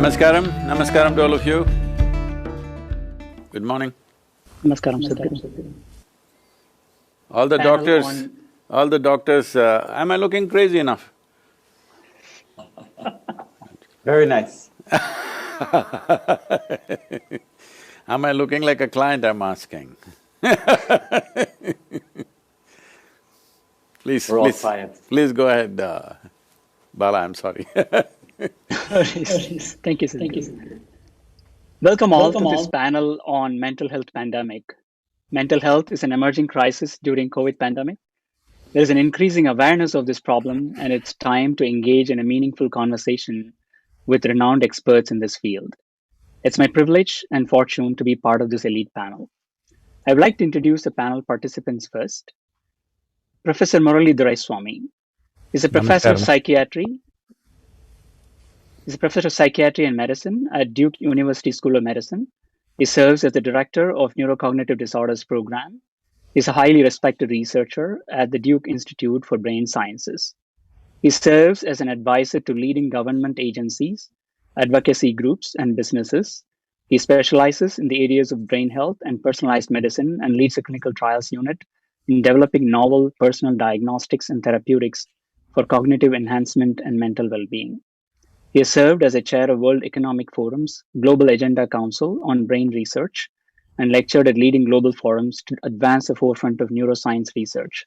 Namaskaram, namaskaram to all of you. Good morning. Namaskaram, Sadhguru. All the Panel doctors, on- all the doctors, am I looking crazy enough? Very nice. Am I looking like a client, I'm asking? Please, We're all please, clients. please go ahead, Bala, I'm sorry. Thank you, Sadhguru. Welcome all to this panel on mental health pandemic. Mental health is an emerging crisis during COVID pandemic. There is an increasing awareness of this problem, and it's time to engage in a meaningful conversation with renowned experts in this field. It's my privilege and fortune to be part of this elite panel. I would like to introduce the panel participants first. Professor Murali Doraiswamy is a professor of Namaskaram. psychiatry. He's a professor of psychiatry and medicine at Duke University School of Medicine. He serves as the director of Neurocognitive Disorders Program. He's a highly respected researcher at the Duke Institute for Brain Sciences. He serves as an advisor to leading government agencies, advocacy groups, and businesses. He specializes in the areas of brain health and personalized medicine and leads a clinical trials unit in developing novel personal diagnostics and therapeutics for cognitive enhancement and mental well-being. He has served as a chair of World Economic Forum's Global Agenda Council on Brain Research and lectured at leading global forums to advance the forefront of neuroscience research.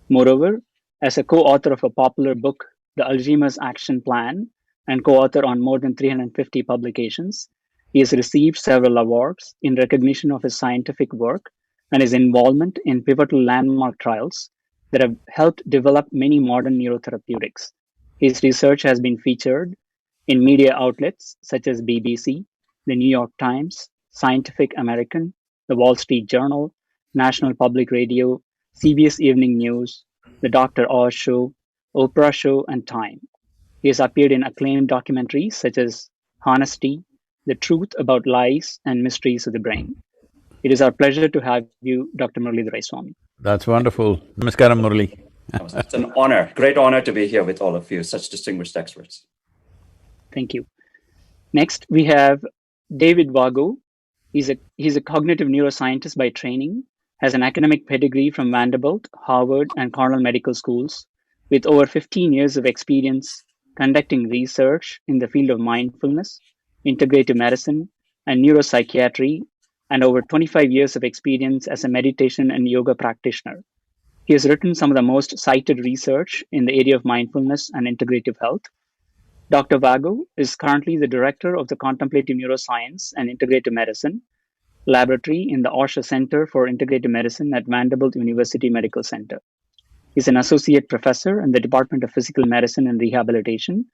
Moreover, as a co-author of a popular book, The Alzheimer's Action Plan, and co-author on more than 350 publications, he has received several awards in recognition of his scientific work and his involvement in pivotal landmark trials that have helped develop many modern neurotherapeutics. His research has been featured in media outlets such as BBC, the New York Times, Scientific American, the Wall Street Journal, National Public Radio, CBS Evening News, the Dr. Oz Show, Oprah Show, and Time. He has appeared in acclaimed documentaries such as Honesty, The Truth About Lies and Mysteries of the Brain. It is our pleasure to have you, Dr. Murali Doraiswamy. That's wonderful. Namaskaram, Murali. It's an honor, great honor to be here with all of you, such distinguished experts. Thank you. Next, we have David Vago. He's a cognitive neuroscientist by training, has an academic pedigree from Vanderbilt, Harvard, and Cornell Medical Schools, with over 15 years of experience conducting research in the field of mindfulness, integrative medicine, and neuropsychiatry, and over 25 years of experience as a meditation and yoga practitioner. He has written some of the most cited research in the area of mindfulness and integrative health. Dr. Vago is currently the director of the Contemplative Neuroscience and Integrative Medicine Laboratory in the Osher Center for Integrative Medicine at Vanderbilt University Medical Center. He's an associate professor in the Department of Physical Medicine and Rehabilitation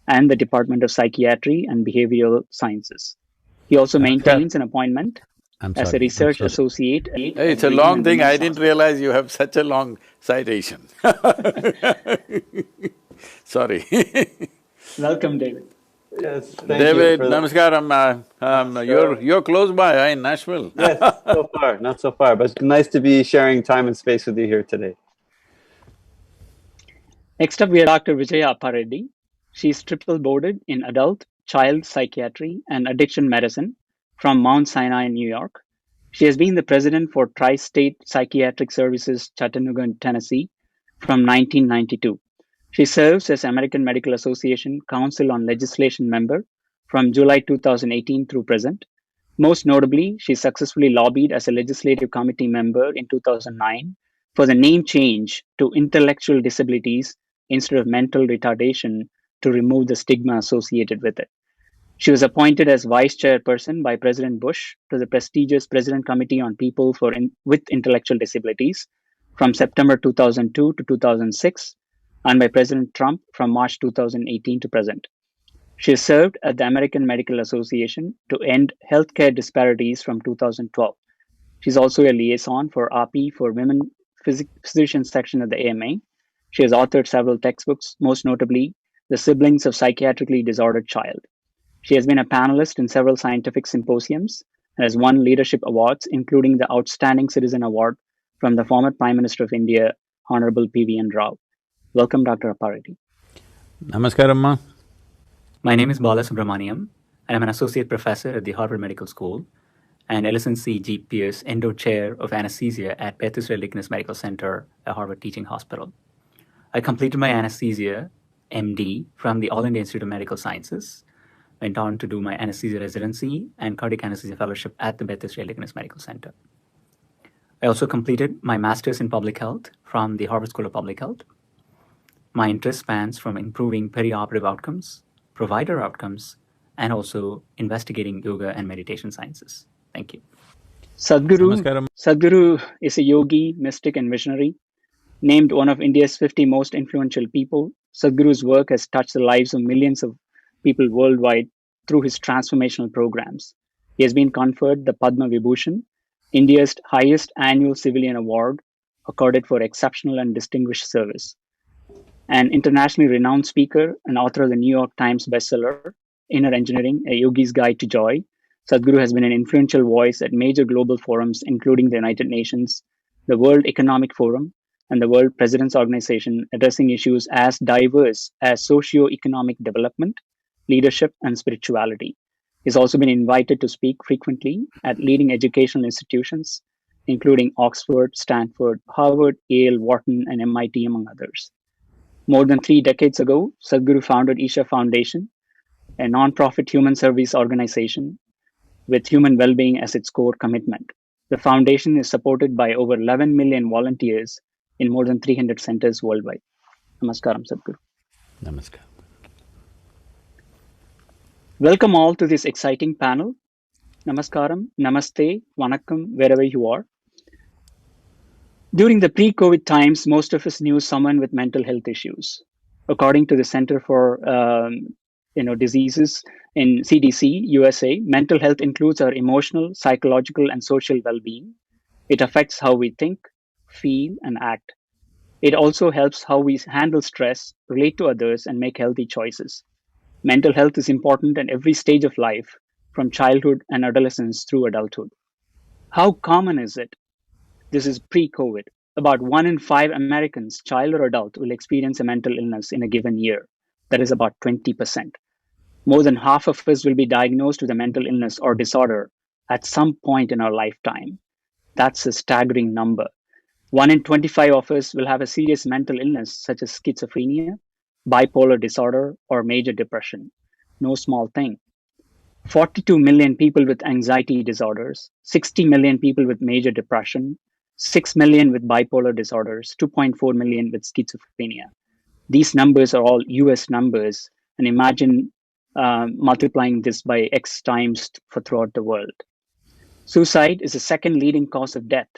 and the Department of Psychiatry and Behavioral Sciences. He also maintains an appointment I'm as sorry. a research I'm sorry. associate. Hey, it's a long thing, I didn't realize you have such a long citation. Sorry. Welcome, David. Yes, thank David, you. namaskaram, you're close by, in Nashville. Yes, so far, not so far, but it's nice to be sharing time and space with you here today. Next up, we have Dr. Vijaya Appareddy. She's triple boarded in adult, child psychiatry, and addiction medicine from Mount Sinai, New York. She has been the president for Tri-State Psychiatric Services, Chattanooga, Tennessee, from 1992. She serves as American Medical Association Council on Legislation member from July 2018 through present. Most notably, she successfully lobbied as a legislative committee member in 2009 for the name change to intellectual disabilities instead of mental retardation to remove the stigma associated with it. She was appointed as vice chairperson by President Bush to the prestigious President Committee on People with Intellectual Disabilities from September 2002 to 2006, and by President Trump from March 2018 to present. She served at the American Medical Association to end healthcare disparities from 2012. She's also a liaison for API for Women Physicians section of the AMA. She has authored several textbooks, most notably The Siblings of Psychiatrically Disordered Child. She has been a panelist in several scientific symposiums and has won leadership awards, including the Outstanding Citizen Award from the former Prime Minister of India, Honorable P.V.N. Rao. Welcome, Dr. Appareddy. Namaskaram, ma. My name is Bala Subramaniam. and I'm an associate professor at the Harvard Medical School and Ellison C. G. Pierce Endo Chair of Anesthesia at Beth Israel Deaconess Medical Center at Harvard Teaching Hospital. I completed my anesthesia MD from the All India Institute of Medical Sciences, went on to do my anesthesia residency and cardiac anesthesia fellowship at the Beth Israel Deaconess Medical Center. I also completed my master's in public health from the Harvard School of Public Health. My interest spans from improving perioperative outcomes, provider outcomes, and also investigating yoga and meditation sciences. Thank you. Sadhguru is a yogi, mystic, and visionary. Named one of India's 50 most influential people, Sadhguru's work has touched the lives of millions of people worldwide through his transformational programs. He has been conferred the Padma Vibhushan, India's highest annual civilian award, accorded for exceptional and distinguished service. An internationally renowned speaker and author of the New York Times bestseller, Inner Engineering, A Yogi's Guide to Joy, Sadhguru has been an influential voice at major global forums, including the United Nations, the World Economic Forum, and the World President's Organization, addressing issues as diverse as socio-economic development, leadership, and spirituality. He's also been invited to speak frequently at leading educational institutions, including Oxford, Stanford, Harvard, Yale, Wharton, and MIT, among others. More than 3 decades ago, Sadhguru founded Isha Foundation, a nonprofit human service organization with human well-being as its core commitment. The foundation is supported by over 11 million volunteers in more than 300 centers worldwide. Namaskaram, Sadhguru. Namaskar. Welcome all to this exciting panel. Namaskaram, Namaste, Vanakkam, wherever you are. During the pre-COVID times, most of us knew someone with mental health issues. According to the Center for Diseases in CDC, USA, mental health includes our emotional, psychological, and social well-being. It affects how we think, feel, and act. It also helps how we handle stress, relate to others, and make healthy choices. Mental health is important at every stage of life, from childhood and adolescence through adulthood. How common is it? This is pre-COVID. About 1 in 5 Americans, child or adult, will experience a mental illness in a given year. That is about 20%. More than half of us will be diagnosed with a mental illness or disorder at some point in our lifetime. That's a staggering number. 1 in 25 of us will have a serious mental illness such as schizophrenia, bipolar disorder, or major depression. No small thing. 42 million people with anxiety disorders, 60 million people with major depression, 6 million with bipolar disorders, 2.4 million with schizophrenia. These numbers are all US numbers, and imagine multiplying this by X times for throughout the world. Suicide is the second leading cause of death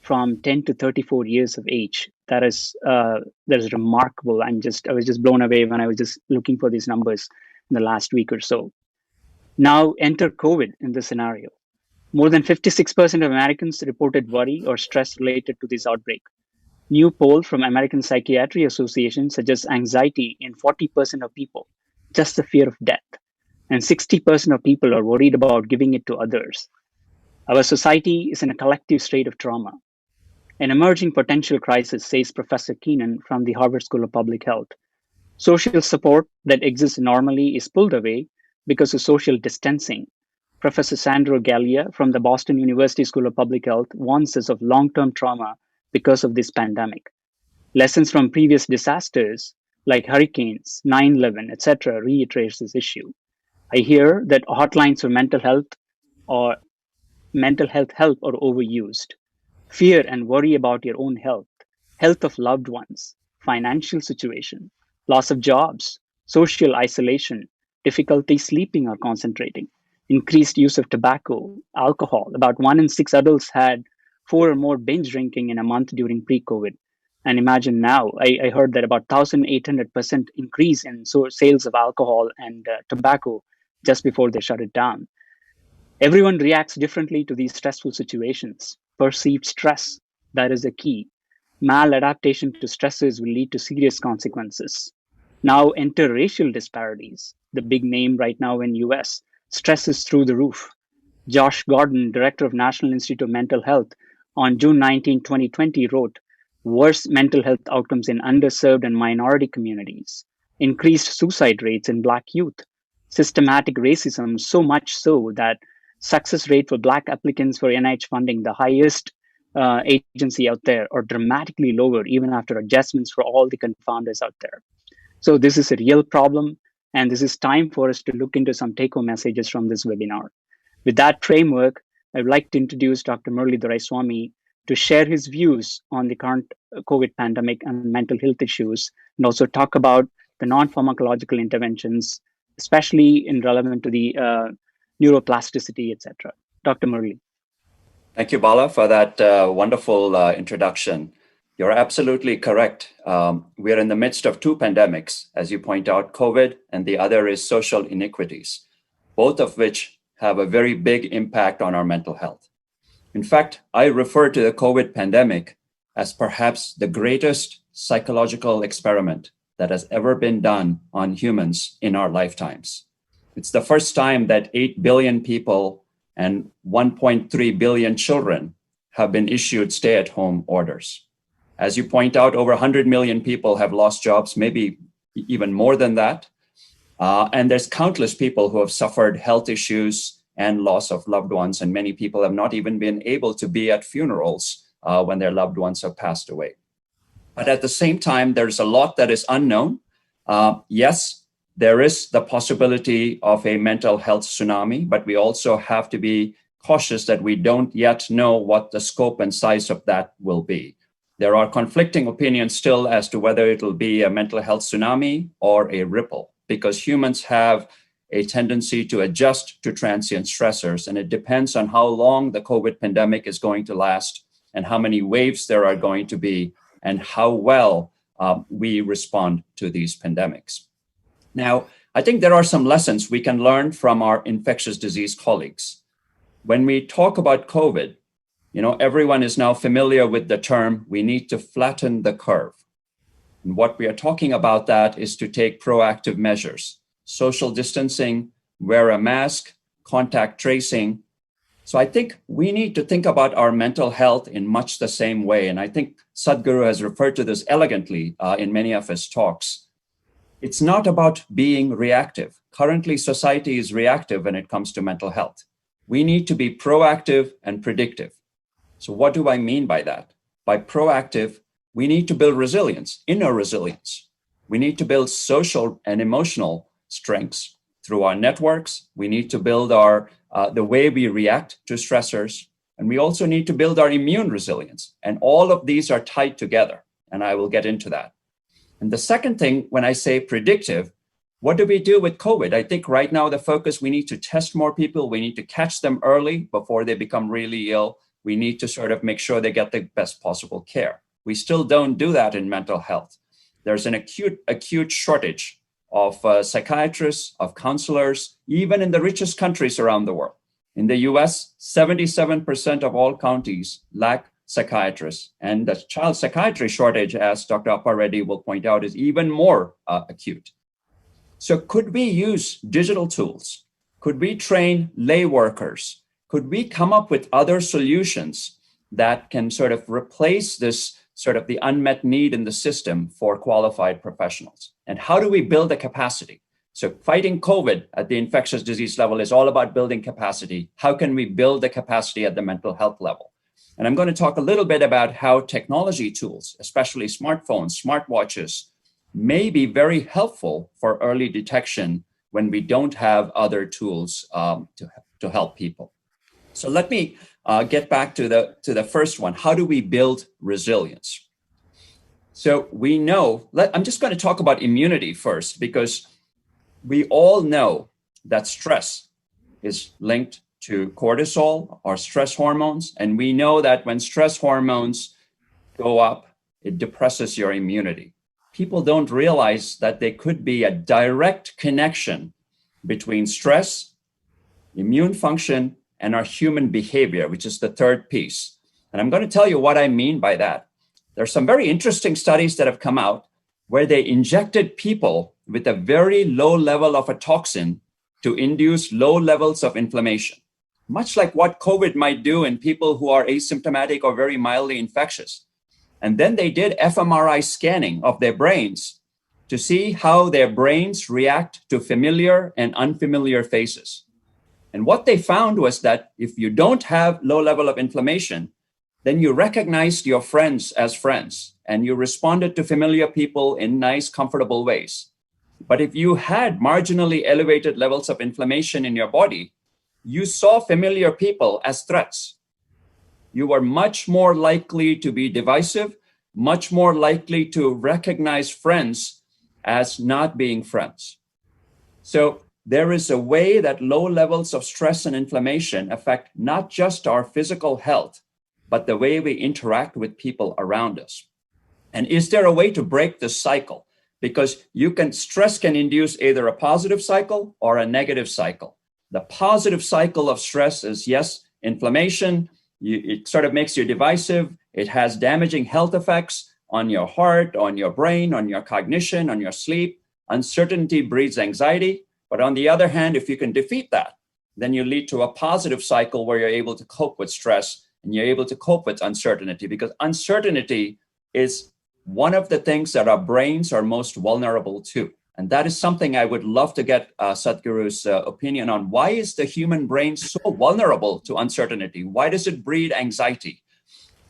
from 10 to 34 years of age. That is remarkable. I was just blown away when I was just looking for these numbers in the last week or so. Now enter COVID in this scenario. More than 56% of Americans reported worry or stress related to this outbreak. New poll from American Psychiatry Association suggests anxiety in 40% of people, just the fear of death. And 60% of people are worried about giving it to others. Our society is in a collective state of trauma. An emerging potential crisis, says Professor Keenan from the Harvard School of Public Health. Social support that exists normally is pulled away because of social distancing. Professor Sandro Gallia from the Boston University School of Public Health warns us of long-term trauma because of this pandemic. Lessons from previous disasters like hurricanes, 9/11, etc., reiterates this issue. I hear that hotlines for mental health help are overused. Fear and worry about your own health, health of loved ones, financial situation, loss of jobs, social isolation, difficulty sleeping or concentrating, increased use of tobacco, alcohol. About 1 in 6 adults had 4 or more binge drinking in a month during pre-COVID. And imagine now, I heard that about 1,800% increase in sales of alcohol and tobacco just before they shut it down. Everyone reacts differently to these stressful situations. Perceived stress, that is the key. Maladaptation to stressors will lead to serious consequences. Now enter racial disparities. The big name right now in US. Stress is through the roof. Josh Gordon, director of National Institute of Mental Health, on June 19, 2020 wrote, worse mental health outcomes in underserved and minority communities, increased suicide rates in Black youth, systematic racism, so much so that success rate for Black applicants for NIH funding, the highest agency out there, are dramatically lower even after adjustments for all the confounders out there. So this is a real problem, and this is time for us to look into some take-home messages from this webinar. With that framework, I would like to introduce Dr. Murali Doraiswamy to share his views on the current COVID pandemic and mental health issues, and also talk about the non-pharmacological interventions, especially in relevant to the neuroplasticity, etc. Dr. Murali. Thank you, Bala, for that wonderful introduction. You're absolutely correct. We are in the midst of two pandemics, as you point out, COVID, and the other is social inequities, both of which have a very big impact on our mental health. In fact, I refer to the COVID pandemic as perhaps the greatest psychological experiment that has ever been done on humans in our lifetimes. It's the first time that 8 billion people and 1.3 billion children have been issued stay-at-home orders. As you point out, over 100 million people have lost jobs, maybe even more than that. And there's countless people who have suffered health issues and loss of loved ones. And many people have not even been able to be at funerals when their loved ones have passed away. But at the same time, there's a lot that is unknown. Yes, there is the possibility of a mental health tsunami, but we also have to be cautious that we don't yet know what the scope and size of that will be. There are conflicting opinions still as to whether it'll be a mental health tsunami or a ripple, because humans have a tendency to adjust to transient stressors, and it depends on how long the COVID pandemic is going to last and how many waves there are going to be and how well we respond to these pandemics. Now, I think there are some lessons we can learn from our infectious disease colleagues. When we talk about COVID, everyone is now familiar with the term, we need to flatten the curve. And what we are talking about that is to take proactive measures, social distancing, wear a mask, contact tracing. So I think we need to think about our mental health in much the same way. And I think Sadhguru has referred to this elegantly in many of his talks. It's not about being reactive. Currently, society is reactive when it comes to mental health. We need to be proactive and predictive. So what do I mean by that? By proactive, we need to build resilience, inner resilience. We need to build social and emotional strengths through our networks. We need to build the way we react to stressors. And we also need to build our immune resilience. And all of these are tied together. And I will get into that. And the second thing, when I say predictive, what do we do with COVID? I think right now the focus, we need to test more people. We need to catch them early before they become really ill. We need to sort of make sure they get the best possible care. We still don't do that in mental health. There's an acute shortage of psychiatrists, of counselors, even in the richest countries around the world. In the US, 77% of all counties lack psychiatrists. And the child psychiatry shortage, as Dr. Appar Reddy will point out, is even more acute. So could we use digital tools? Could we train lay workers? Could we come up with other solutions that can sort of replace this sort of the unmet need in the system for qualified professionals? And how do we build the capacity? So fighting COVID at the infectious disease level is all about building capacity. How can we build the capacity at the mental health level? And I'm going to talk a little bit about how technology tools, especially smartphones, smartwatches, may be very helpful for early detection when we don't have other tools to help people. So let me get back to the first one. How do we build resilience? So we know, I'm just going to talk about immunity first, because we all know that stress is linked to cortisol or stress hormones. And we know that when stress hormones go up, it depresses your immunity. People don't realize that there could be a direct connection between stress, immune function, and our human behavior, which is the third piece. And I'm going to tell you what I mean by that. There's some very interesting studies that have come out where they injected people with a very low level of a toxin to induce low levels of inflammation, much like what COVID might do in people who are asymptomatic or very mildly infectious. And then they did fMRI scanning of their brains to see how their brains react to familiar and unfamiliar faces. And what they found was that if you don't have low level of inflammation, then you recognized your friends as friends and you responded to familiar people in nice, comfortable ways. But if you had marginally elevated levels of inflammation in your body, you saw familiar people as threats. You were much more likely to be divisive, much more likely to recognize friends as not being friends. So there is a way that low levels of stress and inflammation affect not just our physical health, but the way we interact with people around us. And is there a way to break this cycle? Because stress can induce either a positive cycle or a negative cycle. The positive cycle of stress is, yes, inflammation. It sort of makes you divisive. It has damaging health effects on your heart, on your brain, on your cognition, on your sleep. Uncertainty breeds anxiety. But on the other hand, if you can defeat that, then you lead to a positive cycle where you're able to cope with stress and you're able to cope with uncertainty, because uncertainty is one of the things that our brains are most vulnerable to. And that is something I would love to get Sadhguru's opinion on. Why is the human brain so vulnerable to uncertainty? Why does it breed anxiety?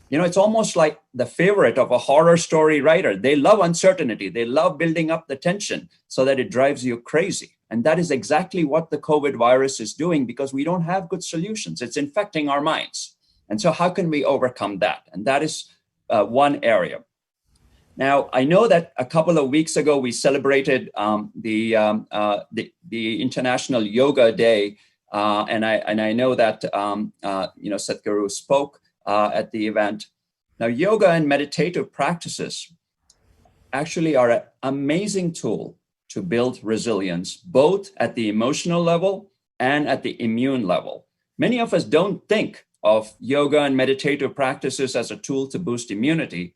You know, it's almost like the favorite of a horror story writer. They love uncertainty. They love building up the tension so that it drives you crazy. And that is exactly what the COVID virus is doing, because we don't have good solutions. It's infecting our minds. And so how can we overcome that? And that is one area. Now, I know that a couple of weeks ago, we celebrated the International Yoga Day. And I know that, Sadhguru spoke at the event. Now, yoga and meditative practices actually are an amazing tool to build resilience, both at the emotional level and at the immune level. Many of us don't think of yoga and meditative practices as a tool to boost immunity.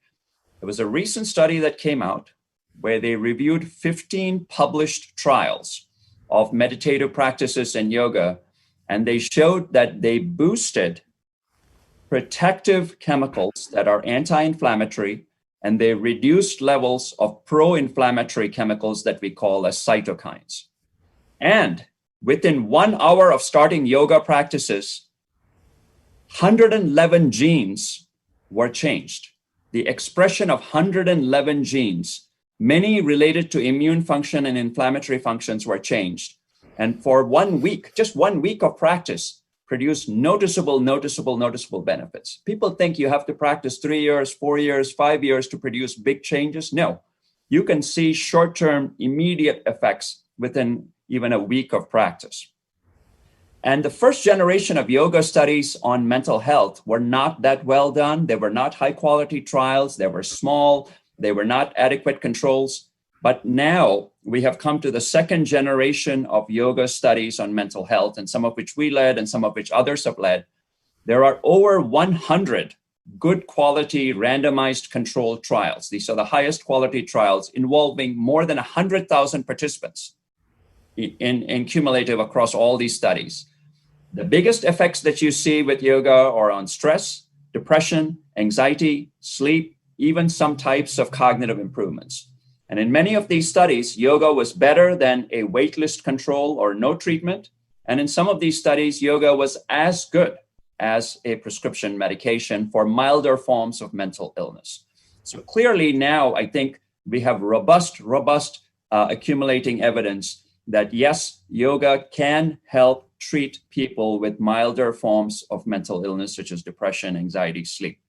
There was a recent study that came out where they reviewed 15 published trials of meditative practices and yoga, and they showed that they boosted protective chemicals that are anti-inflammatory, and they reduced levels of pro-inflammatory chemicals that we call as cytokines. And within 1 hour of starting yoga practices, 111 genes were changed. The expression of 111 genes, many related to immune function and inflammatory functions, were changed. And for 1 week, just 1 week of practice, produced noticeable benefits. People think you have to practice 3 years, 4 years, 5 years to produce big changes. No, you can see short-term, immediate effects within even a week of practice. And the first generation of yoga studies on mental health were not that well done. They were not high quality trials. They were small. They were not adequate controls. But now we have come to the second generation of yoga studies on mental health, and some of which we led and some of which others have led. There are over 100 good quality randomized controlled trials. These are the highest quality trials involving more than 100,000 participants in cumulative across all these studies. The biggest effects that you see with yoga are on stress, depression, anxiety, sleep, even some types of cognitive improvements. And in many of these studies, yoga was better than a waitlist control or no treatment. And in some of these studies, yoga was as good as a prescription medication for milder forms of mental illness. So clearly now, I think we have robust accumulating evidence that yes, yoga can help treat people with milder forms of mental illness, such as depression, anxiety, sleep.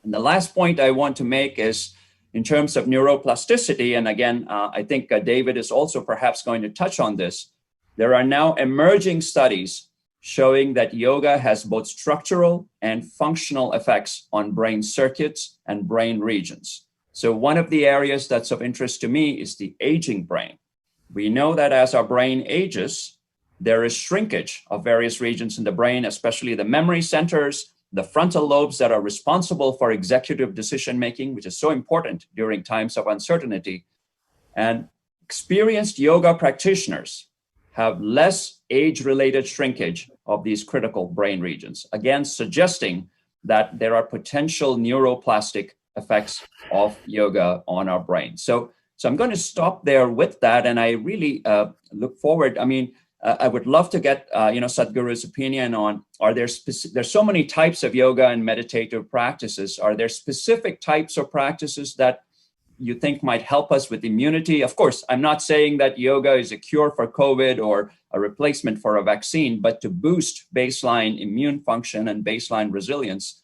And the last point I want to make is in terms of neuroplasticity, and again, I think David is also perhaps going to touch on this. There are now emerging studies showing that yoga has both structural and functional effects on brain circuits and brain regions. So one of the areas that's of interest to me is the aging brain. We know that as our brain ages, there is shrinkage of various regions in the brain, especially the memory centers, the frontal lobes that are responsible for executive decision-making, which is so important during times of uncertainty. And experienced yoga practitioners have less age-related shrinkage of these critical brain regions, again, suggesting that there are potential neuroplastic effects of yoga on our brain. So So I'm going to stop there with that, and I really look forward. I mean, I would love to get Sadhguru's opinion on, there's so many types of yoga and meditative practices. Are there specific types of practices that you think might help us with immunity? Of course, I'm not saying that yoga is a cure for COVID or a replacement for a vaccine, but to boost baseline immune function and baseline resilience,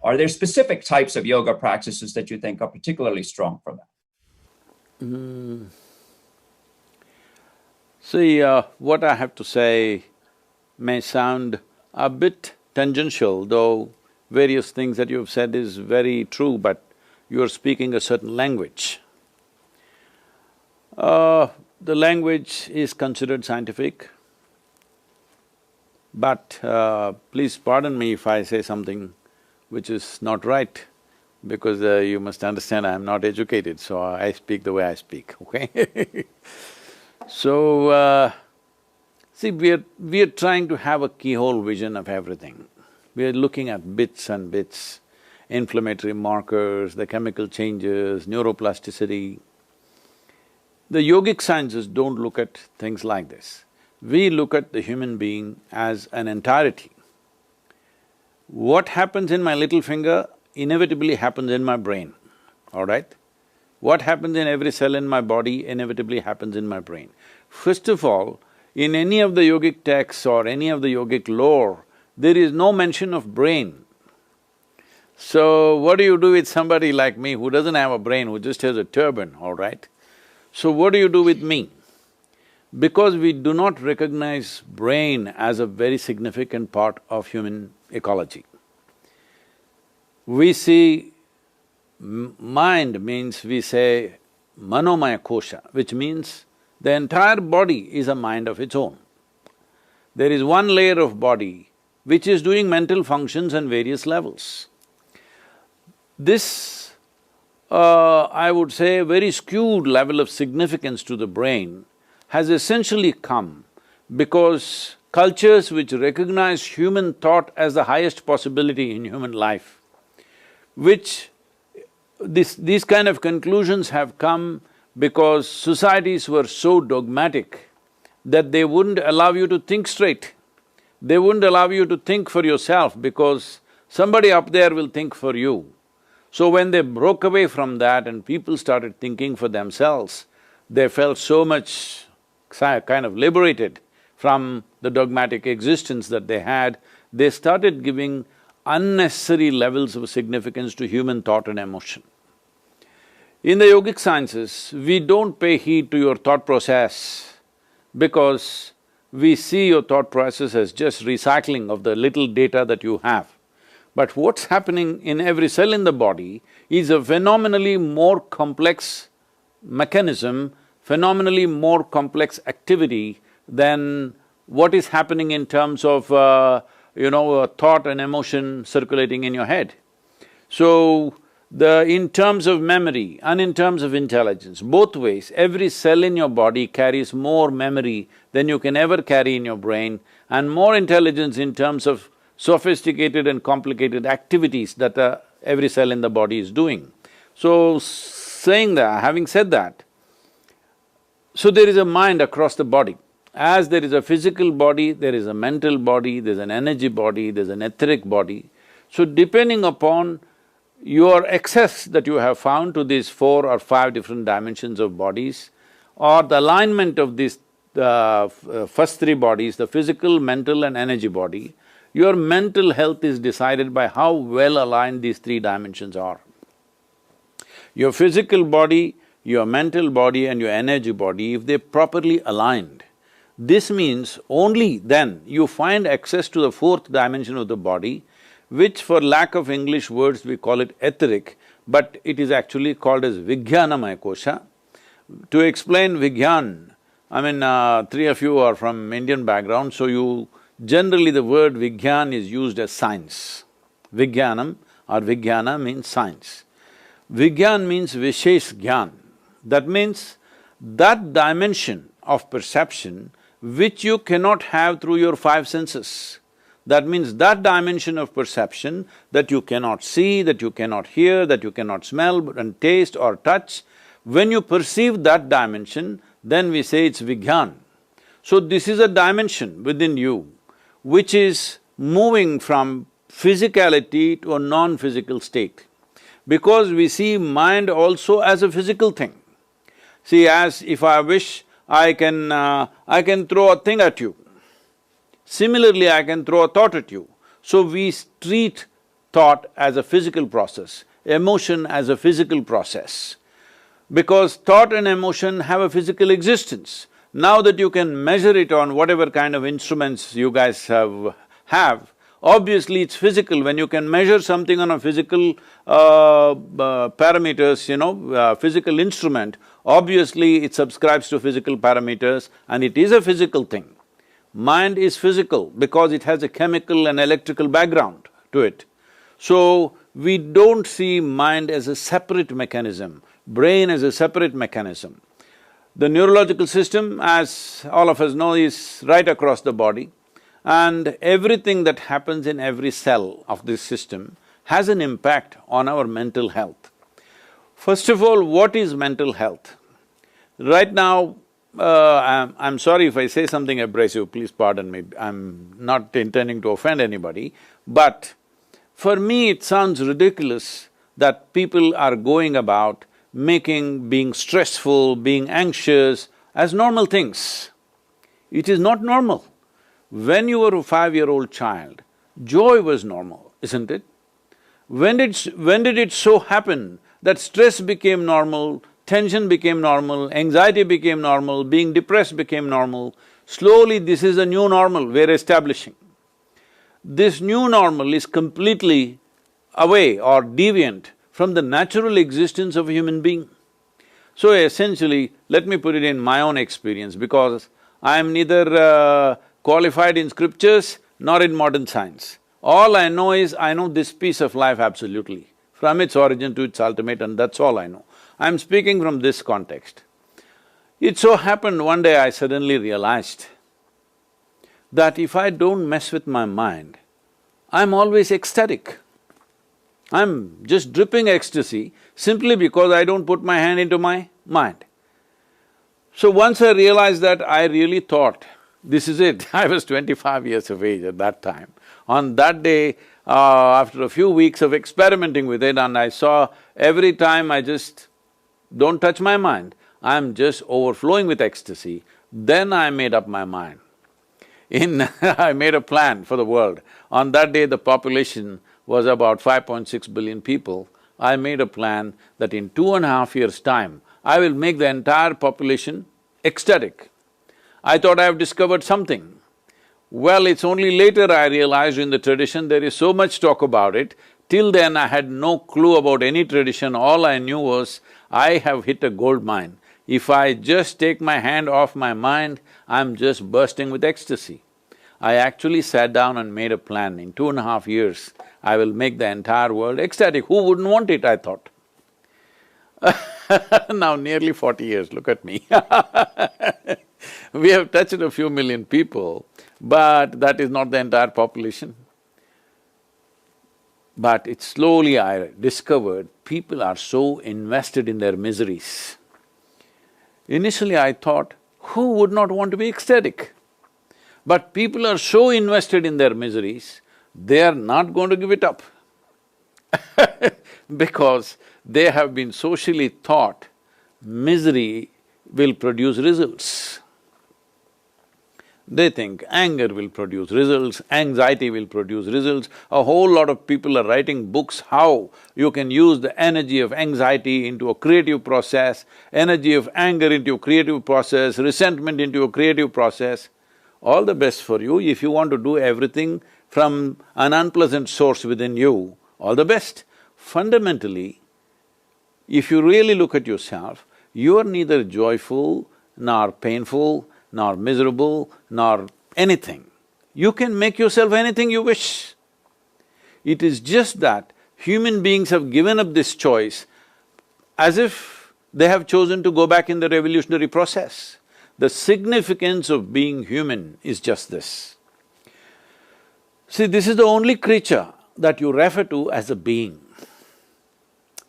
are there specific types of yoga practices that you think are particularly strong for that? See, what I have to say may sound a bit tangential, though various things that you've said is very true, but you're speaking a certain language. The language is considered scientific, but please pardon me if I say something which is not right, because you must understand I am not educated, so I speak the way I speak, okay? So, see, we are trying to have a keyhole vision of everything. We are looking at bits and bits, inflammatory markers, the chemical changes, neuroplasticity. The yogic sciences don't look at things like this. We look at the human being as an entirety. What happens in my little finger inevitably happens in my brain, all right? What happens in every cell in my body inevitably happens in my brain. First of all, in any of the yogic texts or any of the yogic lore, there is no mention of brain. So, what do you do with somebody like me who doesn't have a brain, who just has a turban, all right? So, what do you do with me? Because we do not recognize brain as a very significant part of human ecology. We see mind means we say manomaya kosha, which means the entire body is a mind of its own. There is one layer of body which is doing mental functions on various levels. This, I would say, a very skewed level of significance to the brain has essentially come because cultures which recognize human thought as the highest possibility in human life, these kind of conclusions have come because societies were so dogmatic that they wouldn't allow you to think straight. They wouldn't allow you to think for yourself because somebody up there will think for you. So when they broke away from that and people started thinking for themselves, they felt so much kind of liberated from the dogmatic existence that they had. They started giving unnecessary levels of significance to human thought and emotion. In the yogic sciences, we don't pay heed to your thought process because we see your thought process as just recycling of the little data that you have. But what's happening in every cell in the body is a phenomenally more complex mechanism, phenomenally more complex activity than what is happening in terms of, thought and emotion circulating in your head. So, in terms of memory and in terms of intelligence, both ways, every cell in your body carries more memory than you can ever carry in your brain and more intelligence in terms of sophisticated and complicated activities that every cell in the body is doing. So, having said that, so there is a mind across the body. As there is a physical body, there is a mental body, there's an energy body, there's an etheric body. So depending upon your access that you have found to these 4 or 5 different dimensions of bodies, or the alignment of these first 3 bodies, the physical, mental and energy body, your mental health is decided by how well aligned these 3 dimensions are. Your physical body, your mental body and your energy body, if they're properly aligned, this means only then you find access to the 4th dimension of the body, which for lack of English words we call it etheric, but it is actually called as Vijnanamaya Kosha. To explain Vijnan, 3 of you are from Indian background, so generally the word Vijnan is used as science. Vijnanam or Vijnana means science. Vijnan means Vishesh Jnan. That means that dimension of perception which you cannot have through your 5 senses. That means that dimension of perception that you cannot see, that you cannot hear, that you cannot smell and taste or touch, When you perceive that dimension, then we say it's Vigyan. So this is a dimension within you which is moving from physicality to a non-physical state. Because we see mind also as a physical thing. See, as if I wish, I can throw a thing at you. Similarly, I can throw a thought at you. So we treat thought as a physical process, emotion as a physical process. Because thought and emotion have a physical existence. Now that you can measure it on whatever kind of instruments you guys have, obviously it's physical. When you can measure something on a physical parameters, physical instrument, obviously it subscribes to physical parameters and it is a physical thing. Mind is physical because it has a chemical and electrical background to it. So, we don't see mind as a separate mechanism, brain as a separate mechanism. The neurological system, as all of us know, is right across the body, and everything that happens in every cell of this system has an impact on our mental health. First of all, what is mental health? Right now, I'm sorry if I say something abrasive, please pardon me, I'm not intending to offend anybody, but for me it sounds ridiculous that people are going about making being stressful, being anxious as normal things. It is not normal. When you were a 5-year-old child, joy was normal, isn't it? When did it so happen that stress became normal, tension became normal, anxiety became normal, being depressed became normal? Slowly this is a new normal we're establishing. This new normal is completely away or deviant from the natural existence of a human being. So essentially, let me put it in my own experience because I am neither qualified in scriptures nor in modern science. All I know is, I know this piece of life absolutely, from its origin to its ultimate, and that's all I know. I'm speaking from this context. It so happened one day I suddenly realized that if I don't mess with my mind, I'm always ecstatic. I'm just dripping ecstasy simply because I don't put my hand into my mind. So once I realized that, I really thought, this is it. I was 25 years of age at that time. On that day, after a few weeks of experimenting with it, and I saw every time I just don't touch my mind, I'm just overflowing with ecstasy, then I made up my mind. I made a plan for the world. On that day, the population was about 5.6 billion people. I made a plan that in 2.5 years' time, I will make the entire population ecstatic. I thought I have discovered something. Well, it's only later I realized in the tradition there is so much talk about it. Till then I had no clue about any tradition, all I knew was I have hit a gold mine. If I just take my hand off my mind, I'm just bursting with ecstasy. I actually sat down and made a plan. In 2.5 years, I will make the entire world ecstatic. Who wouldn't want it, I thought. Now nearly 40 years, look at me. We have touched a few million people, but that is not the entire population. But it slowly I discovered people are so invested in their miseries. Initially I thought, who would not want to be ecstatic? But people are so invested in their miseries, they are not going to give it up because they have been socially taught misery will produce results. They think anger will produce results, anxiety will produce results. A whole lot of people are writing books how you can use the energy of anxiety into a creative process, energy of anger into a creative process, resentment into a creative process. All the best for you. If you want to do everything from an unpleasant source within you, all the best. Fundamentally, if you really look at yourself, you are neither joyful, nor painful, nor miserable, nor anything. You can make yourself anything you wish. It is just that human beings have given up this choice as if they have chosen to go back in the revolutionary process. The significance of being human is just this. See, this is the only creature that you refer to as a being.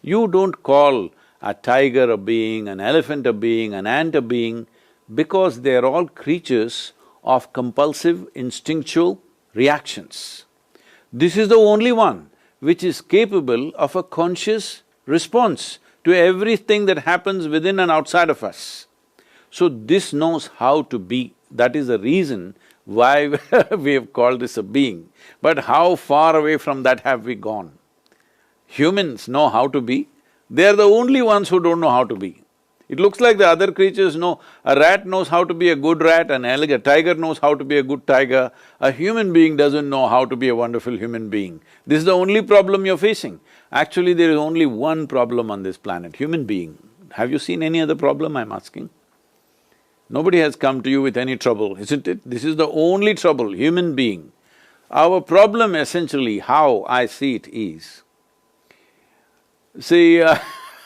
You don't call a tiger a being, an elephant a being, an ant a being, because they're all creatures of compulsive, instinctual reactions. This is the only one which is capable of a conscious response to everything that happens within and outside of us. So this knows how to be. That is the reason why we have called this a being. But how far away from that have we gone? Humans know how to be, they're the only ones who don't know how to be. It looks like the other creatures know, a rat knows how to be a good rat, a tiger knows how to be a good tiger, a human being doesn't know how to be a wonderful human being. This is the only problem you're facing. Actually, there is only one problem on this planet, human being. Have you seen any other problem, I'm asking? Nobody has come to you with any trouble, isn't it? This is the only trouble, human being. Our problem essentially, how I see it is, see,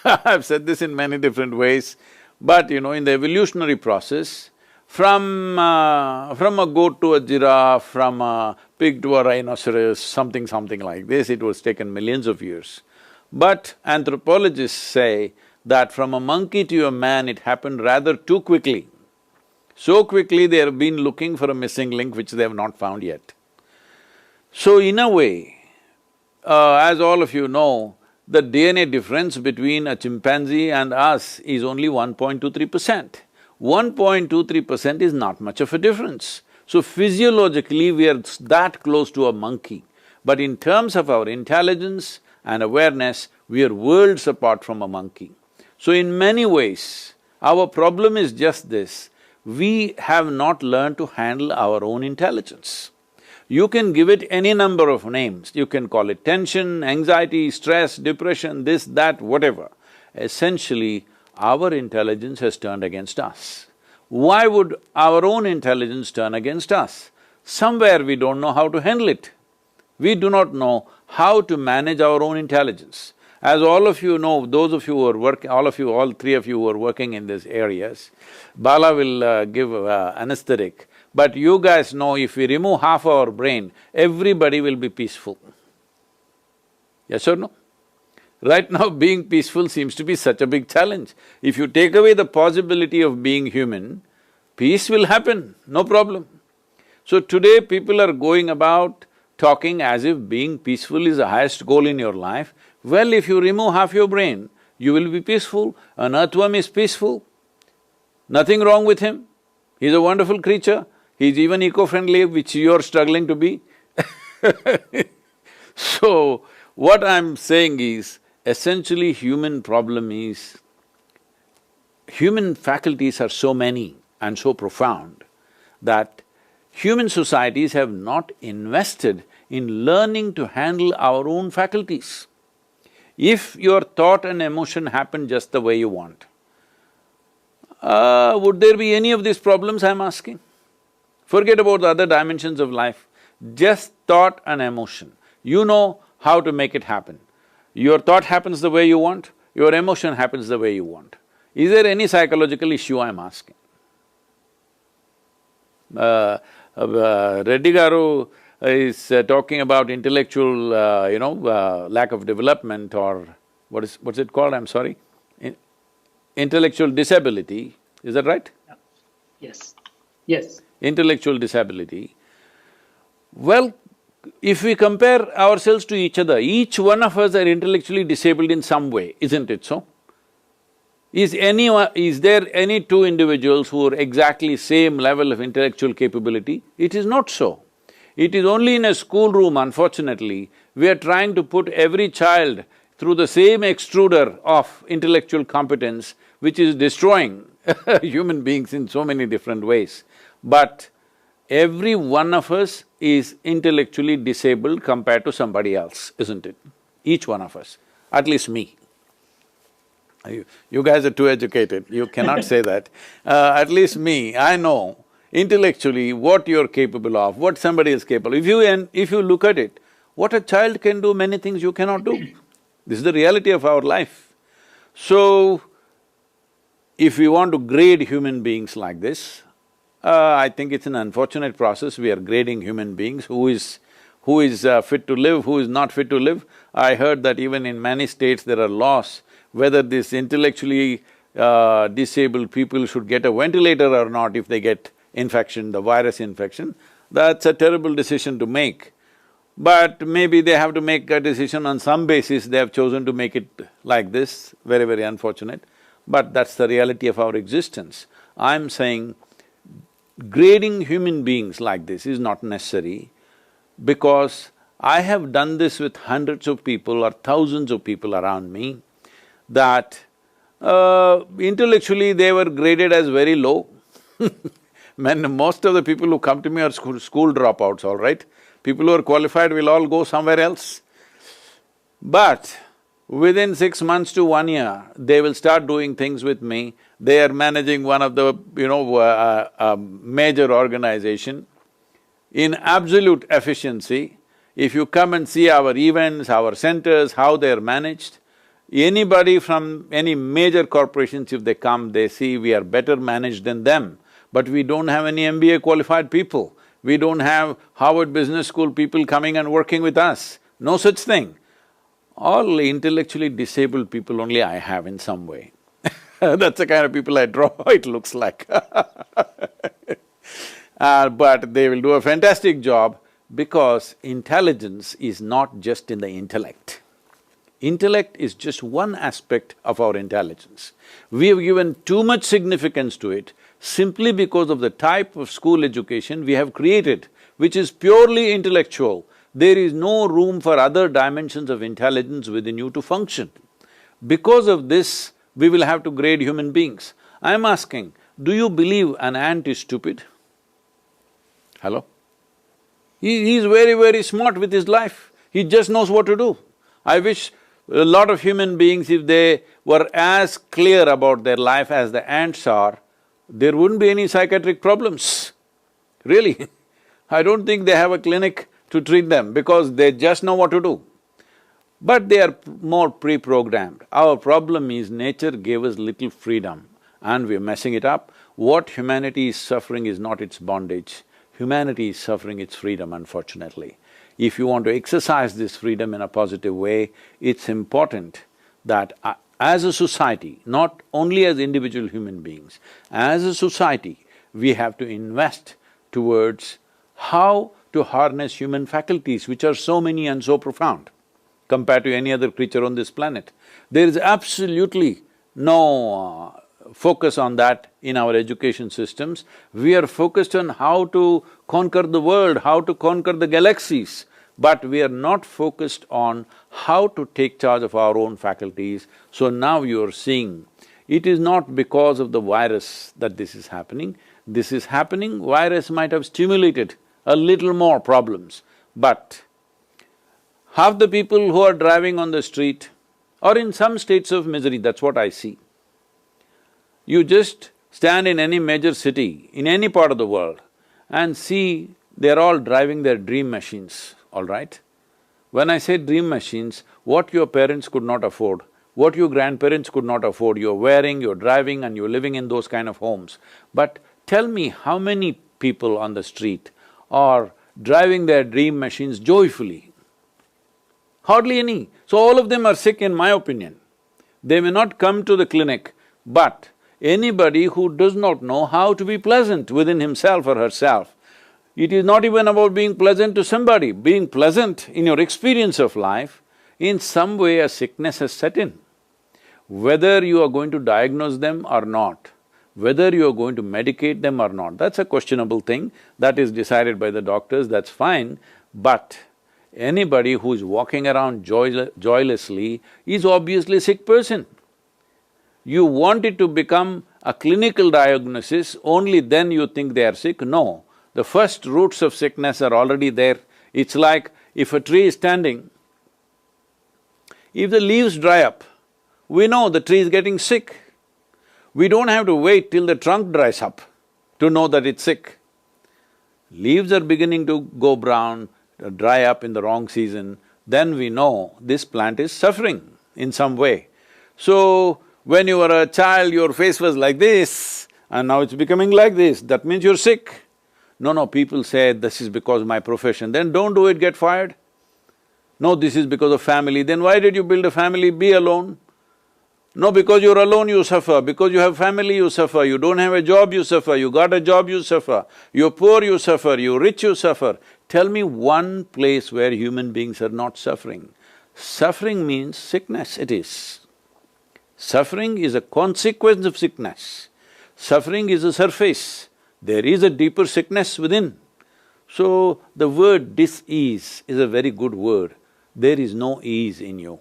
I've said this in many different ways, but in the evolutionary process, from a goat to a giraffe, from a pig to a rhinoceros, something like this, it was taken millions of years. But anthropologists say that from a monkey to a man, it happened rather too quickly. So quickly they have been looking for a missing link which they have not found yet. So in a way, as all of you know, the DNA difference between a chimpanzee and us is only 1.23%. 1.23% is not much of a difference. So physiologically, we are that close to a monkey. But in terms of our intelligence and awareness, we are worlds apart from a monkey. So in many ways, our problem is just this, we have not learned to handle our own intelligence. You can give it any number of names, you can call it tension, anxiety, stress, depression, this, that, whatever. Essentially, our intelligence has turned against us. Why would our own intelligence turn against us? Somewhere we don't know how to handle it. We do not know how to manage our own intelligence. As all of you know, those of you who are working, all three of you who are working in these areas, Bala will give anesthetic. But you guys know if we remove half our brain, everybody will be peaceful. Yes or no? Right now, being peaceful seems to be such a big challenge. If you take away the possibility of being human, peace will happen, no problem. So today people are going about talking as if being peaceful is the highest goal in your life. Well, if you remove half your brain, you will be peaceful. An earthworm is peaceful, nothing wrong with him. He's a wonderful creature. He's even eco-friendly, which you're struggling to be. So, what I'm saying is, essentially human problem is, human faculties are so many and so profound that human societies have not invested in learning to handle our own faculties. If your thought and emotion happen just the way you want, would there be any of these problems, I'm asking? Forget about the other dimensions of life, just thought and emotion. You know how to make it happen. Your thought happens the way you want, your emotion happens the way you want. Is there any psychological issue, I'm asking? Reddy Garu is talking about intellectual, lack of development, or what's it called, I'm sorry? Intellectual disability, is that right? Yes. Yes. Intellectual disability. Well, if we compare ourselves to each other, each one of us are intellectually disabled in some way, isn't it so? Is there any two individuals who are exactly same level of intellectual capability? It is not so. It is only in a schoolroom, unfortunately, we are trying to put every child through the same extruder of intellectual competence, which is destroying human beings in so many different ways. But every one of us is intellectually disabled compared to somebody else, isn't it? Each one of us, at least me. You guys are too educated, you cannot say that. At least me, I know intellectually what you're capable of, what somebody is capable. If you look at it, what a child can do, many things you cannot do. This is the reality of our life. So, if we want to grade human beings like this, I think it's an unfortunate process. We are grading human beings, who is fit to live, who is not fit to live. I heard that even in many states there are laws whether these intellectually disabled people should get a ventilator or not if they get infection, the virus infection, that's a terrible decision to make. But maybe they have to make a decision on some basis, they have chosen to make it like this, very, very unfortunate. But that's the reality of our existence. I'm saying grading human beings like this is not necessary, because I have done this with hundreds of people or thousands of people around me, that intellectually they were graded as very low. Most of the people who come to me are school dropouts, all right? People who are qualified will all go somewhere else. But within 6 months to 1 year, they will start doing things with me. They are managing one of the, major organization in absolute efficiency. If you come and see our events, our centers, how they are managed, anybody from any major corporations, if they come, they see we are better managed than them. But we don't have any MBA qualified people. We don't have Harvard Business School people coming and working with us. No such thing. All intellectually disabled people only I have in some way. That's the kind of people I draw, it looks like. But they will do a fantastic job, because intelligence is not just in the intellect. Intellect is just one aspect of our intelligence. We have given too much significance to it simply because of the type of school education we have created, which is purely intellectual. There is no room for other dimensions of intelligence within you to function. Because of this, we will have to grade human beings. I'm asking, do you believe an ant is stupid? Hello? He's very, very smart with his life. He just knows what to do. I wish a lot of human beings, if they were as clear about their life as the ants are, there wouldn't be any psychiatric problems. Really. I don't think they have a clinic to treat them, because they just know what to do. But they are more pre-programmed. Our problem is nature gave us little freedom and we're messing it up. What humanity is suffering is not its bondage. Humanity is suffering its freedom, unfortunately. If you want to exercise this freedom in a positive way, it's important that as a society, not only as individual human beings, as a society, we have to invest towards how to harness human faculties, which are so many and so profound compared to any other creature on this planet. There is absolutely no focus on that in our education systems. We are focused on how to conquer the world, how to conquer the galaxies, but we are not focused on how to take charge of our own faculties. So now you are seeing, it is not because of the virus that this is happening. This is happening, virus might have stimulated a little more problems, but half the people who are driving on the street are in some states of misery, that's what I see. You just stand in any major city, in any part of the world, and see they're all driving their dream machines, all right? When I say dream machines, what your parents could not afford, what your grandparents could not afford, you're wearing, you're driving and you're living in those kind of homes. But tell me how many people on the street are driving their dream machines joyfully? Hardly any. So all of them are sick in my opinion. They may not come to the clinic, but anybody who does not know how to be pleasant within himself or herself, it is not even about being pleasant to somebody, being pleasant in your experience of life, in some way a sickness has set in. Whether you are going to diagnose them or not, whether you are going to medicate them or not, that's a questionable thing, that is decided by the doctors, that's fine, but anybody who is walking around joylessly is obviously a sick person. You want it to become a clinical diagnosis, only then you think they are sick. No, the first roots of sickness are already there. It's like if a tree is standing, if the leaves dry up, we know the tree is getting sick. We don't have to wait till the trunk dries up to know that it's sick. Leaves are beginning to go brown, dry up in the wrong season, then we know this plant is suffering in some way. So, when you were a child, your face was like this, and now it's becoming like this, that means you're sick. No, people say, this is because of my profession, then don't do it, get fired. No, this is because of family, then why did you build a family, be alone? No, because you're alone, you suffer. Because you have family, you suffer. You don't have a job, you suffer. You got a job, you suffer. You're poor, you suffer. You're rich, you suffer. Tell me one place where human beings are not suffering. Suffering means sickness, it is. Suffering is a consequence of sickness. Suffering is a surface. There is a deeper sickness within. So, the word dis-ease is a very good word. There is no ease in you.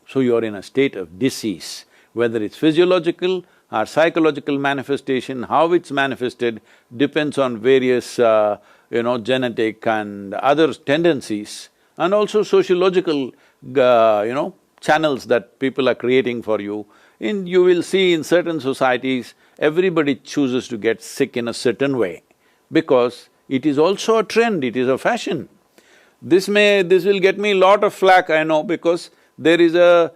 So you are in a state of dis-ease. Whether it's physiological or psychological manifestation, how it's manifested depends on various, genetic and other tendencies, and also sociological, channels that people are creating for you. You will see in certain societies, everybody chooses to get sick in a certain way, because it is also a trend, it is a fashion. This will get me a lot of flack, I know, because there is a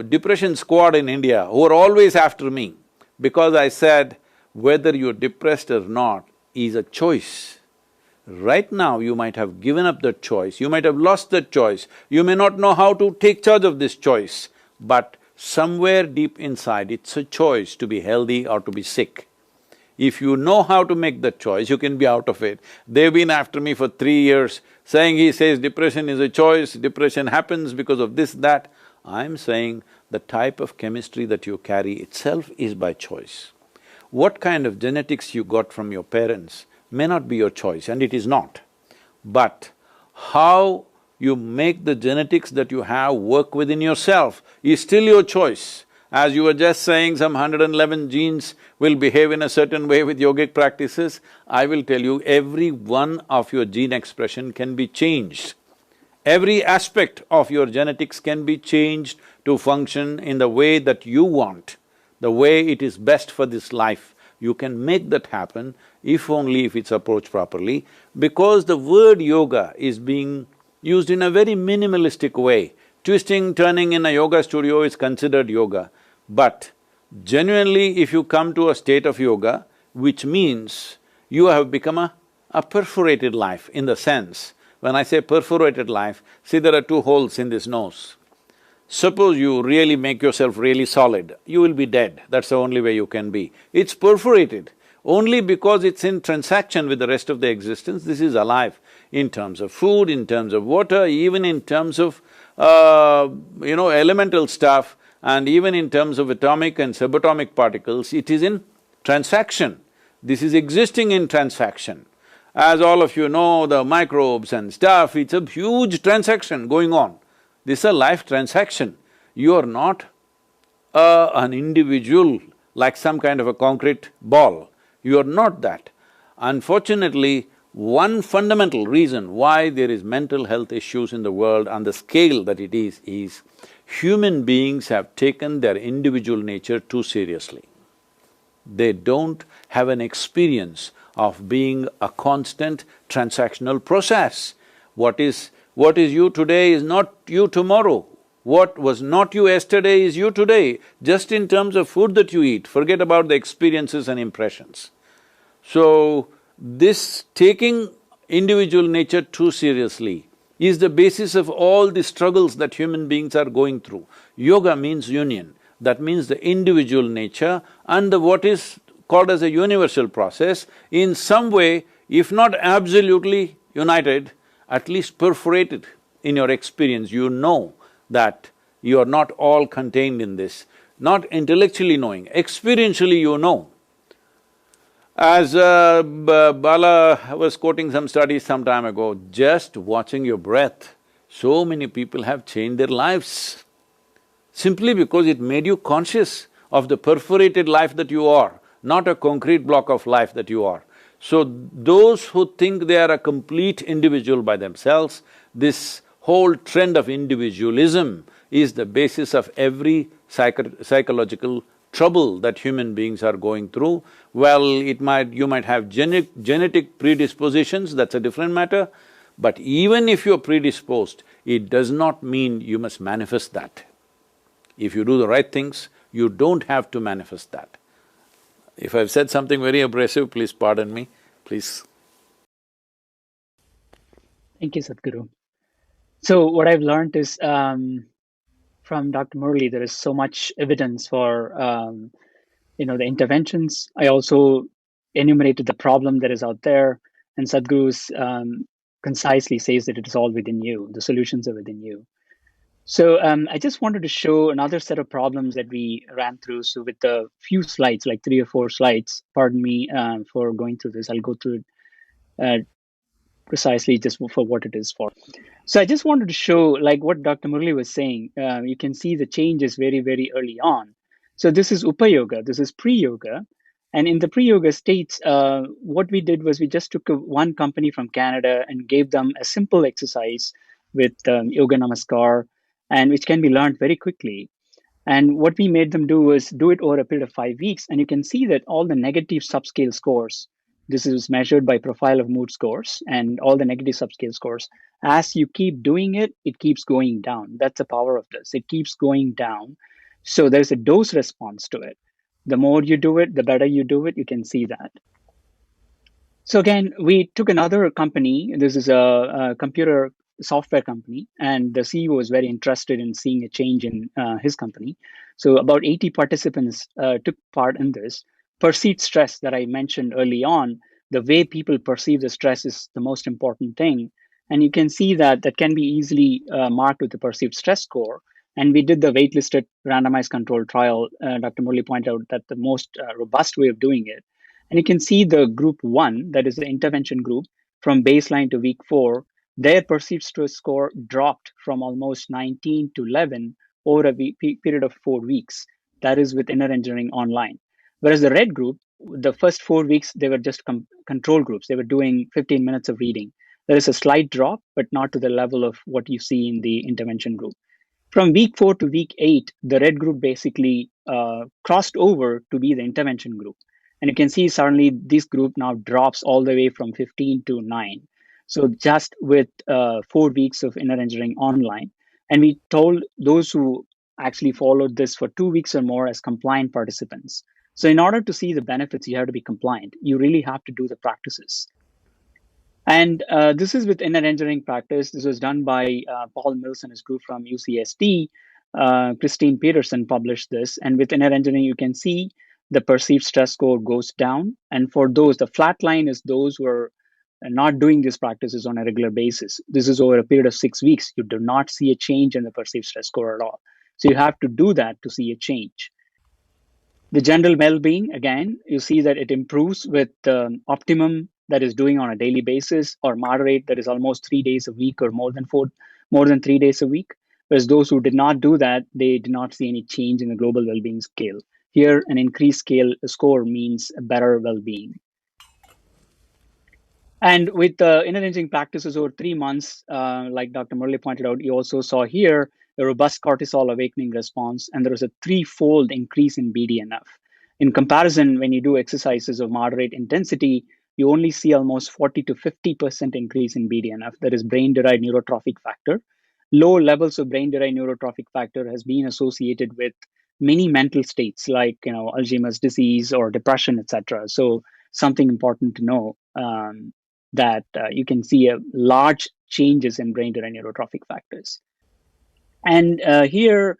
depression squad in India who are always after me, because I said, whether you're depressed or not is a choice. Right now, you might have given up that choice, you might have lost that choice, you may not know how to take charge of this choice, but somewhere deep inside, it's a choice to be healthy or to be sick. If you know how to make that choice, you can be out of it. They've been after me for 3 years, saying he says depression is a choice, depression happens because of this, that. I'm saying the type of chemistry that you carry itself is by choice. What kind of genetics you got from your parents may not be your choice, and it is not. But how you make the genetics that you have work within yourself is still your choice. As you were just saying, some 111 genes will behave in a certain way with yogic practices, I will tell you, every one of your gene expression can be changed. Every aspect of your genetics can be changed to function in the way that you want, the way it is best for this life. You can make that happen, if only if it's approached properly, because the word yoga is being used in a very minimalistic way. Twisting, turning in a yoga studio is considered yoga. But genuinely, if you come to a state of yoga, which means you have become a perforated life, in the sense, when I say perforated life, see there are 2 holes in this nose. Suppose you really make yourself really solid, you will be dead, that's the only way you can be. It's perforated. Only because it's in transaction with the rest of the existence, this is alive. In terms of food, in terms of water, even in terms of, elemental stuff, and even in terms of atomic and subatomic particles, it is in transaction. This is existing in transaction. As all of you know, the microbes and stuff, it's a huge transaction going on. This is a life transaction. You are not an individual like some kind of a concrete ball. You are not that. Unfortunately, one fundamental reason why there is mental health issues in the world on the scale that it is human beings have taken their individual nature too seriously. They don't have an experience of being a constant transactional process. What is you today is not you tomorrow. What was not you yesterday is you today, just in terms of food that you eat, forget about the experiences and impressions. So, this taking individual nature too seriously is the basis of all the struggles that human beings are going through. Yoga means union, that means the individual nature and the what is called as a universal process, in some way, if not absolutely united, at least perforated in your experience. You know that you are not all contained in this, not intellectually knowing, experientially you know. As Bala was quoting some studies some time ago, just watching your breath, so many people have changed their lives simply because it made you conscious of the perforated life that you are, not a concrete block of life that you are. So, those who think they are a complete individual by themselves, this whole trend of individualism is the basis of every psychological trouble that human beings are going through. Well, you might have genetic predispositions, that's a different matter, but even if you're predisposed, it does not mean you must manifest that. If you do the right things, you don't have to manifest that. If I've said something very abrasive, please pardon me, please. Thank you, Sadhguru. So what I've learned is, from Dr. Murli, there is so much evidence for the interventions. I also enumerated the problem that is out there, and Sadhguru's concisely says that it is all within you. The solutions are within you. So I just wanted to show another set of problems that we ran through. So with a few slides, like 3 or 4 slides, pardon me for going through this. I'll go through it precisely just for what it is for. So I just wanted to show, like what Dr. Murli was saying, you can see the changes very, very early on. So this is Upa-yoga, this is pre-yoga. And in the pre-yoga states, what we did was we just took one company from Canada and gave them a simple exercise with Yoga Namaskar, and which can be learned very quickly. And what we made them do was do it over a period of 5 weeks. And you can see that all the negative subscale scores, this is measured by profile of mood scores, and all the negative subscale scores, as you keep doing it, it keeps going down. That's the power of this. It keeps going down. So there's a dose response to it. The more you do it, the better you do it. You can see that. So again, we took another company. This is a computer software company, and the CEO was very interested in seeing a change in his company. So about 80 participants took part in this. Perceived stress that I mentioned early on, the way people perceive the stress is the most important thing. And you can see that that can be easily marked with the perceived stress score. And we did the waitlisted randomized controlled trial. Dr. Murli pointed out that the most robust way of doing it. And you can see the group 1, that is the intervention group, from baseline to week 4, their perceived stress score dropped from almost 19 to 11 over a period of 4 weeks. That is with inner engineering online. Whereas the red group, the first 4 weeks, they were just control groups. They were doing 15 minutes of reading. There is a slight drop, but not to the level of what you see in the intervention group. From week 4 to week 8, the red group basically crossed over to be the intervention group. And you can see suddenly this group now drops all the way from 15 to 9. So just with 4 weeks of inner engineering online. And we told those who actually followed this for 2 weeks or more as compliant participants. So in order to see the benefits, you have to be compliant. You really have to do the practices. And this is with inner engineering practice. This was done by Paul Mills and his group from UCSD. Christine Peterson published this. And with inner engineering, you can see the perceived stress score goes down. And for those, the flat line is those who are not doing these practices on a regular basis. This is over a period of 6 weeks. You do not see a change in the perceived stress score at all. So you have to do that to see a change. The general well-being, again, you see that it improves with optimum that is doing on a daily basis, or moderate that is almost 3 days a week, or more than 3 days a week. Whereas those who did not do that, they did not see any change in the global well-being scale. Here, an increased scale score means a better well-being. And with the inner engineering practices over 3 months, like Dr. Murli pointed out, you also saw here a robust cortisol awakening response, and there was a 3-fold increase in BDNF. In comparison, when you do exercises of moderate intensity, you only see almost 40 to 50% increase in BDNF, that is brain-derived neurotrophic factor. Low levels of brain-derived neurotrophic factor has been associated with many mental states like Alzheimer's disease or depression, etc. So something important to know. That you can see large changes in brain-derived neurotrophic factors. And here,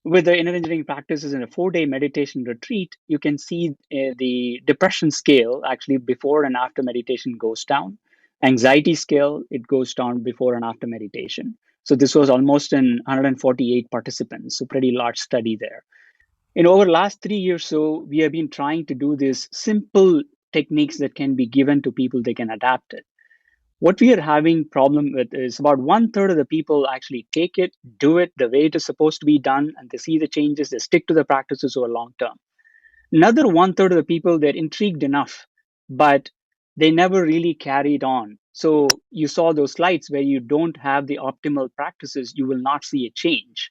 with the inner engineering practices in a 4-day meditation retreat, you can see the depression scale actually before and after meditation goes down. Anxiety scale, it goes down before and after meditation. So this was almost in 148 participants, so pretty large study there. Over the last 3 years, so we have been trying to do this simple techniques that can be given to people, they can adapt it. What we are having problem with is about 1/3 of the people actually take it, do it the way it is supposed to be done, and they see the changes, they stick to the practices over long term. Another 1/3 of the people, they're intrigued enough, but they never really carried on. So you saw those slides where you don't have the optimal practices, you will not see a change.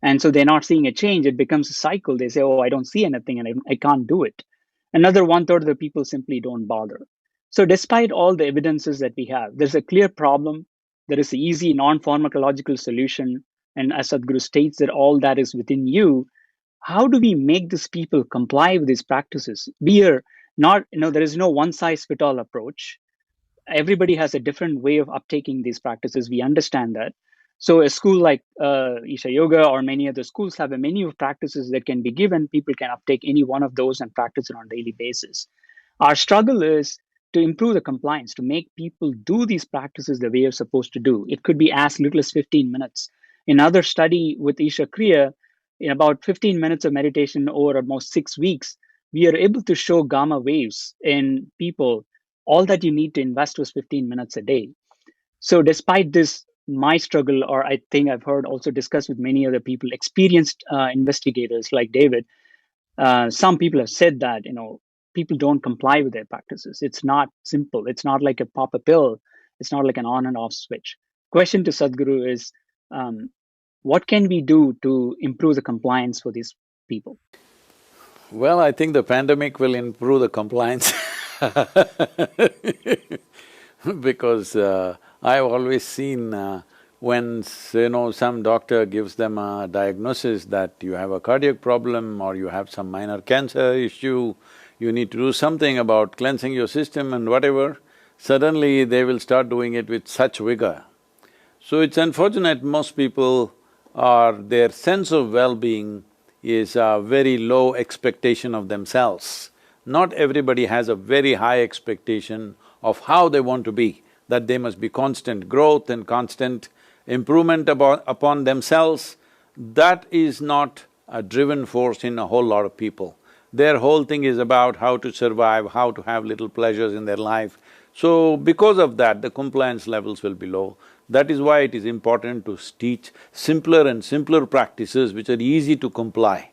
And so they're not seeing a change, it becomes a cycle. They say, oh, I don't see anything and I can't do it. Another 1/3 of the people simply don't bother. So despite all the evidences that we have, there's a clear problem. There is an easy non-pharmacological solution. And as Sadhguru states that all that is within you, how do we make these people comply with these practices? There is no one-size-fits-all approach. Everybody has a different way of uptaking these practices. We understand that. So a school like Isha Yoga or many other schools have a menu of practices that can be given. People can uptake any one of those and practice it on a daily basis. Our struggle is to improve the compliance, to make people do these practices the way you're supposed to do. It could be as little as 15 minutes. In another study with Isha Kriya, in about 15 minutes of meditation over almost 6 weeks, we are able to show gamma waves in people. All that you need to invest was 15 minutes a day. So despite this, my struggle, or I think I've heard also discussed with many other people, experienced investigators like David, some people have said that, people don't comply with their practices. It's not simple. It's not like a pop a pill. It's not like an on and off switch. Question to Sadhguru is, what can we do to improve the compliance for these people? Well, I think the pandemic will improve the compliance because I've always seen when some doctor gives them a diagnosis that you have a cardiac problem or you have some minor cancer issue, you need to do something about cleansing your system and whatever, suddenly they will start doing it with such vigor. So it's unfortunate most people their sense of well-being is a very low expectation of themselves. Not everybody has a very high expectation of how they want to be, that they must be constant growth and constant improvement upon themselves. That is not a driven force in a whole lot of people. Their whole thing is about how to survive, how to have little pleasures in their life. So because of that, the compliance levels will be low. That is why it is important to teach simpler and simpler practices which are easy to comply.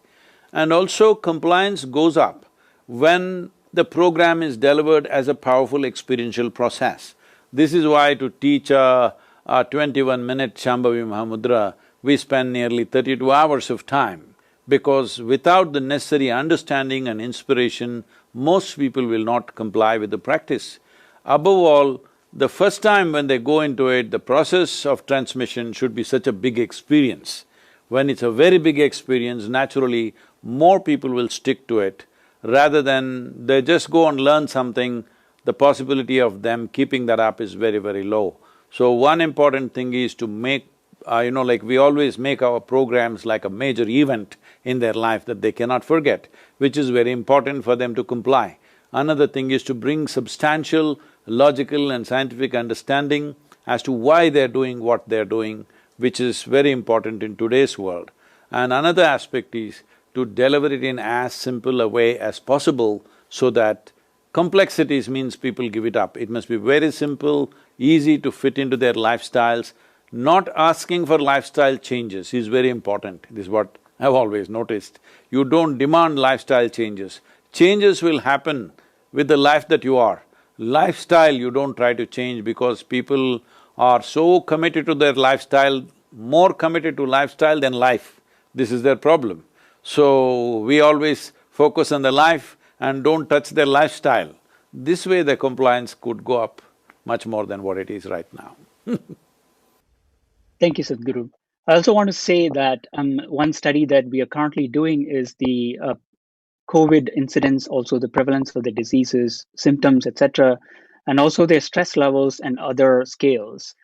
And also compliance goes up when the program is delivered as a powerful experiential process. This is why to teach a 21-minute Shambhavi Mahamudra, we spend nearly 32 hours of time, because without the necessary understanding and inspiration, most people will not comply with the practice. Above all, the first time when they go into it, the process of transmission should be such a big experience. When it's a very big experience, naturally, more people will stick to it. Rather than they just go and learn something, the possibility of them keeping that up is very, very low. So one important thing is to make, like we always make our programs like a major event in their life that they cannot forget, which is very important for them to comply. Another thing is to bring substantial, logical and scientific understanding as to why they're doing what they're doing, which is very important in today's world. And another aspect is to deliver it in as simple a way as possible so that complexities means people give it up. It must be very simple, easy to fit into their lifestyles. Not asking for lifestyle changes is very important. This is what I've always noticed. You don't demand lifestyle changes. Changes will happen with the life that you are. Lifestyle you don't try to change because people are so committed to their lifestyle, more committed to lifestyle than life. This is their problem. So, we always focus on the life and don't touch their lifestyle. This way the compliance could go up much more than what it is right now. Thank you, Sadhguru. I also want to say that one study that we are currently doing is the COVID incidence, also the prevalence of the diseases, symptoms, etc., and also their stress levels and other scales.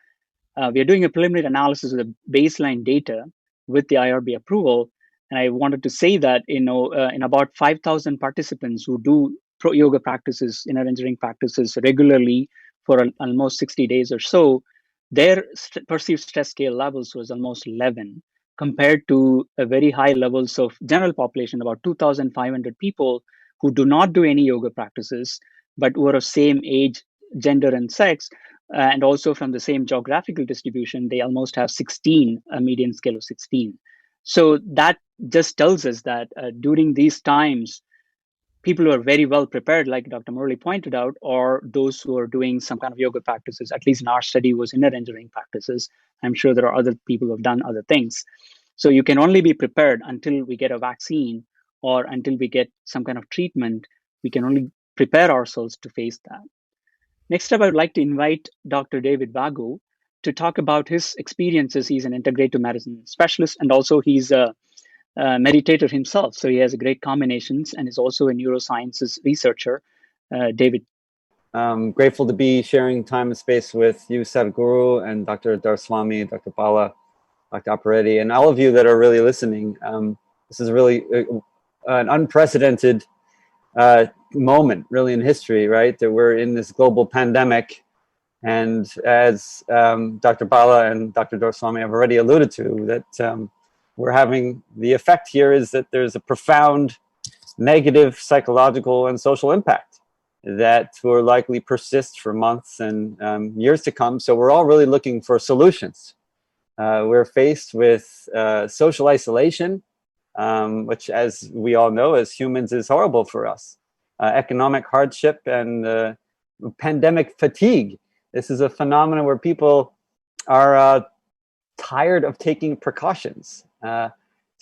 We are doing a preliminary analysis of the baseline data with the IRB approval, and I wanted to say that in about 5,000 participants who do yoga practices, inner engineering practices regularly for almost 60 days or so, their perceived stress scale levels was almost 11, compared to a very high levels of general population, about 2,500 people who do not do any yoga practices, but who are of same age, gender, and sex, and also from the same geographical distribution. They almost have 16, a median scale of 16. So that just tells us that during these times, people who are very well prepared, like Dr. Murali pointed out, or those who are doing some kind of yoga practices, at least in our study was inner engineering practices. I'm sure there are other people who have done other things. So you can only be prepared until we get a vaccine or until we get some kind of treatment. We can only prepare ourselves to face that. Next up, I would like to invite Dr. David Vago to talk about his experiences. He's an integrative medicine specialist, and also he's a meditator himself. So he has a great combinations and is also a neurosciences researcher. David. Grateful to be sharing time and space with you, Sadhguru, and Dr. Darswami, Dr. Bala. Dr. Aparetti, and all of you that are really listening. This is really an unprecedented moment, really, in history, right? That we're in this global pandemic. And as Dr. Bala and Dr. Dorswami have already alluded to, that we're having the effect here is that there's a profound negative psychological and social impact that will likely persist for months and years to come. So we're all really looking for solutions. We're faced with social isolation, which, as we all know, as humans, is horrible for us. Economic hardship and pandemic fatigue. This is a phenomenon where people are tired of taking precautions. So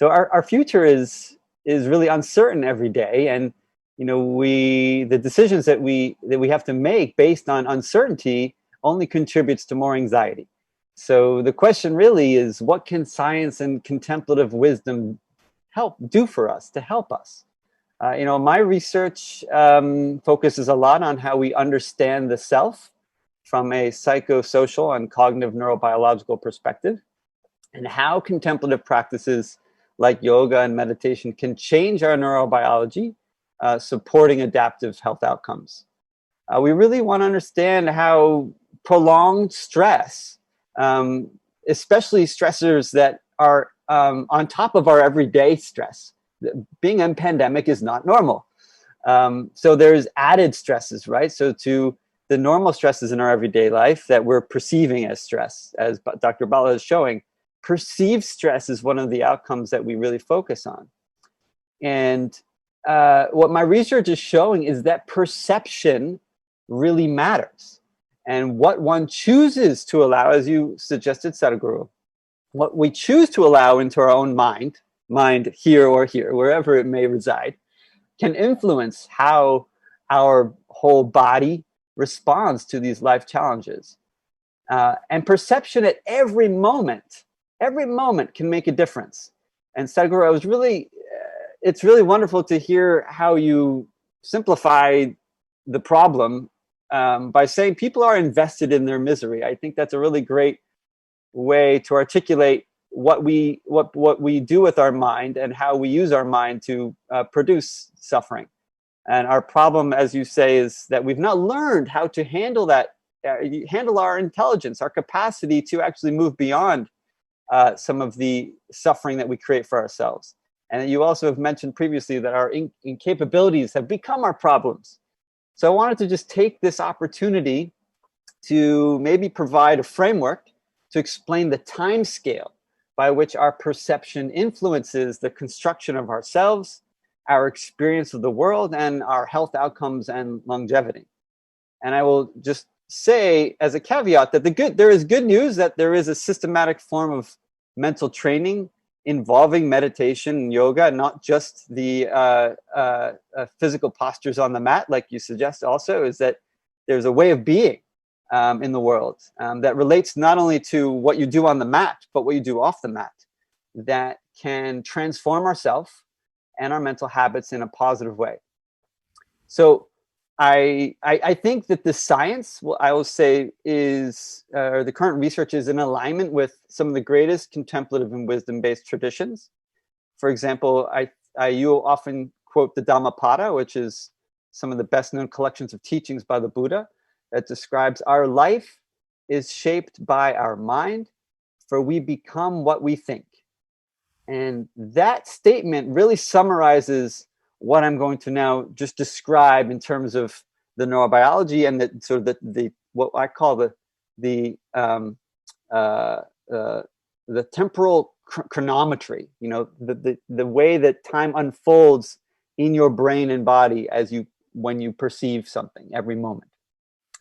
our future is really uncertain every day, and the decisions that we have to make based on uncertainty only contributes to more anxiety. So the question really is, what can science and contemplative wisdom do for us, to help us? My research focuses a lot on how we understand the self from a psychosocial and cognitive neurobiological perspective, and how contemplative practices like yoga and meditation can change our neurobiology, supporting adaptive health outcomes. We really want to understand how prolonged stress, especially stressors that are on top of our everyday stress. Being in pandemic is not normal. So there's added stresses, right? So to the normal stresses in our everyday life that we're perceiving as stress, as Dr. Bala is showing, perceived stress is one of the outcomes that we really focus on. And what my research is showing is that perception really matters. And what one chooses to allow, as you suggested, Sadhguru, what we choose to allow into our own mind here or here, wherever it may reside, can influence how our whole body responds to these life challenges. And perception at every moment can make a difference. And Sadhguru, it's really wonderful to hear how you simplify the problem by saying people are invested in their misery. I think that's a really great way to articulate what we do with our mind and how we use our mind to produce suffering. And our problem, as you say, is that we've not learned how to handle that, handle our intelligence, our capacity to actually move beyond some of the suffering that we create for ourselves. And you also have mentioned previously that our incapabilities have become our problems. So I wanted to just take this opportunity to maybe provide a framework to explain the time scale by which our perception influences the construction of ourselves, our experience of the world, and our health outcomes and longevity. And I will just say as a caveat that there is good news that there is a systematic form of mental training involving meditation and yoga, not just the physical postures on the mat, like you suggest also, is that there's a way of being in the world that relates not only to what you do on the mat, but what you do off the mat, that can transform ourselves and our mental habits in a positive way. So I think that the science, I will say, or the current research is in alignment with some of the greatest contemplative and wisdom-based traditions. For example, you often quote the Dhammapada, which is some of the best-known collections of teachings by the Buddha, that describes our life is shaped by our mind, for we become what we think. And that statement really summarizes what I'm going to now just describe in terms of the neurobiology and the what I call the temporal chronometry. The way that time unfolds in your brain and body when you perceive something every moment.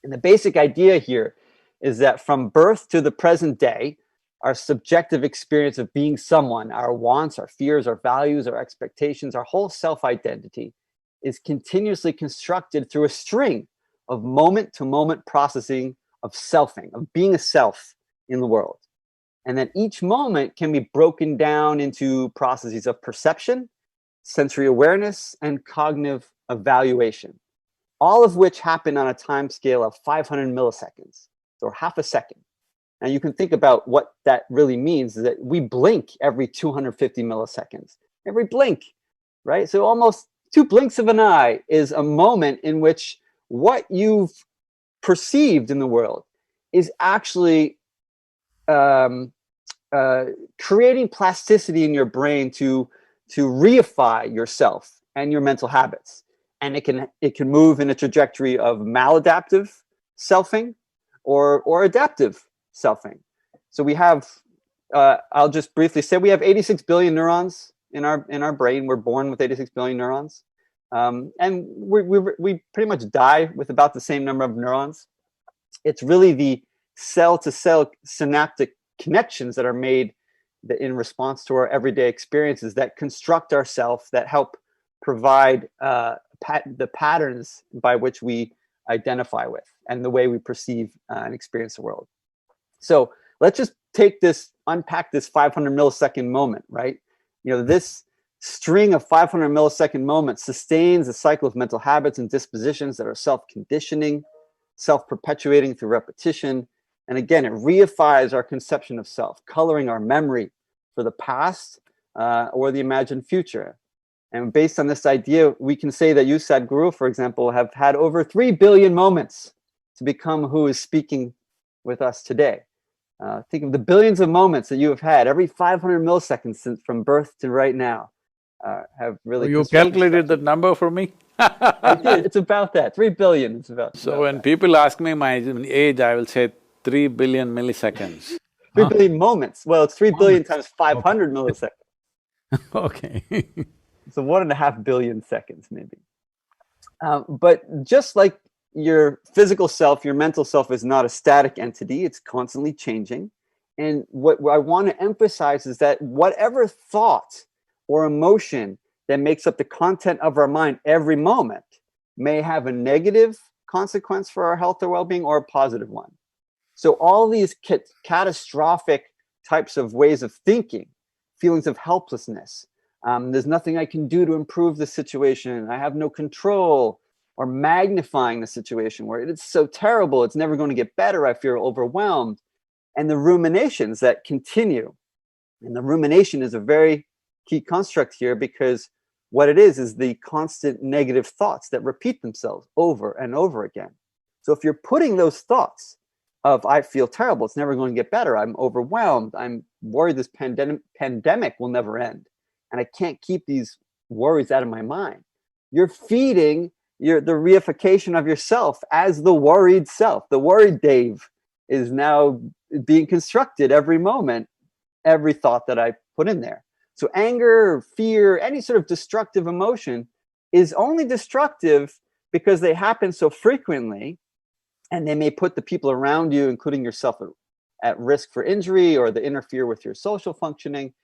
And the basic idea here is that from birth to the present day, our subjective experience of being someone, our wants, our fears, our values, our expectations, our whole self-identity is continuously constructed through a string of moment-to-moment processing of selfing, of being a self in the world. And that each moment can be broken down into processes of perception, sensory awareness, and cognitive evaluation, all of which happen on a time scale of 500 milliseconds, or half a second. And you can think about what that really means, is that we blink every 250 milliseconds. Every blink, right? So almost 2 blinks of an eye is a moment in which what you've perceived in the world is actually creating plasticity in your brain to reify yourself and your mental habits. And it can move in a trajectory of maladaptive selfing or adaptive selfing. So we have, I'll just briefly say, we have 86 billion neurons in our brain. We're born with 86 billion neurons. And we pretty much die with about the same number of neurons. It's really the cell-to-cell synaptic connections that are made in response to our everyday experiences that construct ourself, that help provide the patterns by which we identify with and the way we perceive and experience the world. So let's just unpack this 500 millisecond moment, right? This string of 500 millisecond moments sustains a cycle of mental habits and dispositions that are self-conditioning, self-perpetuating through repetition. And again, it reifies our conception of self, coloring our memory for the past or the imagined future. And based on this idea, we can say that you, Sadhguru, for example, have had over 3 billion moments to become who is speaking with us today. Think of the billions of moments that you have had every 500 milliseconds since from birth to right now. Have really. You calculated that number for me? I did. It's about that. 3 billion. It's about. So when people ask me my age, I will say 3 billion milliseconds. 3 billion moments. Well, it's 3 billion times 500 milliseconds. Okay. So 1.5 billion seconds, maybe. But just like your physical self, your mental self is not a static entity. It's constantly changing. And what I want to emphasize is that whatever thought or emotion that makes up the content of our mind every moment may have a negative consequence for our health or well-being or a positive one. So all these catastrophic types of ways of thinking, feelings of helplessness, there's nothing I can do to improve the situation, I have no control, or magnifying the situation where it's so terrible, it's never going to get better, I feel overwhelmed, and the ruminations that continue. And the rumination is a very key construct here, because what it is the constant negative thoughts that repeat themselves over and over again. So if you're putting those thoughts of, I feel terrible, it's never going to get better, I'm overwhelmed, I'm worried this pandemic will never end, and I can't keep these worries out of my mind, you're feeding the reification of yourself as the worried self. The worried Dave is now being constructed every moment, every thought that I put in there. So anger, fear, any sort of destructive emotion is only destructive because they happen so frequently, and they may put the people around you, including yourself, at risk for injury, or they interfere with your social functioning.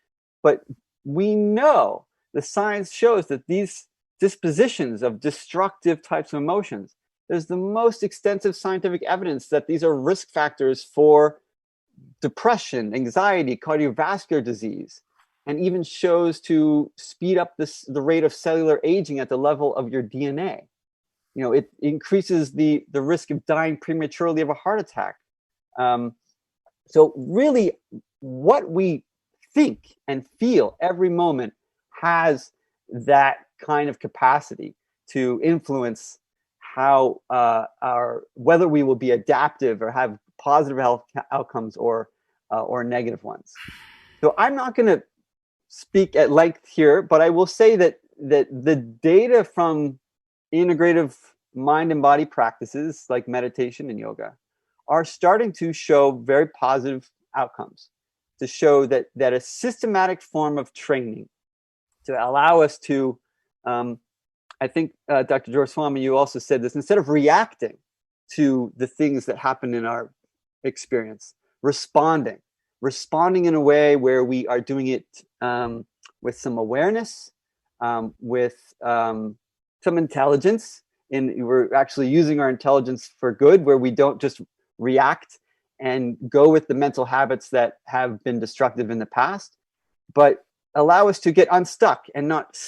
But we know, the science shows that these dispositions of destructive types of emotions, there's the most extensive scientific evidence that these are risk factors for depression, anxiety, cardiovascular disease, and even shows to speed up the rate of cellular aging at the level of your DNA. It increases the risk of dying prematurely of a heart attack. So really, what we think and feel every moment has that kind of capacity to influence how whether we will be adaptive or have positive health outcomes or negative ones. So I'm not going to speak at length here, but I will say that the data from integrative mind and body practices like meditation and yoga are starting to show very positive outcomes, to show that a systematic form of training to allow us to, I think, Dr. George Swami, you also said this, instead of reacting to the things that happen in our experience, responding in a way where we are doing it with some awareness, with some intelligence, and we're actually using our intelligence for good, where we don't just react and go with the mental habits that have been destructive in the past, but allow us to get unstuck and not,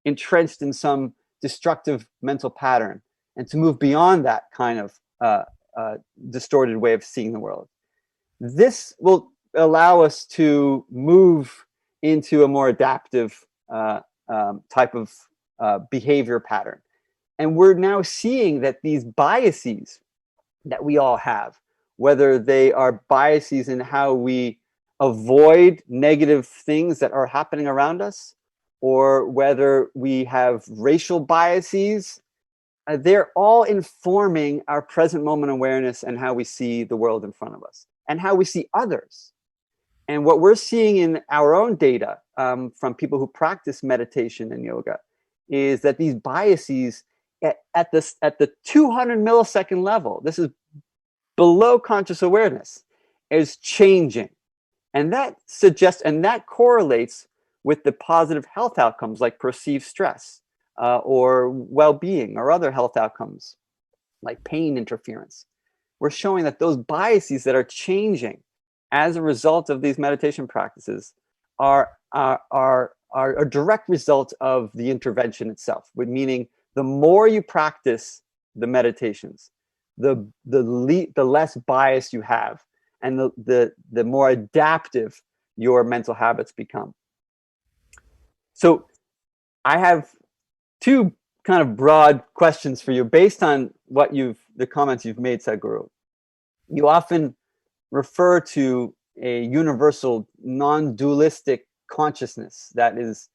entrenched in some destructive mental pattern, and to move beyond that kind of distorted way of seeing the world. This will allow us to move into a more adaptive type of behavior pattern. And we're now seeing that these biases that we all have, whether they are biases in how we avoid negative things that are happening around us, or whether we have racial biases, they're all informing our present moment awareness and how we see the world in front of us and how we see others. And what we're seeing in our own data from people who practice meditation and yoga is that these biases at the 200 millisecond level, this is below conscious awareness, is changing. And that suggests, and that correlates with the positive health outcomes like perceived stress or well-being or other health outcomes like pain interference. We're showing that those biases that are changing as a result of these meditation practices are a direct result of the intervention itself, meaning the more you practice the meditations, the less bias you have, and the more adaptive your mental habits become. So I have two kind of broad questions for you based on the comments you've made, Sadhguru. You often refer to a universal non-dualistic consciousness that is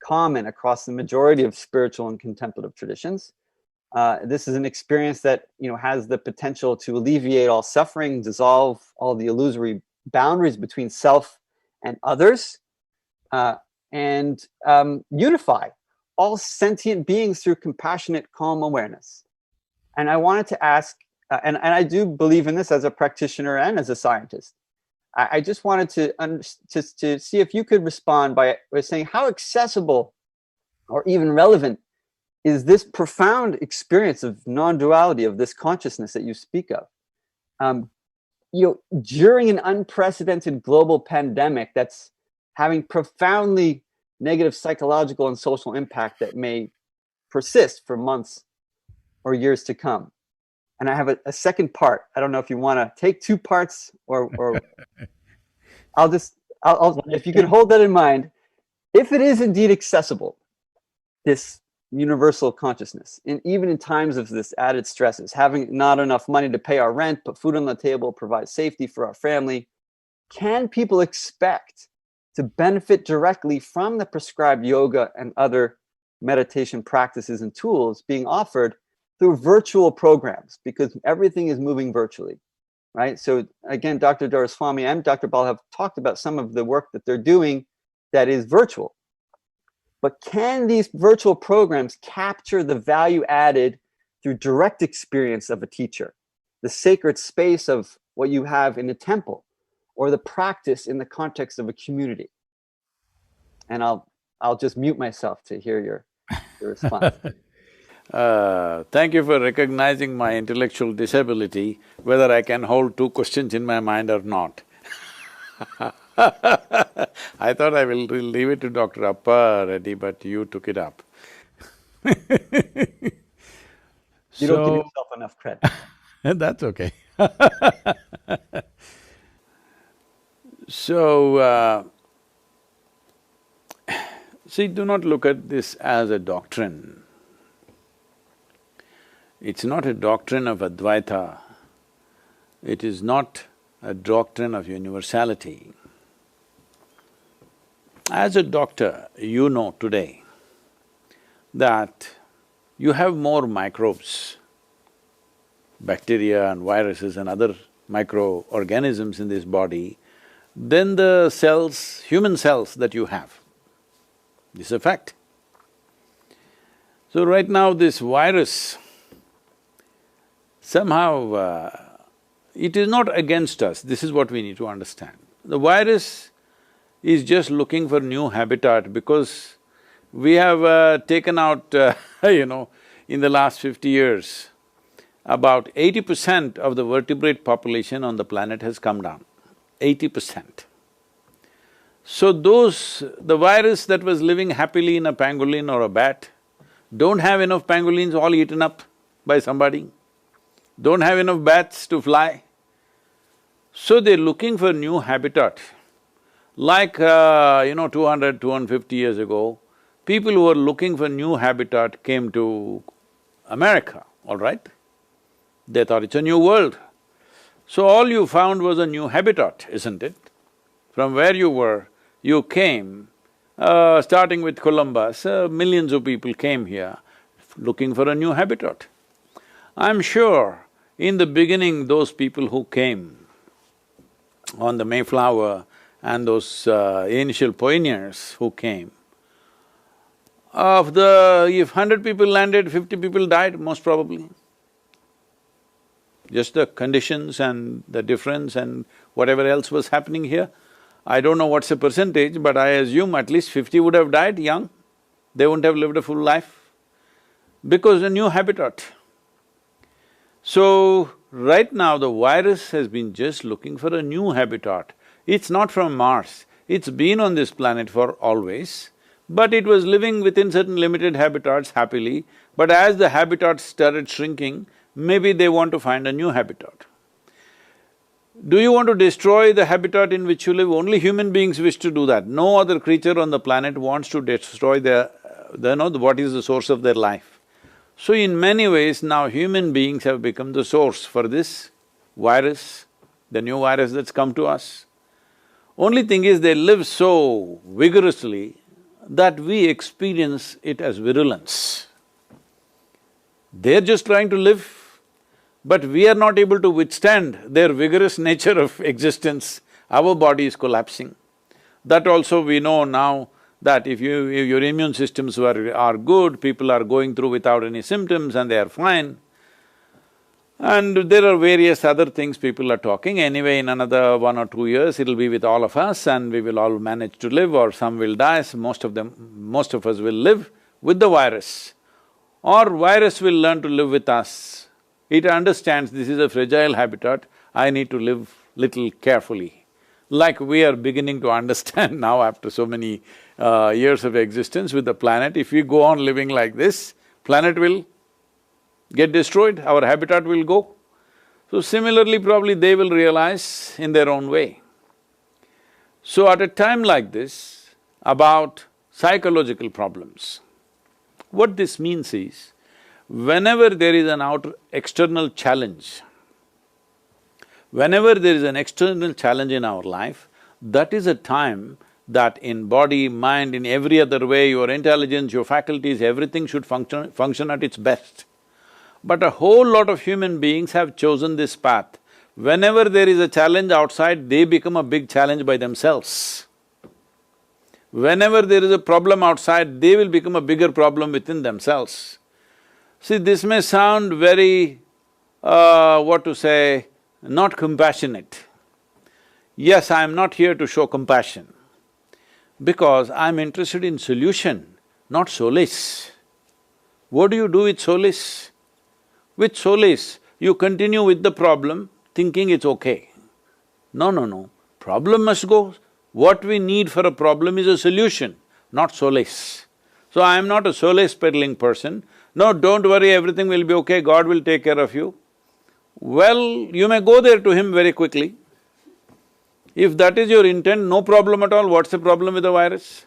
common across the majority of spiritual and contemplative traditions. This is an experience that has the potential to alleviate all suffering, dissolve all the illusory boundaries between self and others, and unify all sentient beings through compassionate, calm awareness. And I wanted to ask, and I do believe in this as a practitioner and as a scientist. I just wanted to see if you could respond by saying how accessible or even relevant is this profound experience of non-duality, of this consciousness that you speak of. During an unprecedented global pandemic that's having profoundly negative psychological and social impact that may persist for months or years to come. And I have a second part. I don't know if you want to take two parts or I'll if you can hold that in mind, if it is indeed accessible, this universal consciousness, and even in times of this added stresses, having not enough money to pay our rent, put food on the table, provide safety for our family, can people expect to benefit directly from the prescribed yoga and other meditation practices and tools being offered through virtual programs, because everything is moving virtually, right? So again, Dr. Doraiswamy and Dr. Bala have talked about some of the work that they're doing that is virtual. But can these virtual programs capture the value added through direct experience of a teacher, the sacred space of what you have in a temple, or the practice in the context of a community? And I'll just mute myself to hear your response. Thank you for recognizing my intellectual disability, whether I can hold two questions in my mind or not. I thought I will leave it to Dr. Appa Reddy, but you took it up. You don't give yourself enough credit. That's okay. So, see, do not look at this as a doctrine. It's not a doctrine of Advaita. It is not a doctrine of universality. As a doctor, you know today that you have more microbes, bacteria and viruses and other microorganisms in this body than the cells, human cells that you have. This is a fact. So right now this virus, somehow it is not against us, this is what we need to understand. The virus is just looking for new habitat because we have taken out, in the last 50 years, about 80% of the vertebrate population on the planet has come down, 80%. So the virus that was living happily in a pangolin or a bat, don't have enough pangolins all eaten up by somebody. don't have enough bats to fly. So they're looking for new habitat. Like, 200, 250 years ago, people who were looking for new habitat came to America, all right? They thought it's a new world. So all you found was a new habitat, isn't it? From where you were, you came, starting with Columbus, millions of people came here looking for a new habitat. I'm sure in the beginning, those people who came on the Mayflower and those initial pioneers who came, if 100 people landed, 50 people died, most probably. Just the conditions and the difference and whatever else was happening here. I don't know what's the percentage, but I assume at least 50 would have died young. They wouldn't have lived a full life because a new habitat. So, right now the virus has been just looking for a new habitat. It's not from Mars, it's been on this planet for always, but it was living within certain limited habitats happily, but as the habitats started shrinking, maybe they want to find a new habitat. Do you want to destroy the habitat in which you live? Only human beings wish to do that. No other creature on the planet wants to destroy what is the source of their life. So in many ways, now human beings have become the source for this virus, the new virus that's come to us. Only thing is they live so vigorously that we experience it as virulence. They're just trying to live, but we are not able to withstand their vigorous nature of existence. Our body is collapsing. That also we know now that if your immune systems are good, people are going through without any symptoms and they are fine. And there are various other things people are talking. Anyway, in another 1 or 2 years, it'll be with all of us and we will all manage to live, or some will die, so most of us will live with the virus. Or virus will learn to live with us. It understands this is a fragile habitat, I need to live little carefully. Like we are beginning to understand now after so many years of existence with the planet, if we go on living like this, planet will get destroyed, our habitat will go. So similarly, probably they will realize in their own way. So at a time like this, about psychological problems, what this means is, whenever there is an external challenge, whenever there is an external challenge in our life, that is a time that in body, mind, in every other way, your intelligence, your faculties, everything should function at its best. But a whole lot of human beings have chosen this path. Whenever there is a challenge outside, they become a big challenge by themselves. Whenever there is a problem outside, they will become a bigger problem within themselves. See, this may sound very, not compassionate. Yes, I am not here to show compassion, because I am interested in solution, not solace. What do you do with solace? With solace, you continue with the problem, thinking it's okay. No, problem must go. What we need for a problem is a solution, not solace. So I am not a solace peddling person. No, don't worry, everything will be okay, God will take care of you. Well, you may go there to Him very quickly. If that is your intent, no problem at all, what's the problem with the virus?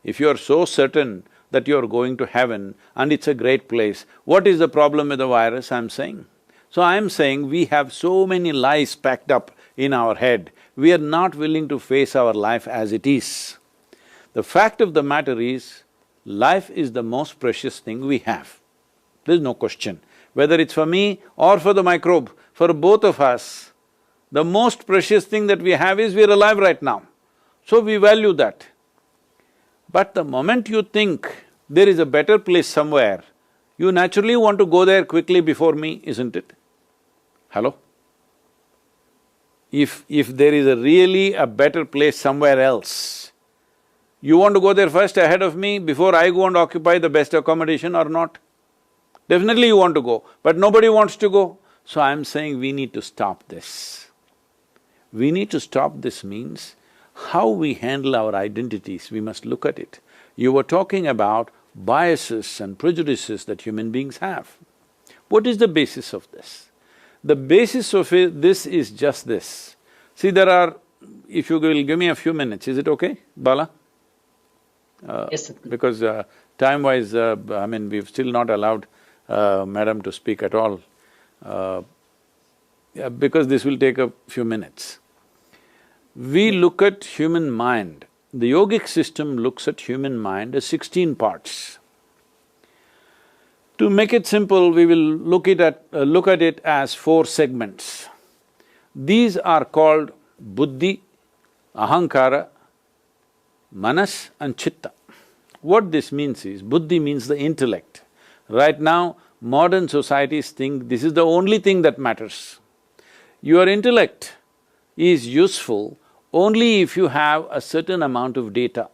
If you are so certain that you are going to heaven and it's a great place, what is the problem with the virus, I'm saying? So I'm saying we have so many lies packed up in our head, we are not willing to face our life as it is. The fact of the matter is, life is the most precious thing we have. There's no question. Whether it's for me or for the microbe, for both of us, the most precious thing that we have is we're alive right now. So we value that. But the moment you think there is a better place somewhere, you naturally want to go there quickly before me, isn't it? Hello? If there is really a better place somewhere else, you want to go there first ahead of me before I go and occupy the best accommodation or not? Definitely you want to go, but nobody wants to go. So I'm saying we need to stop this. We need to stop this means how we handle our identities, we must look at it. You were talking about biases and prejudices that human beings have. What is the basis of this? The basis of this is just this. See, there are… if you will give me a few minutes, is it okay, Bala? Yes, sir. Because time-wise, I mean, we've still not allowed Madam to speak at all. Yeah, because this will take a few minutes. We look at human mind. The yogic system looks at human mind as 16 parts. To make it simple, we will look at it as 4 segments. These are called buddhi, ahankara, manas and chitta. What this means is, buddhi means the intellect. Right now, modern societies think this is the only thing that matters. Your intellect is useful only if you have a certain amount of data.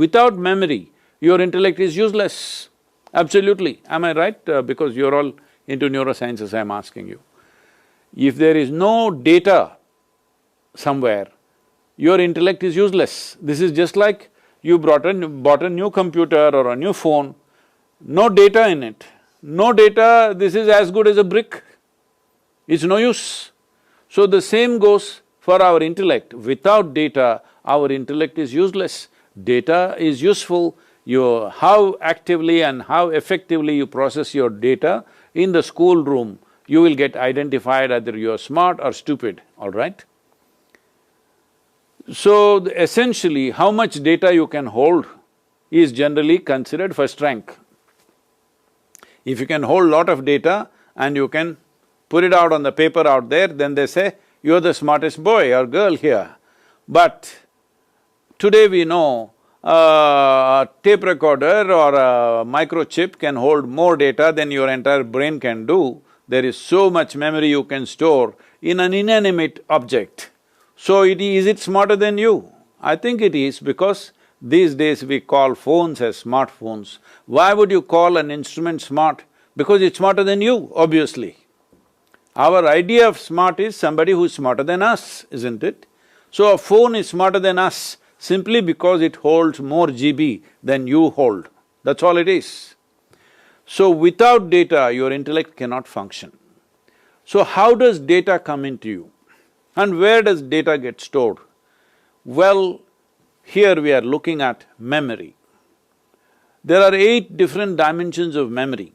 Without memory, your intellect is useless. Absolutely. Am I right? Because you're all into neurosciences, I'm asking you. If there is no data somewhere, your intellect is useless. This is just like you bought a new computer or a new phone, no data in it. No data, this is as good as a brick. It's no use. So the same goes for our intellect. Without data, our intellect is useless. Data is useful. How actively and how effectively you process your data in the schoolroom, you will get identified either you're smart or stupid, all right? So essentially, how much data you can hold is generally considered first rank. If you can hold lot of data and you can put it out on the paper out there, then they say, you're the smartest boy or girl here. But today we know a tape recorder or a microchip can hold more data than your entire brain can do. There is so much memory you can store in an inanimate object. So is it smarter than you? I think it is, because these days we call phones as smartphones. Why would you call an instrument smart? Because it's smarter than you, obviously. Our idea of smart is somebody who's smarter than us, isn't it? So a phone is smarter than us simply because it holds more GB than you hold. That's all it is. So without data, your intellect cannot function. So how does data come into you? And where does data get stored? Well, here we are looking at memory. There are 8 different dimensions of memory.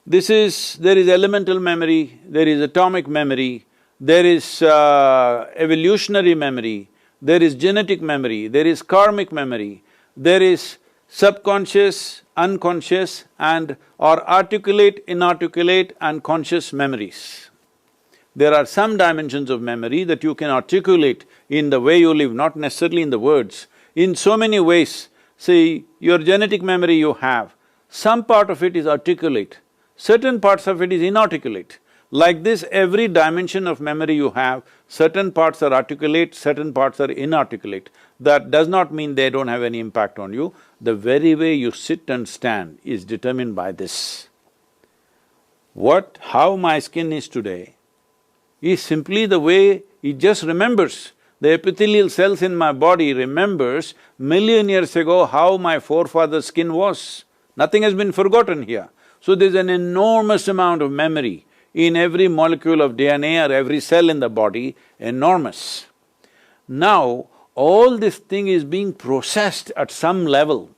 There is elemental memory, there is atomic memory, there is evolutionary memory, there is genetic memory, there is karmic memory, there is subconscious, unconscious or articulate, inarticulate and conscious memories. There are some dimensions of memory that you can articulate in the way you live, not necessarily in the words. In so many ways, see, your genetic memory you have, some part of it is articulate, certain parts of it is inarticulate. Like this, every dimension of memory you have, certain parts are articulate, certain parts are inarticulate. That does not mean they don't have any impact on you. The very way you sit and stand is determined by this. How my skin is today is simply the way it just remembers. The epithelial cells in my body remembers million years ago how my forefathers' skin was. Nothing has been forgotten here. So there's an enormous amount of memory in every molecule of DNA or every cell in the body, enormous. Now, all this thing is being processed at some level.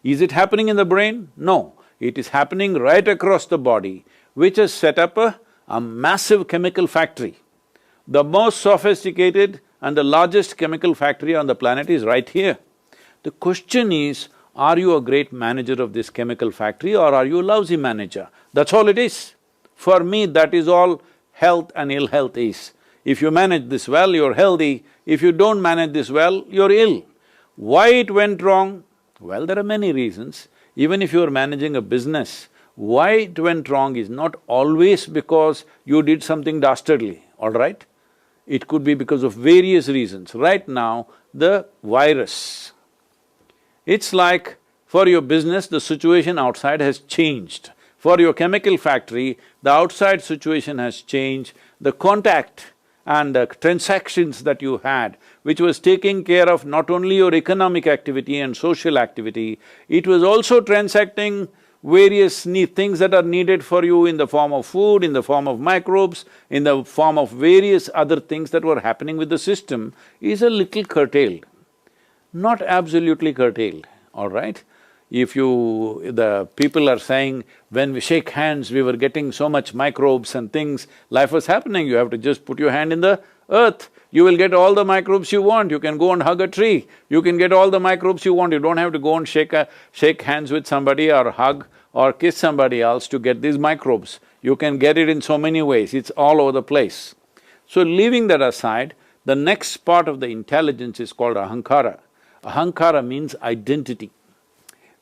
Is it happening in the brain? No, it is happening right across the body, which has set up a massive chemical factory. The most sophisticated and the largest chemical factory on the planet is right here. The question is, are you a great manager of this chemical factory or are you a lousy manager? That's all it is. For me, that is all health and ill health is. If you manage this well, you're healthy. If you don't manage this well, you're ill. Why it went wrong? Well, there are many reasons. Even if you're managing a business, why it went wrong is not always because you did something dastardly, all right? It could be because of various reasons. Right now, the virus. It's like, for your business, the situation outside has changed. For your chemical factory, the outside situation has changed. The contact and the transactions that you had, which was taking care of not only your economic activity and social activity, it was also transacting various things that are needed for you in the form of food, in the form of microbes, in the form of various other things that were happening with the system is a little curtailed. Not absolutely curtailed, all right? If the people are saying, when we shake hands, we were getting so much microbes and things, life was happening, you have to just put your hand in the earth, you will get all the microbes you want, you can go and hug a tree, you can get all the microbes you want, you don't have to go and shake hands with somebody or hug or kiss somebody else to get these microbes. You can get it in so many ways, it's all over the place. So leaving that aside, the next part of the intelligence is called ahankara. Ahankara means identity.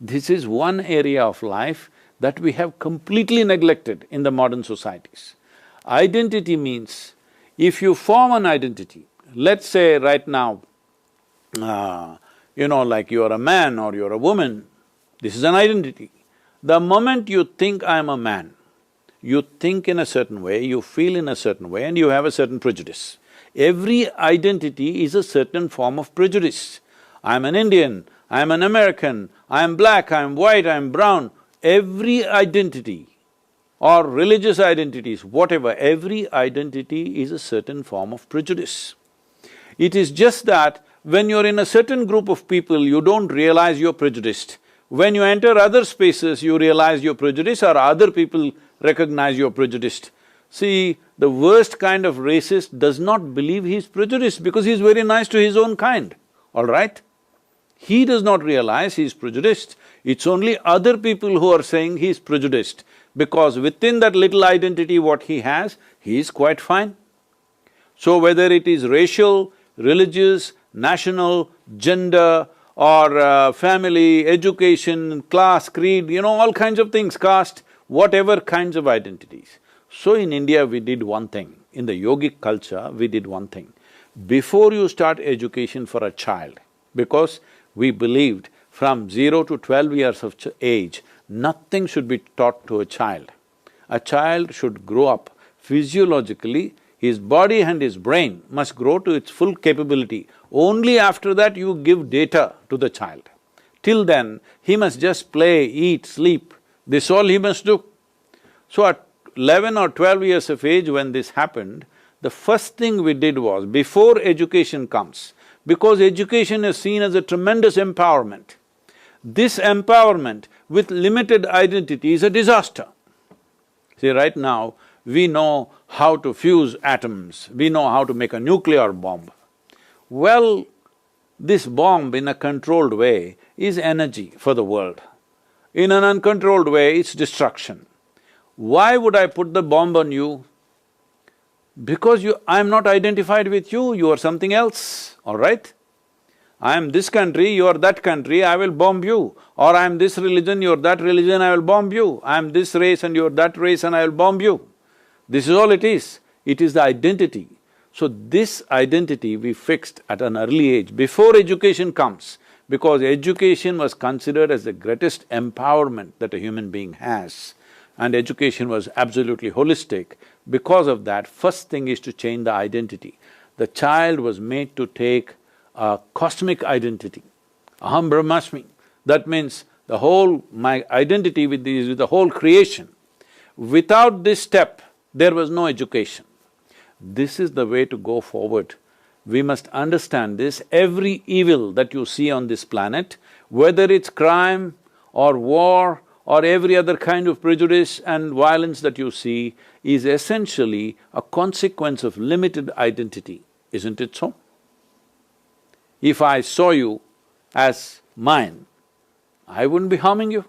This is one area of life that we have completely neglected in the modern societies. Identity means, if you form an identity, let's say right now, like you're a man or you're a woman, this is an identity. The moment you think I'm a man, you think in a certain way, you feel in a certain way and you have a certain prejudice. Every identity is a certain form of prejudice. I'm an Indian, I'm an American, I'm black, I'm white, I'm brown. Every identity or religious identities, whatever, every identity is a certain form of prejudice. It is just that when you're in a certain group of people, you don't realize you're prejudiced. When you enter other spaces, you realize you're prejudiced or other people recognize you're prejudiced. See, the worst kind of racist does not believe he's prejudiced because he's very nice to his own kind, all right? He does not realize he's prejudiced. It's only other people who are saying he's prejudiced, because within that little identity what he has, he is quite fine. So whether it is racial, religious, national, gender or family, education, class, creed, all kinds of things, caste, whatever kinds of identities. So in India we did one thing, in the yogic culture we did one thing. Before you start education for a child, because we believed from 0 to 12 years of age, nothing should be taught to a child. A child should grow up physiologically, his body and his brain must grow to its full capability. Only after that you give data to the child. Till then, he must just play, eat, sleep, this all he must do. So at 11 or 12 years of age when this happened, the first thing we did was, before education comes, because education is seen as a tremendous empowerment, this empowerment with limited identity is a disaster. See, right now, we know how to fuse atoms, we know how to make a nuclear bomb. Well, this bomb in a controlled way is energy for the world. In an uncontrolled way, it's destruction. Why would I put the bomb on you? Because I'm not identified with you, you are something else, all right? I am this country, you are that country, I will bomb you. Or I am this religion, you are that religion, I will bomb you. I am this race and you are that race and I will bomb you. This is all it is. It is the identity. So this identity we fixed at an early age, before education comes, because education was considered as the greatest empowerment that a human being has. And education was absolutely holistic. Because of that, first thing is to change the identity. The child was made to take a cosmic identity, aham brahmasmi. That means my identity with the whole creation. Without this step, there was no education. This is the way to go forward. We must understand this. Every evil that you see on this planet, whether it's crime or war or every other kind of prejudice and violence that you see, is essentially a consequence of limited identity, isn't it so? If I saw you as mine, I wouldn't be harming you.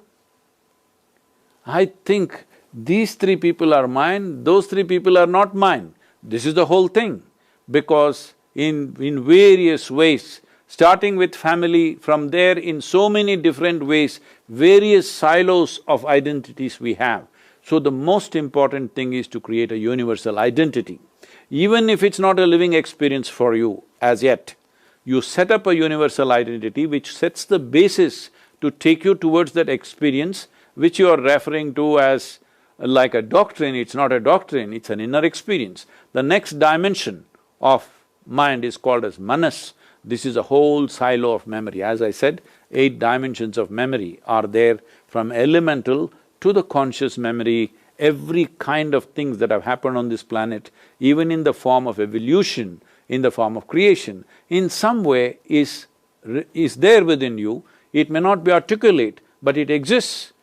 I think these three people are mine, those three people are not mine. This is the whole thing, because in various ways, starting with family, from there in so many different ways, various silos of identities we have. So the most important thing is to create a universal identity. Even if it's not a living experience for you as yet, you set up a universal identity which sets the basis to take you towards that experience which you are referring to as like a doctrine. It's not a doctrine, it's an inner experience. The next dimension of mind is called as manas. This is a whole silo of memory. As I said, 8 dimensions of memory are there, from elemental to the conscious memory, every kind of things that have happened on this planet, even in the form of evolution, in the form of creation, in some way is there within you. It may not be articulate, but it exists.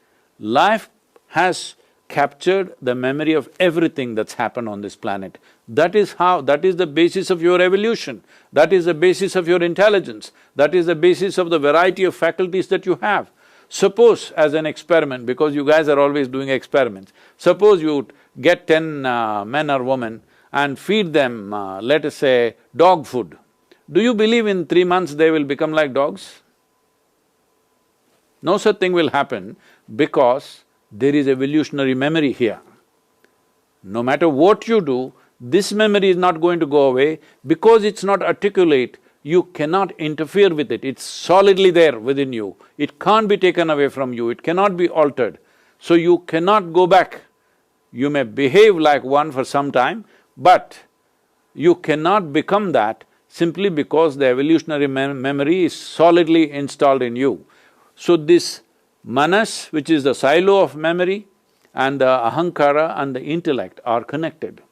Life has captured the memory of everything that's happened on this planet. That is the basis of your evolution, that is the basis of your intelligence, that is the basis of the variety of faculties that you have. Suppose as an experiment, because you guys are always doing experiments, suppose you get 10 men or women and feed them, let us say, dog food. Do you believe in 3 months they will become like dogs? No such thing will happen because there is evolutionary memory here. No matter what you do, this memory is not going to go away. Because it's not articulate, you cannot interfere with it, it's solidly there within you. It can't be taken away from you, it cannot be altered. So you cannot go back. You may behave like one for some time, but you cannot become that simply because the evolutionary memory is solidly installed in you. So this manas, which is the silo of memory, and the ahankara and the intellect are connected.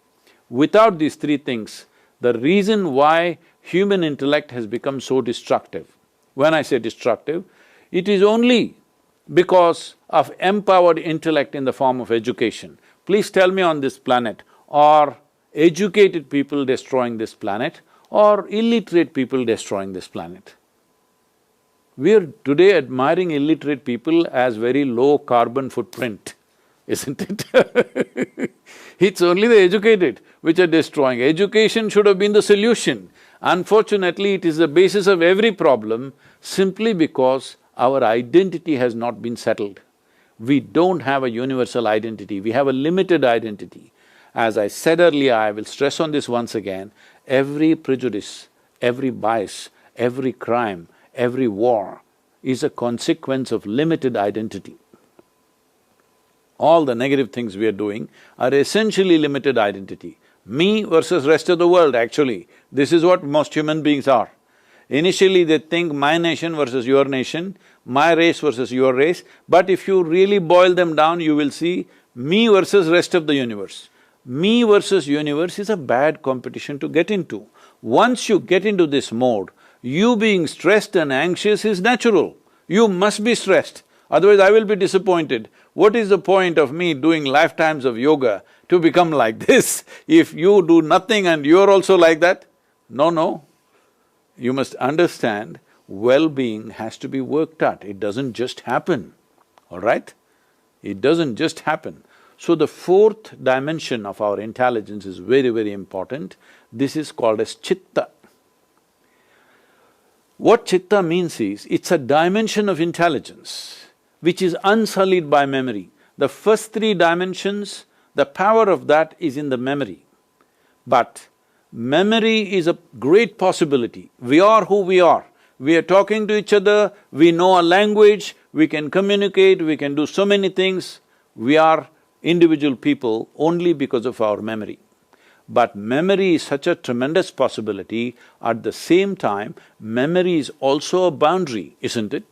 Without these three things, the reason why human intellect has become so destructive, when I say destructive, it is only because of empowered intellect in the form of education. Please tell me, on this planet, are educated people destroying this planet or illiterate people destroying this planet? We are today admiring illiterate people as very low carbon footprint, isn't it? It's only the educated which are destroying. Education should have been the solution. Unfortunately, it is the basis of every problem simply because our identity has not been settled. We don't have a universal identity, we have a limited identity. As I said earlier, I will stress on this once again, every prejudice, every bias, every crime, every war is a consequence of limited identity. All the negative things we are doing are essentially limited identity. Me versus rest of the world, actually, this is what most human beings are. Initially they think my nation versus your nation, my race versus your race, but if you really boil them down, you will see me versus rest of the universe. Me versus universe is a bad competition to get into. Once you get into this mode, you being stressed and anxious is natural. You must be stressed, otherwise I will be disappointed. What is the point of me doing lifetimes of yoga to become like this if you do nothing and you're also like that? No. You must understand, well-being has to be worked at, it doesn't just happen, all right? It doesn't just happen. So the fourth dimension of our intelligence is very, very important. This is called as chitta. What chitta means is, it's a dimension of intelligence which is unsullied by memory. The first three dimensions, the power of that is in the memory. But memory is a great possibility. We are who we are. We are talking to each other, we know a language, we can communicate, we can do so many things. We are individual people only because of our memory. But memory is such a tremendous possibility, at the same time, memory is also a boundary, isn't it?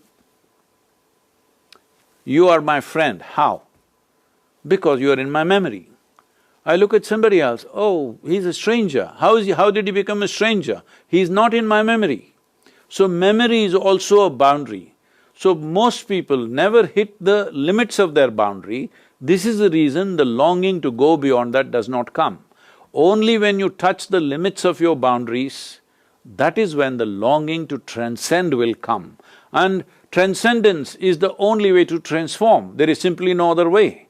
You are my friend, how? Because you are in my memory. I look at somebody else, oh, he's a stranger, how did he become a stranger? He's not in my memory. So memory is also a boundary. So most people never hit the limits of their boundary. This is the reason the longing to go beyond that does not come. Only when you touch the limits of your boundaries, that is when the longing to transcend will come. And transcendence is the only way to transform, there is simply no other way.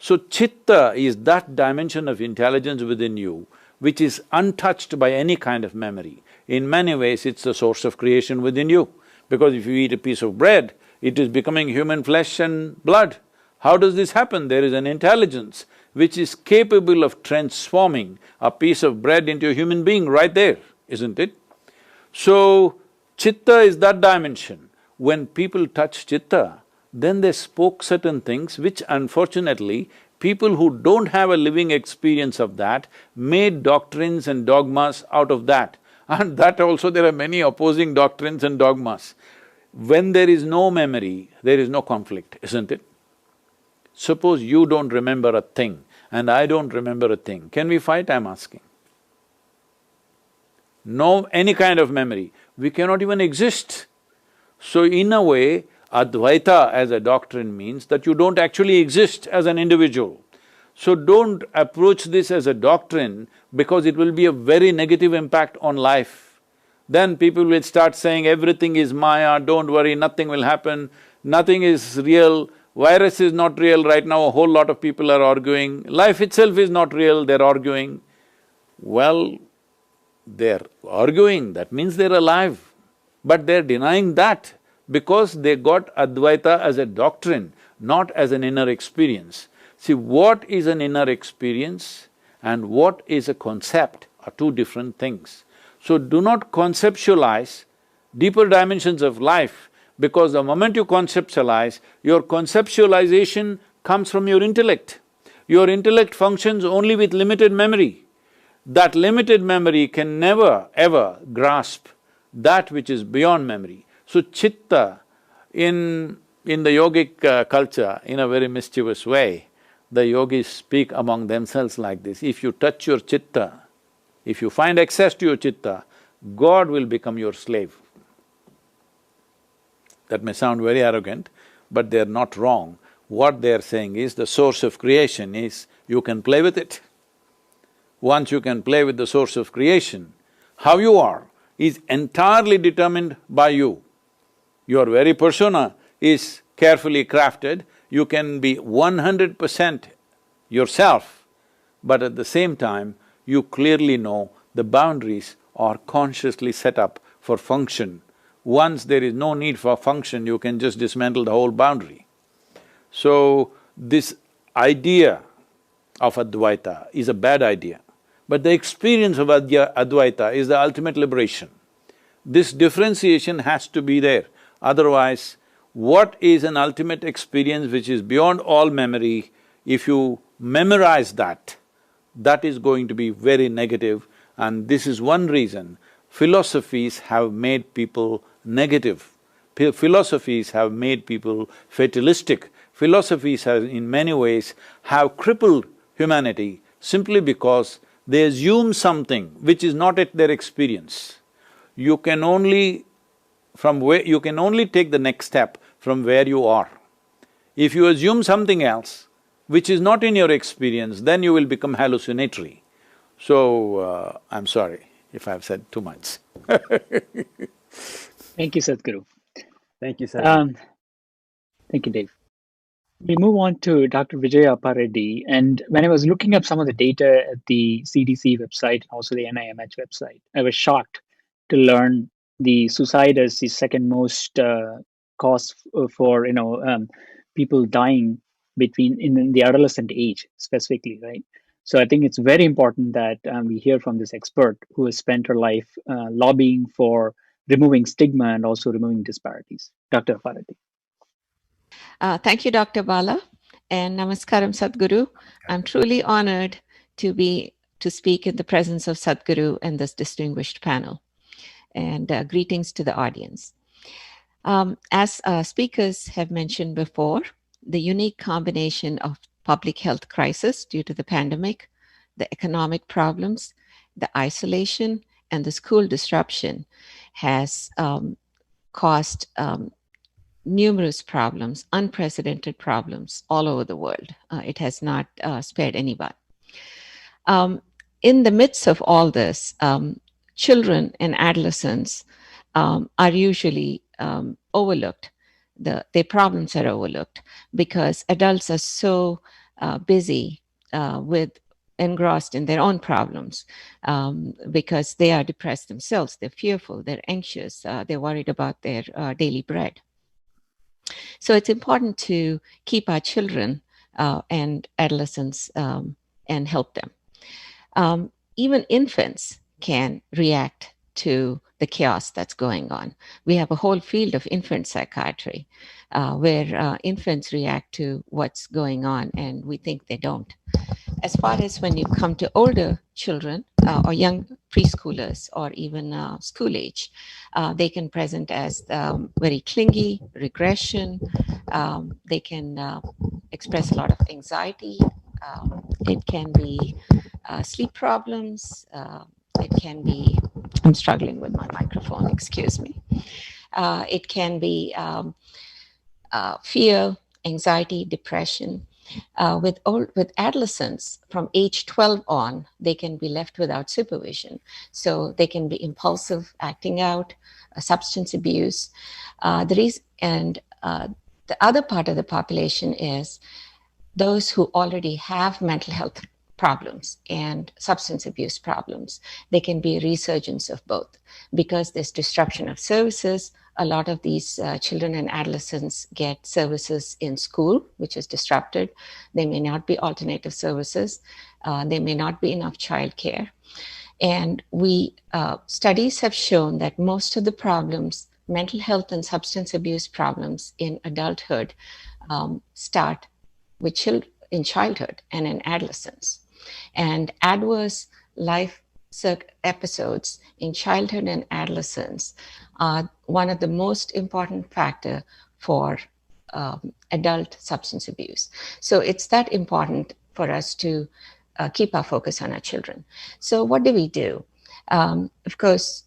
So chitta is that dimension of intelligence within you which is untouched by any kind of memory. In many ways, it's the source of creation within you. Because if you eat a piece of bread, it is becoming human flesh and blood. How does this happen? There is an intelligence which is capable of transforming a piece of bread into a human being right there, isn't it? So, chitta is that dimension. When people touch chitta, then they spoke certain things which unfortunately, people who don't have a living experience of that made doctrines and dogmas out of that. And that also there are many opposing doctrines and dogmas. When there is no memory, there is no conflict, isn't it? Suppose you don't remember a thing and I don't remember a thing, can we fight, I'm asking? No any kind of memory, we cannot even exist. So in a way, Advaita as a doctrine means that you don't actually exist as an individual. So don't approach this as a doctrine because it will be a very negative impact on life. Then people will start saying everything is Maya, don't worry, nothing will happen, nothing is real, virus is not real, right now a whole lot of people are arguing, life itself is not real, they're arguing. Well, they're arguing, that means they're alive. But they're denying that because they got Advaita as a doctrine, not as an inner experience. See, what is an inner experience and what is a concept are two different things. So do not conceptualize deeper dimensions of life, because the moment you conceptualize, your conceptualization comes from your intellect. Your intellect functions only with limited memory. That limited memory can never ever grasp that which is beyond memory. So chitta, in the yogic culture, in a very mischievous way, the yogis speak among themselves like this: if you touch your chitta, if you find access to your chitta, God will become your slave. That may sound very arrogant, but they're not wrong. What they're saying is the source of creation is, you can play with it. Once you can play with the source of creation, how you are is entirely determined by you. Your very persona is carefully crafted, you can be 100% yourself, but at the same time, you clearly know the boundaries are consciously set up for function. Once there is no need for function, you can just dismantle the whole boundary. So, this idea of Advaita is a bad idea, but the experience of Advaita is the ultimate liberation. This differentiation has to be there, otherwise, what is an ultimate experience which is beyond all memory, if you memorize that, that is going to be very negative, and this is one reason philosophies have made people negative. Philosophies have made people fatalistic. Philosophies have in many ways have crippled humanity simply because they assume something which is not at their experience. You can only… you can only take the next step from where you are. If you assume something else which is not in your experience, then you will become hallucinatory. So, I'm sorry if I've said too much. Thank you, Sadhguru. Thank you, Sadhguru. Thank you, Dave. We move on to Dr. Vijaya Appareddy, and when I was looking up some of the data at the CDC website, also the NIMH website, I was shocked to learn the suicide is the second most cause for people dying between in the adolescent age specifically, right? So I think it's very important that we hear from this expert who has spent her life lobbying for removing stigma and also removing disparities. Dr. Appareddy. Thank you, Dr. Bala, and Namaskaram, Sadhguru. I'm truly honored to speak in the presence of Sadhguru and this distinguished panel. And greetings to the audience. As speakers have mentioned before, the unique combination of public health crisis due to the pandemic, the economic problems, the isolation, and the school disruption has caused numerous problems, unprecedented problems all over the world. It has not spared anyone. In the midst of all this, children and adolescents are usually overlooked. Their problems are overlooked because adults are so busy engrossed in their own problems because they are depressed themselves, they're fearful, they're anxious, they're worried about their daily bread. So it's important to keep our children and adolescents and help them. Even infants can react to the chaos that's going on. We have a whole field of infant psychiatry where infants react to what's going on and we think they don't. As far as when you come to older children or young preschoolers or even school age. They can present as very clingy, regression. They can express a lot of anxiety. It can be sleep problems. It can be, I'm struggling with my microphone, excuse me. It can be fear, anxiety, depression. With adolescents from age 12 on, they can be left without supervision. So they can be impulsive, acting out, substance abuse. The other part of the population is those who already have mental health problems and substance abuse problems. They can be a resurgence of both because there's disruption of services. A lot of these children and adolescents get services in school, which is disrupted. They may not be alternative services. There may not be enough childcare. And studies have shown that most of the problems, mental health and substance abuse problems in adulthood, start in childhood and in adolescence. And adverse life episodes in childhood and adolescence are one of the most important factor for adult substance abuse. So it's that important for us to keep our focus on our children. So what do? Of course,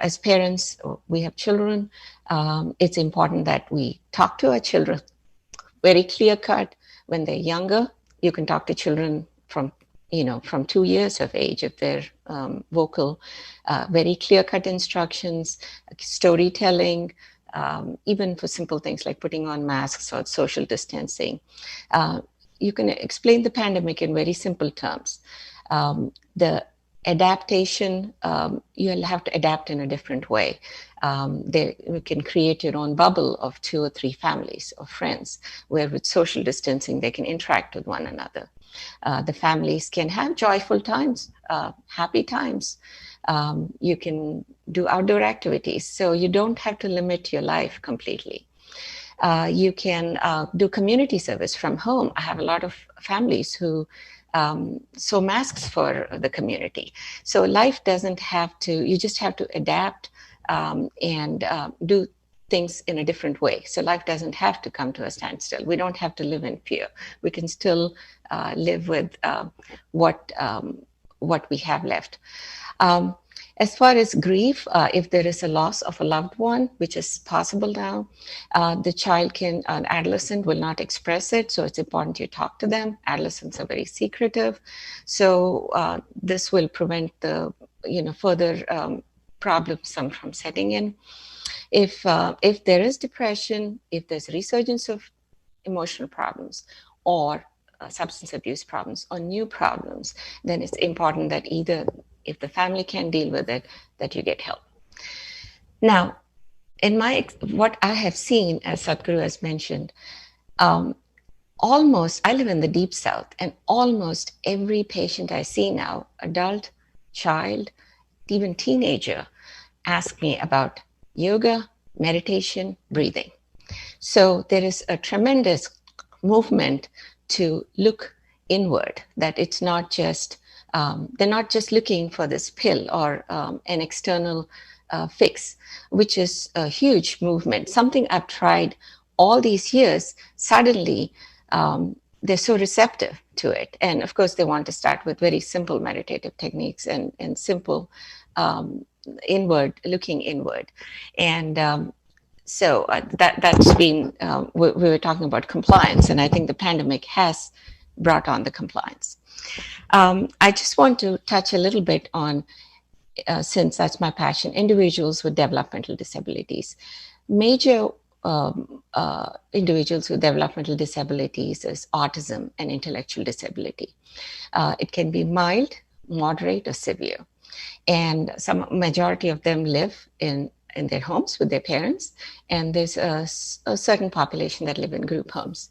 as parents, we have children. It's important that we talk to our children very clear cut. When they're younger, you can talk to children from 2 years of age if they're vocal, very clear-cut instructions, storytelling, even for simple things like putting on masks or social distancing. You can explain the pandemic in very simple terms. The adaptation, you'll have to adapt in a different way. You can create your own bubble of 2 or 3 families or friends, where with social distancing, they can interact with one another. The families can have joyful times, happy times. You can do outdoor activities, so you don't have to limit your life completely. You can do community service from home. I have a lot of families who sew masks for the community. So life doesn't have to, you just have to adapt and do things in a different way. So life doesn't have to come to a standstill. We don't have to live in fear. We can still live with what we have left. As far as grief, if there is a loss of a loved one, which is possible now, an adolescent will not express it, so it's important you talk to them. Adolescents are very secretive, so this will prevent the further problems from setting in. If there is depression, if there's resurgence of emotional problems or substance abuse problems or new problems, then it's important that either, if the family can deal with it, that you get help. Now, what I have seen, as Sadhguru has mentioned, I live in the deep south, and almost every patient I see now, adult, child, even teenager, ask me about yoga, meditation, breathing. So there is a tremendous movement to look inward, that it's not just they're not just looking for this pill or an external fix, which is a huge movement. Something I've tried all these years, suddenly they're so receptive to it. And of course, they want to start with very simple meditative techniques and simple looking inward. And so that's been, we were talking about compliance, and I think the pandemic has brought on the compliance. I just want to touch a little bit on, since that's my passion, individuals with developmental disabilities. Major individuals with developmental disabilities is autism and intellectual disability. It can be mild, moderate, or severe. And some majority of them live in their homes with their parents, and there's a certain population that live in group homes.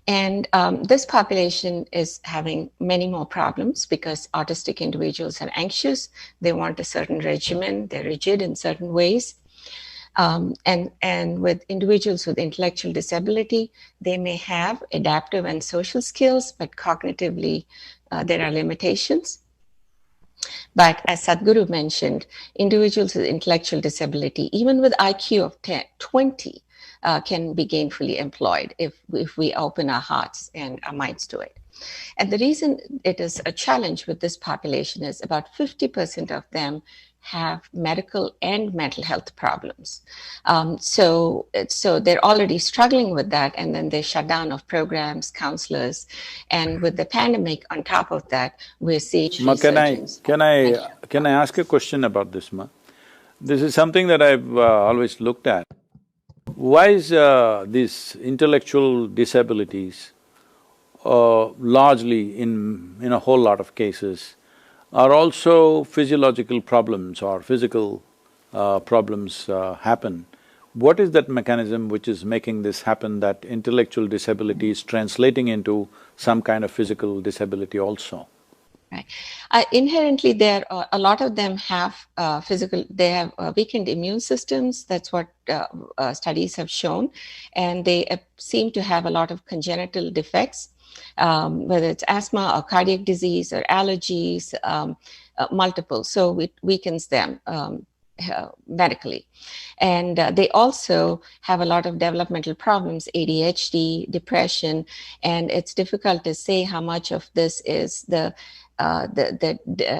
And this population is having many more problems because autistic individuals are anxious. They want a certain regimen. They're rigid in certain ways. And with individuals with intellectual disability, they may have adaptive and social skills, but cognitively there are limitations. But as Sadhguru mentioned, individuals with intellectual disability, even with IQ of 10, 20, can be gainfully employed if we open our hearts and our minds to it. And the reason it is a challenge with this population is about 50% of them have medical and mental health problems. So they're already struggling with that, and then they shut down of programs, counselors, and with the pandemic on top of that, we're seeing resurgence. Can I ask a question about this, Ma? This is something that I've always looked at. Why is these intellectual disabilities largely in a whole lot of cases are also physiological problems or physical problems happen? What is that mechanism which is making this happen, that intellectual disability is translating into some kind of physical disability also? Right. Inherently, a lot of them have they have weakened immune systems. That's what studies have shown. And they seem to have a lot of congenital defects, whether it's asthma or cardiac disease or allergies, multiple. So it weakens them medically. And they also have a lot of developmental problems, ADHD, depression, and it's difficult to say how much of this is the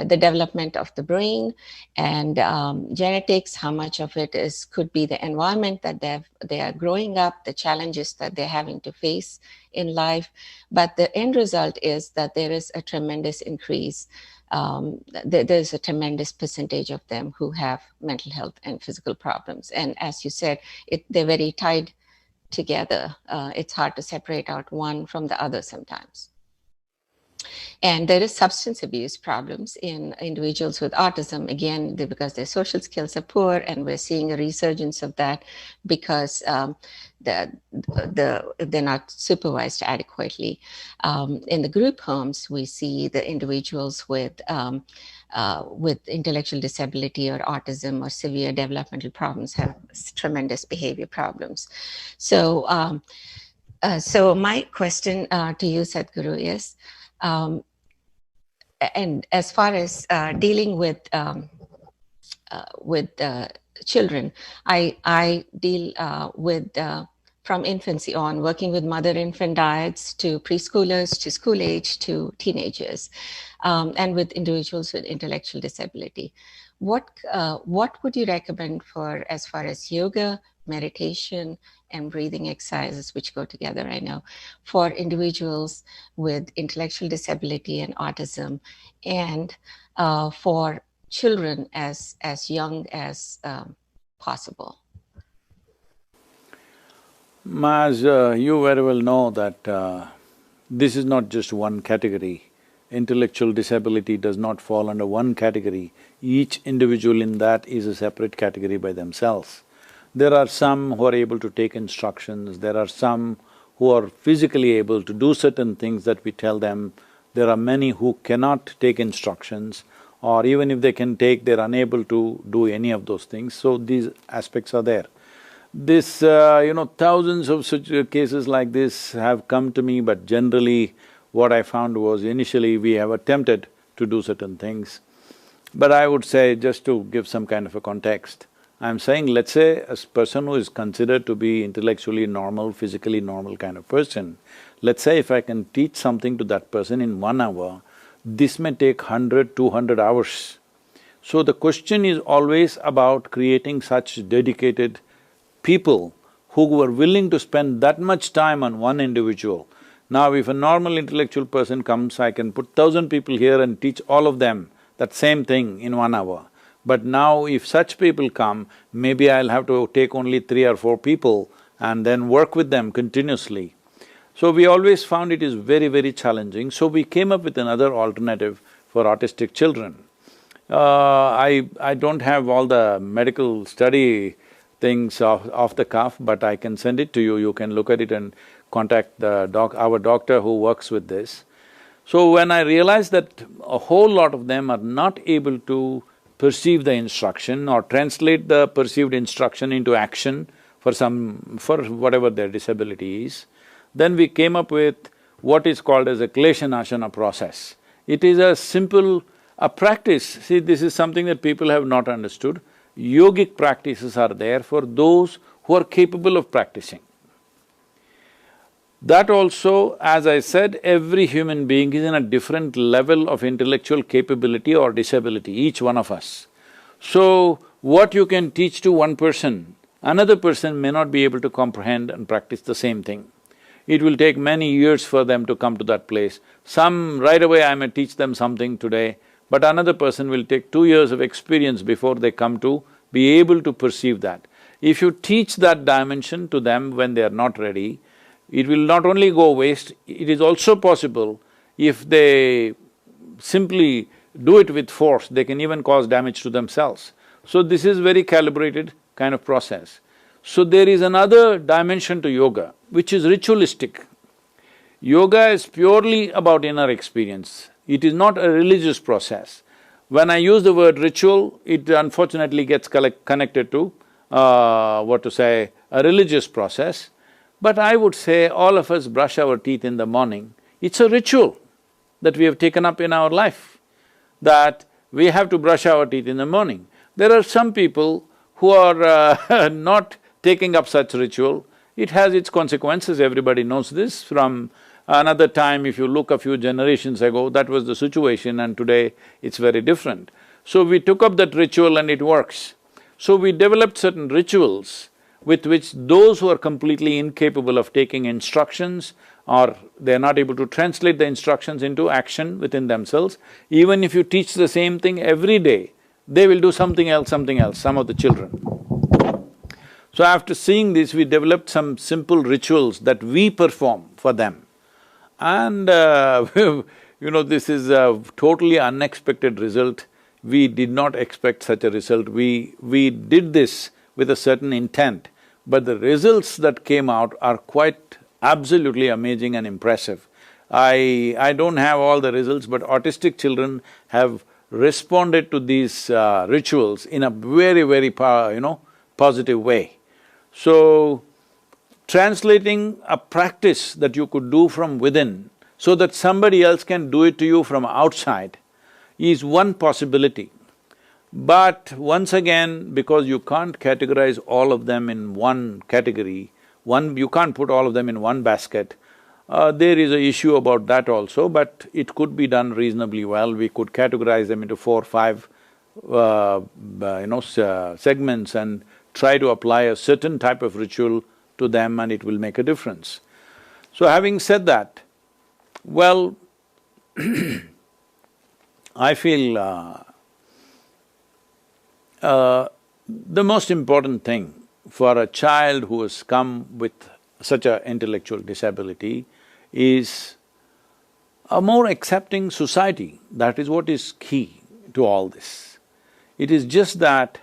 development of the brain and genetics, how much of it could be the environment that they are growing up, the challenges that they're having to face in life. But the end result is that there is a tremendous increase. There's a tremendous percentage of them who have mental health and physical problems. And as you said, they're very tied together. It's hard to separate out one from the other sometimes. And there is substance abuse problems in individuals with autism, again, because their social skills are poor, and we're seeing a resurgence of that because they're not supervised adequately. In the group homes, we see the individuals with intellectual disability or autism or severe developmental problems have tremendous behavior problems. So my question to you, Sadhguru, is, and as far as dealing with children, I deal with from infancy on, working with mother-infant diets to preschoolers, to school age, to teenagers, and with individuals with intellectual disability. What would you recommend for as far as yoga, meditation, and breathing exercises, which go together, I know, for individuals with intellectual disability and autism, and for children as young as possible? As you very well know that this is not just one category. Intellectual disability does not fall under one category. Each individual in that is a separate category by themselves. There are some who are able to take instructions, there are some who are physically able to do certain things that we tell them. There are many who cannot take instructions, or even if they can take, they're unable to do any of those things. So these aspects are there. This, thousands of such cases like this have come to me, but generally what I found was initially we have attempted to do certain things. But I would say, just to give some kind of a context, I'm saying, let's say a person who is considered to be intellectually normal, physically normal kind of person, let's say if I can teach something to that person in 1 hour, this may take 100, 200 hours. So the question is always about creating such dedicated people who were willing to spend that much time on one individual. Now if a normal intellectual person comes, I can put 1,000 people here and teach all of them that same thing in 1 hour. But now if such people come, maybe I'll have to take only 3 or 4 people and then work with them continuously. So we always found it is very, very challenging, so we came up with another alternative for autistic children. I don't have all the medical study things off the cuff, but I can send it to you, you can look at it and contact our doctor who works with this. So when I realized that a whole lot of them are not able to perceive the instruction or translate the perceived instruction into action for whatever their disability is, then we came up with what is called as a Klesha Nashana process. It is a simple A practice, see, this is something that people have not understood. Yogic practices are there for those who are capable of practicing. That also, as I said, every human being is in a different level of intellectual capability or disability, each one of us. So, what you can teach to one person, another person may not be able to comprehend and practice the same thing. It will take many years for them to come to that place. Some, right away I may teach them something today, but another person will take 2 years of experience before they come to be able to perceive that. If you teach that dimension to them when they are not ready, it will not only go waste, it is also possible if they simply do it with force, they can even cause damage to themselves. So this is very calibrated kind of process. So there is another dimension to yoga, which is ritualistic. Yoga is purely about inner experience. It is not a religious process. When I use the word ritual, it unfortunately gets connected to, a religious process. But I would say all of us brush our teeth in the morning. It's a ritual that we have taken up in our life, that we have to brush our teeth in the morning. There are some people who are not taking up such ritual. It has its consequences, everybody knows this. From another time, if you look a few generations ago, that was the situation, and today it's very different. So we took up that ritual and it works. So we developed certain rituals with which those who are completely incapable of taking instructions or they're not able to translate the instructions into action within themselves, even if you teach the same thing every day, they will do something else, some of the children. So after seeing this, we developed some simple rituals that we perform for them. And this is a totally unexpected result. We did not expect such a result. We did this with a certain intent, but the results that came out are quite absolutely amazing and impressive. I don't have all the results, but autistic children have responded to these rituals in a very positive way. So, translating a practice that you could do from within so that somebody else can do it to you from outside is one possibility. But once again, because you can't categorize all of them in one category, you can't put all of them in one basket, there is an issue about that also, but it could be done reasonably well. We could categorize them into 4 or 5 segments and try to apply a certain type of ritual to them, and it will make a difference. So having said that, well, I feel the most important thing for a child who has come with such an intellectual disability is a more accepting society. That is what is key to all this. It is just that,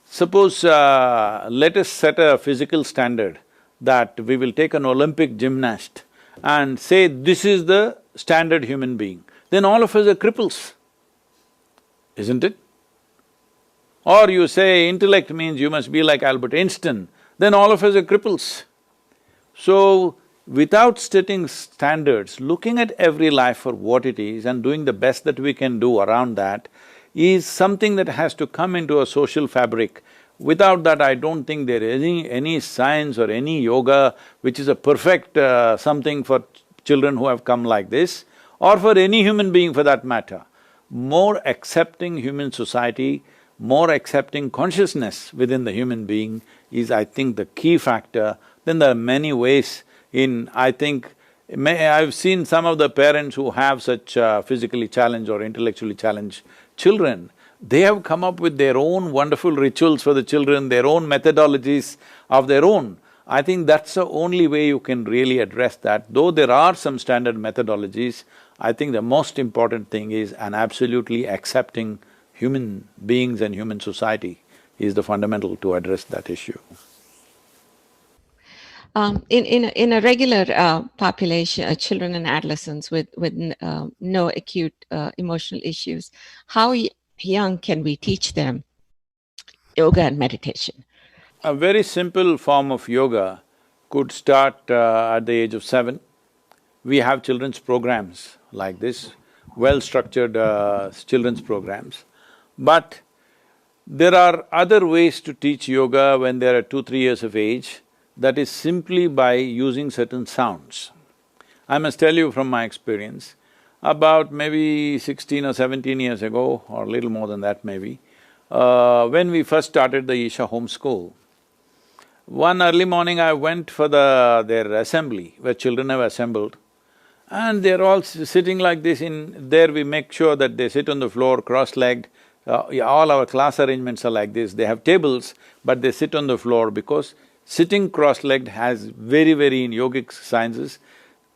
suppose let us set a physical standard that we will take an Olympic gymnast and say this is the standard human being, then all of us are cripples, isn't it? Or you say intellect means you must be like Albert Einstein, then all of us are cripples. So, without setting standards, looking at every life for what it is and doing the best that we can do around that is something that has to come into a social fabric. Without that, I don't think there is any science or any yoga which is a perfect something for children who have come like this, or for any human being for that matter. More accepting human society, more accepting consciousness within the human being is, I think, the key factor. Then there are many ways I've seen some of the parents who have such physically challenged or intellectually challenged children, they have come up with their own wonderful rituals for the children, their own methodologies of their own. I think that's the only way you can really address that. Though there are some standard methodologies, I think the most important thing is an absolutely accepting human beings and human society is the fundamental to address that issue. In a regular population, children and adolescents with no acute emotional issues, how young can we teach them yoga and meditation? A very simple form of yoga could start at the age of 7. We have children's programs like this. well-structured children's programs. But there are other ways to teach yoga when they are 2-3 years of age, that is simply by using certain sounds. I must tell you from my experience, about maybe 16 or 17 years ago, or a little more than that maybe, when we first started the Isha Home School, one early morning I went for their assembly, where children have assembled, and they're all sitting like this. In there we make sure that they sit on the floor cross-legged. Yeah, all our class arrangements are like this. They have tables, but they sit on the floor because sitting cross-legged has very in yogic sciences,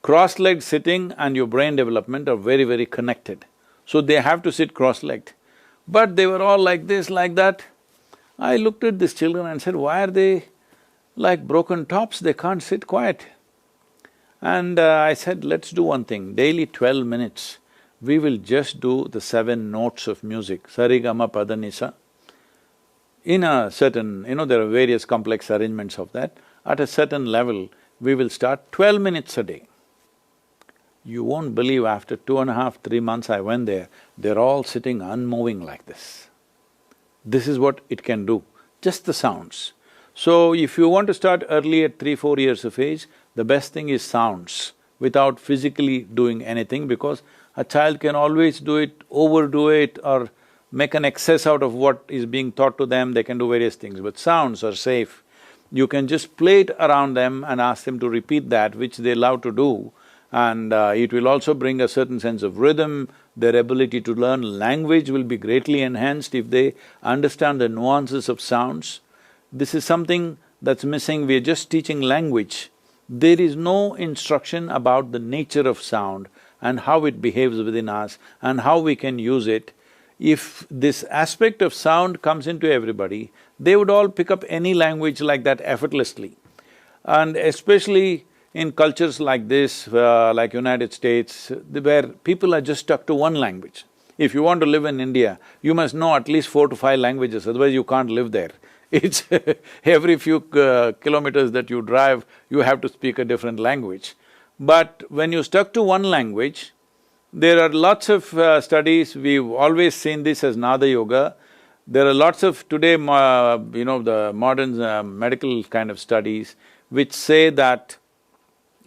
cross-legged sitting and your brain development are very connected. So they have to sit cross-legged. But they were all like this, like that. I looked at these children and said, why are they like broken tops? They can't sit quiet. And I said, let's do one thing, daily 12 minutes, we will just do the 7 notes of music, sarigama padanisa. In a certain… there are various complex arrangements of that. At a certain level, we will start 12 minutes a day. You won't believe, after 2.5–3 months I went there, they're all sitting unmoving like this. This is what it can do, just the sounds. So if you want to start early at 3–4 years of age, the best thing is sounds, without physically doing anything, because a child can always do it, overdo it, or make an excess out of what is being taught to them. They can do various things, but sounds are safe. You can just play it around them and ask them to repeat that, which they love to do, and it will also bring a certain sense of rhythm. Their ability to learn language will be greatly enhanced if they understand the nuances of sounds. This is something that's missing. We are just teaching language. There is no instruction about the nature of sound and how it behaves within us and how we can use it. If this aspect of sound comes into everybody, they would all pick up any language like that effortlessly. And especially in cultures like this, like United States, where people are just stuck to one language. If you want to live in India, you must know at least 4 to 5 languages, otherwise you can't live there. It's every few kilometers that you drive, you have to speak a different language. But when you're stuck to one language, there are lots of studies, we've always seen this as Nada Yoga. There are lots of today, the modern medical kind of studies which say that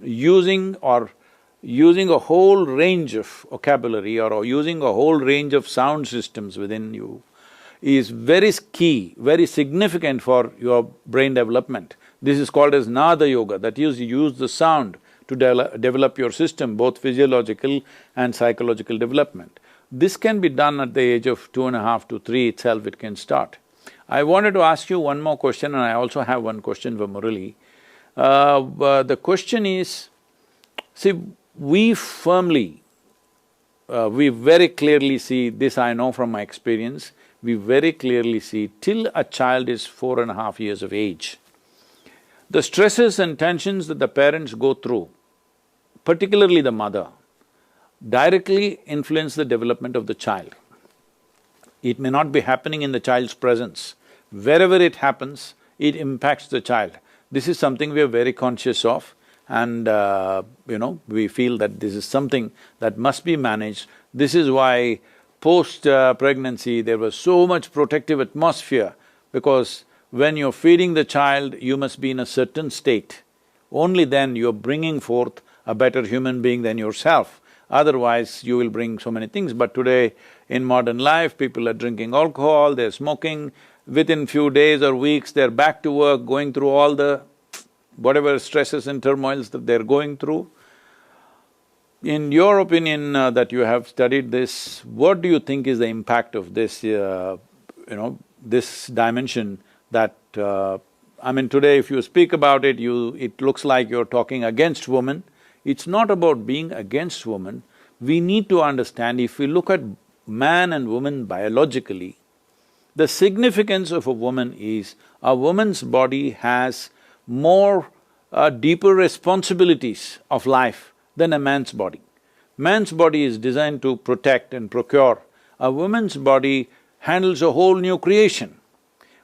using a whole range of vocabulary or using a whole range of sound systems within you is very key, very significant for your brain development. This is called as Nada Yoga, that is, you use the sound to develop your system, both physiological and psychological development. This can be done at the age of 2.5 to 3 itself, it can start. I wanted to ask you one more question, and I also have one question for Murali. The question is, see, we very clearly see, this I know from my experience, we very clearly see till a child is 4.5 years of age, the stresses and tensions that the parents go through, particularly the mother, directly influence the development of the child. It may not be happening in the child's presence. Wherever it happens, it impacts the child. This is something we are very conscious of, and we feel that this is something that must be managed. This is why post-pregnancy there was so much protective atmosphere, because when you're feeding the child, you must be in a certain state. Only then you're bringing forth a better human being than yourself. Otherwise, you will bring so many things. But today, in modern life, people are drinking alcohol, they're smoking. Within few days or weeks, they're back to work, going through all the whatever stresses and turmoils that they're going through. In your opinion, that you have studied this, what do you think is the impact of this, this dimension that… today if you speak about it, it looks like you're talking against women. It's not about being against women. We need to understand, if we look at man and woman biologically, the significance of a woman is, a woman's body has more deeper responsibilities of life than a man's body. Man's body is designed to protect and procure. A woman's body handles a whole new creation.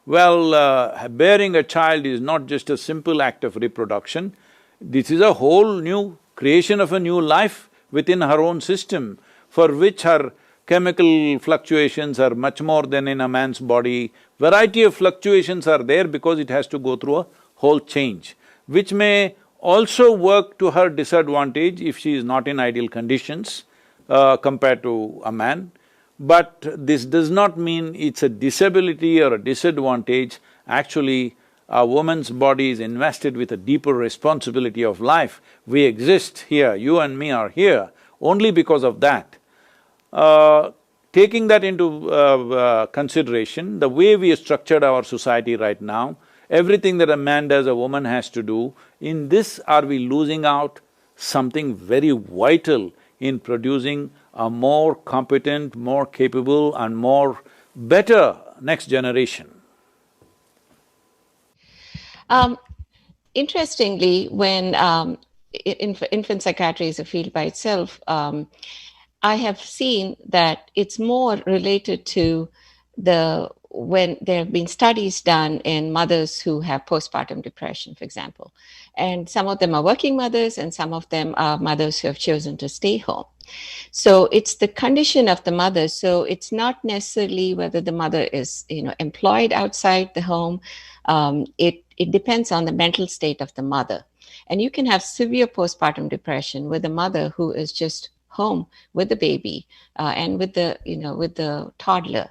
Well, bearing a child is not just a simple act of reproduction, this is a whole new creation of a new life within her own system. for which her chemical fluctuations are much more than in a man's body. Variety of fluctuations are there because it has to go through a whole change, which may also work to her disadvantage if she is not in ideal conditions compared to a man. But this does not mean it's a disability or a disadvantage. Actually, a woman's body is invested with a deeper responsibility of life. We exist here, you and me are here only because of that. Taking that into consideration, the way we have structured our society right now, everything that a man does, a woman has to do, in this are we losing out something very vital in producing a more competent, more capable and more better next generation. Interestingly, when infant psychiatry is a field by itself, I have seen that it's more related to when there have been studies done in mothers who have postpartum depression, for example. And some of them are working mothers and some of them are mothers who have chosen to stay home. So it's the condition of the mother. So it's not necessarily whether the mother is, employed outside the home. It depends on the mental state of the mother. And you can have severe postpartum depression with a mother who is just home with the baby and with the toddler.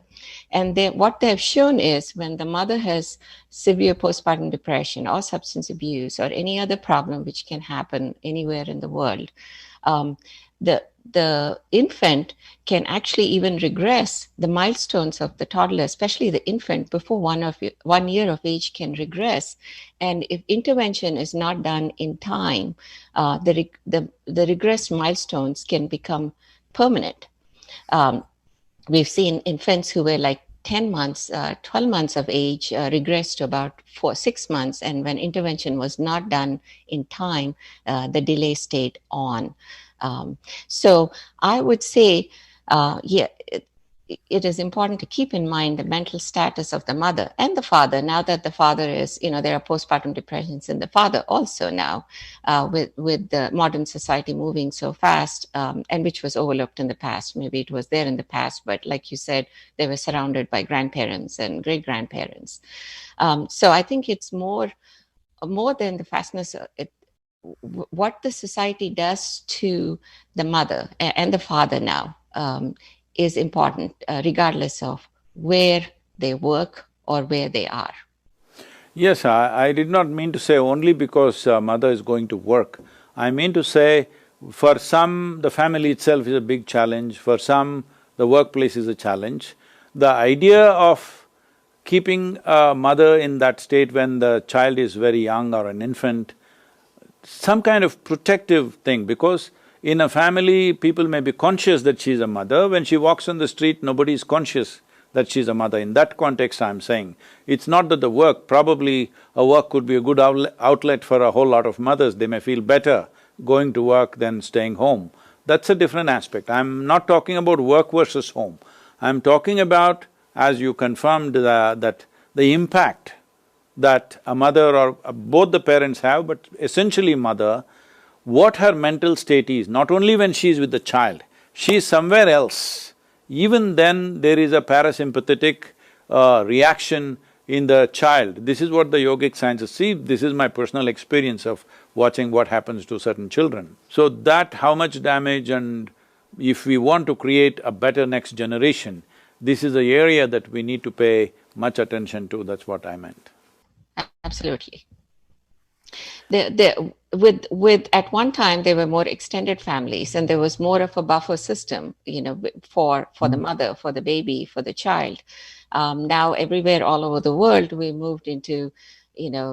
And what they've shown is when the mother has severe postpartum depression or substance abuse or any other problem which can happen anywhere in the world, the infant can actually even regress. The milestones of the toddler, especially the infant before 1 year of age, can regress. And if intervention is not done in time, the regressed milestones can become permanent. We've seen infants who were like 10 months, 12 months of age regressed to about 6 months. And when intervention was not done in time, the delay stayed on. So I would say, it is important to keep in mind the mental status of the mother and the father. Now that the father is, there are postpartum depressions in the father also now, with the modern society moving so fast, and which was overlooked in the past. Maybe it was there in the past, but like you said, they were surrounded by grandparents and great-grandparents. So I think it's more than the fastness. What the society does to the mother and the father now is important, regardless of where they work or where they are. Yes, I did not mean to say only because mother is going to work. I mean to say, for some, the family itself is a big challenge, for some, the workplace is a challenge. The idea of keeping a mother in that state when the child is very young or an infant, some kind of protective thing, because in a family, people may be conscious that she's a mother. When she walks on the street, nobody is conscious that she's a mother. In that context, I'm saying, it's not that the work, probably a work could be a good outlet for a whole lot of mothers. They may feel better going to work than staying home. That's a different aspect. I'm not talking about work versus home. I'm talking about, as you confirmed, that the impact that a mother or both the parents have, but essentially mother, what her mental state is, not only when she is with the child, she is somewhere else. Even then, there is a parasympathetic reaction in the child. This is what the yogic sciences see. This is my personal experience of watching what happens to certain children. So that how much damage, and if we want to create a better next generation, this is the area that we need to pay much attention to. That's what I meant. Absolutely. With at one time there were more extended families, and there was more of a buffer system, for the mother, for the baby, for the child. Now everywhere all over the world, we moved into,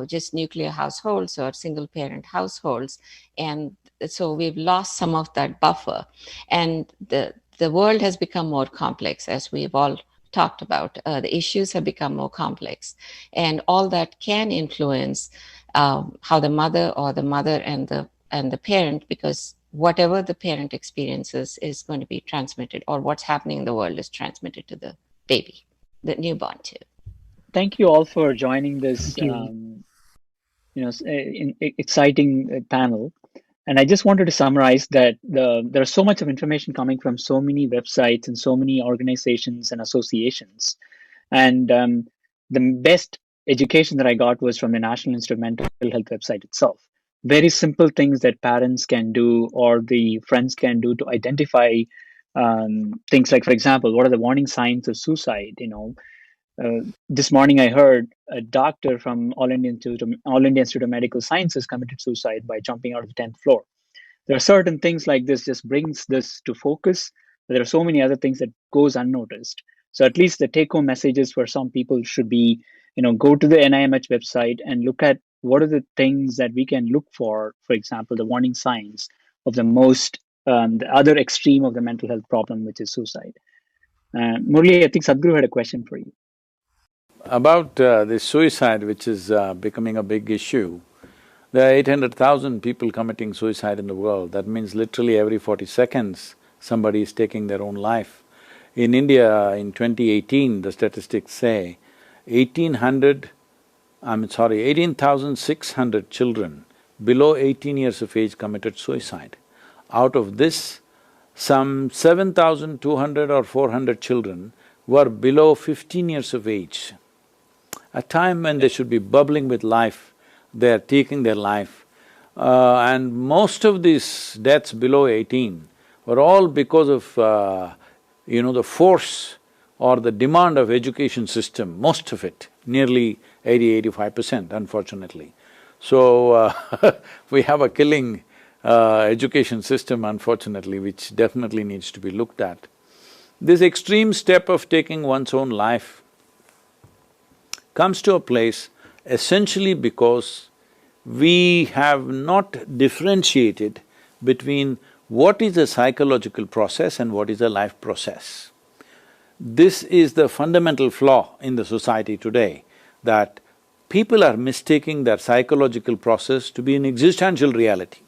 just nuclear households or single parent households, and so we've lost some of that buffer, and the world has become more complex, as we've all talked about. The issues have become more complex, and all that can influence how the mother and the parent, because whatever the parent experiences is going to be transmitted, or what's happening in the world is transmitted to the baby, the newborn too. Thank you all for joining this exciting panel. And I just wanted to summarize that there's so much of information coming from so many websites and so many organizations and associations. And the best education that I got was from the National Institute of Mental Health website itself. Very simple things that parents can do or the friends can do to identify things like, for example, what are the warning signs of suicide? This morning I heard a doctor from All India Institute of Medical Sciences committed suicide by jumping out of the 10th floor. There are certain things like this just brings this to focus, but there are so many other things that goes unnoticed. So at least the take-home messages for some people should be, go to the NIMH website and look at what are the things that we can look for example, the warning signs of the other extreme of the mental health problem, which is suicide. Murli, I think Sadhguru had a question for you. About this suicide, which is becoming a big issue, there are 800,000 people committing suicide in the world. That means literally every 40 seconds, somebody is taking their own life. In India, in 2018, the statistics say 18,600 children below 18 years of age committed suicide. Out of this, some 7,200 or 400 children were below 15 years of age. A time when they should be bubbling with life, they're taking their life. And most of these deaths below 18 were all because of, the force or the demand of education system, most of it, nearly 80–85%, unfortunately. So, we have a killing education system, unfortunately, which definitely needs to be looked at. This extreme step of taking one's own life comes to a place essentially because we have not differentiated between what is a psychological process and what is a life process. This is the fundamental flaw in the society today, that people are mistaking their psychological process to be an existential reality.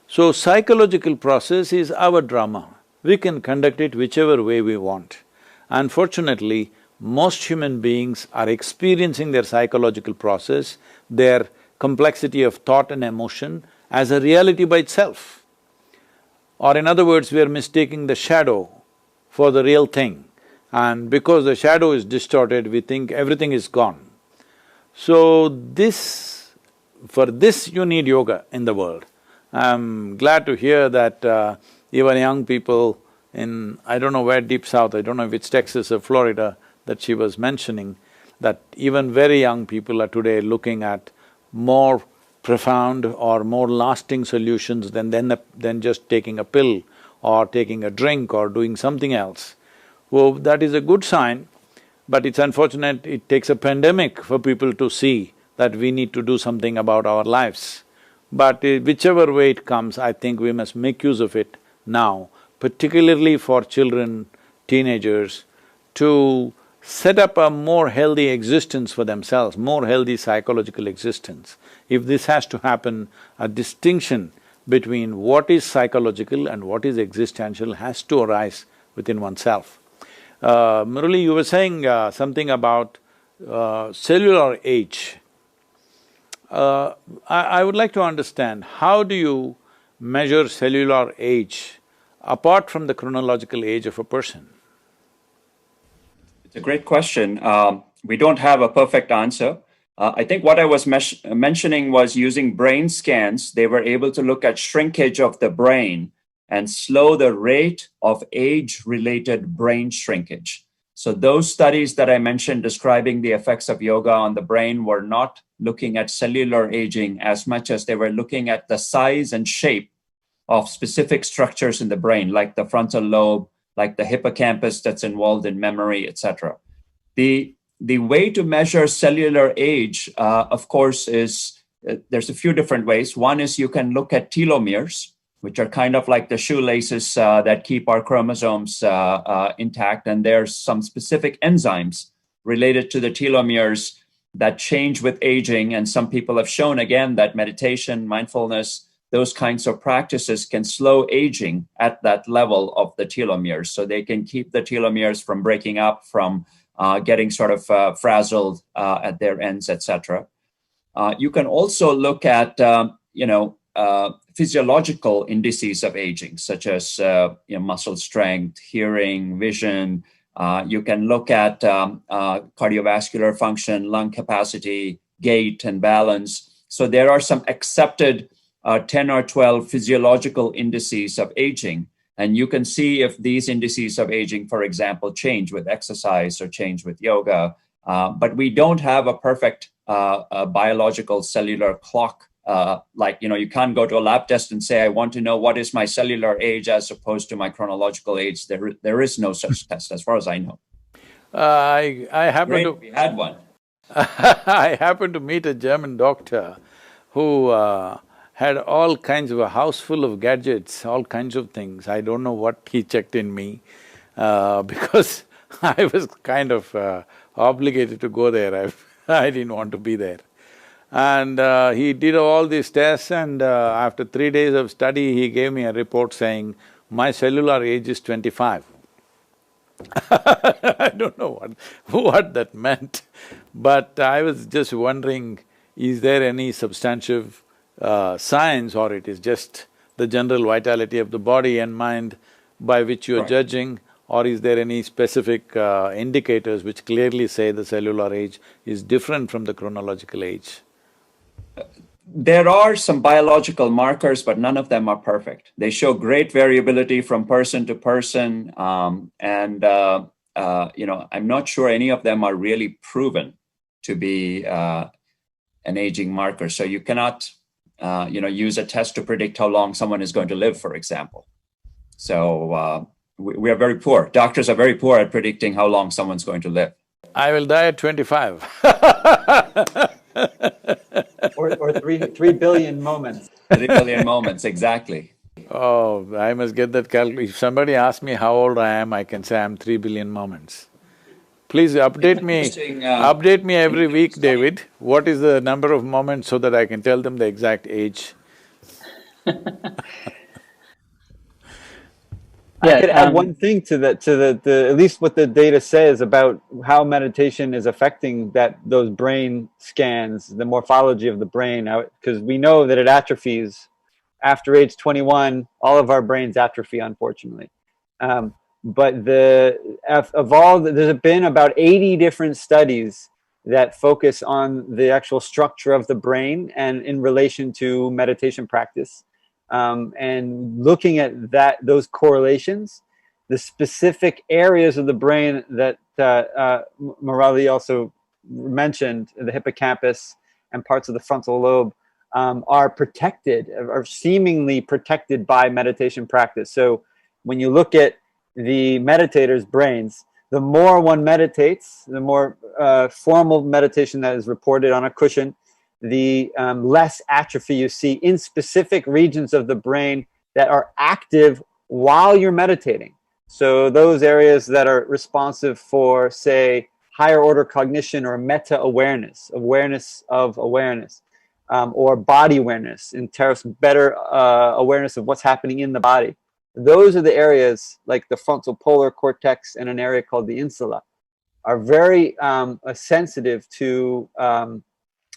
So, psychological process is our drama. We can conduct it whichever way we want. Unfortunately, most human beings are experiencing their psychological process, their complexity of thought and emotion as a reality by itself. Or in other words, we are mistaking the shadow for the real thing. And because the shadow is distorted, we think everything is gone. So for this you need yoga in the world. I'm glad to hear that even young people in, I don't know where, deep south, I don't know if it's Texas or Florida, that she was mentioning, that even very young people are today looking at more profound or more lasting solutions than just taking a pill or taking a drink or doing something else. Well, that is a good sign, but it's unfortunate it takes a pandemic for people to see that we need to do something about our lives. But whichever way it comes, I think we must make use of it now, particularly for children, teenagers, to set up a more healthy existence for themselves, more healthy psychological existence. If this has to happen, a distinction between what is psychological and what is existential has to arise within oneself. Murali, you were saying something about cellular age. I would like to understand, how do you measure cellular age apart from the chronological age of a person? It's a great question. We don't have a perfect answer. I think what I was mentioning was using brain scans. They were able to look at shrinkage of the brain and slow the rate of age-related brain shrinkage. So those studies that I mentioned describing the effects of yoga on the brain were not looking at cellular aging as much as they were looking at the size and shape of specific structures in the brain, like the frontal lobe, like the hippocampus that's involved in memory, etc. The way to measure cellular age, of course, is there's a few different ways. One is you can look at telomeres, which are kind of like the shoelaces that keep our chromosomes intact. And there's some specific enzymes related to the telomeres that change with aging. And some people have shown, again, that meditation, mindfulness, those kinds of practices can slow aging at that level of the telomeres. So they can keep the telomeres from breaking up, from getting sort of frazzled at their ends, etc. You can also look at, physiological indices of aging, such as muscle strength, hearing, vision. You can look at cardiovascular function, lung capacity, gait, and balance. So there are some accepted 10 or 12 physiological indices of aging. And you can see if these indices of aging, for example, change with exercise or change with yoga. But we don't have a perfect biological cellular clock. You can't go to a lab test and say, I want to know what is my cellular age as opposed to my chronological age. There is no such test, as far as I know. I happen to… We had one. I happened to meet a German doctor who had all kinds of a house full of gadgets, all kinds of things. I don't know what he checked in me, because I was kind of obligated to go there. I didn't want to be there. And he did all these tests, and after 3 days of study, he gave me a report saying, my cellular age is 25. I don't know what that meant, but I was just wondering, is there any substantive science, or it is just the general vitality of the body and mind by which you are judging, or is there any specific indicators which clearly say the cellular age is different from the chronological age? There are some biological markers, but none of them are perfect. They show great variability from person to person, and I'm not sure any of them are really proven to be an aging marker. So you cannot, use a test to predict how long someone is going to live, for example. So we are very poor. Doctors are very poor at predicting how long someone's going to live. I will die at 25. or 3 billion moments. 3 billion moments, exactly. Oh, I must get that If somebody asks me how old I am, I can say I'm 3 billion moments. Please update me every week, David. What is the number of moments so that I can tell them the exact age? I could add one thing to that, at least what the data says about how meditation is affecting those brain scans, the morphology of the brain, because we know that it atrophies after age 21. All of our brains atrophy, unfortunately. But there's been about 80 different studies that focus on the actual structure of the brain and in relation to meditation practice. And looking at those correlations, the specific areas of the brain that Murali also mentioned, the hippocampus and parts of the frontal lobe, are seemingly protected by meditation practice. So when you look at the meditator's brains, the more one meditates, the more formal meditation that is reported on a cushion, the less atrophy you see in specific regions of the brain that are active while you're meditating. So those areas that are responsive for, say, higher order cognition or meta-awareness, awareness of awareness, or body awareness, in terms of better awareness of what's happening in the body. Those are the areas, like the frontal polar cortex and an area called the insula, are very sensitive to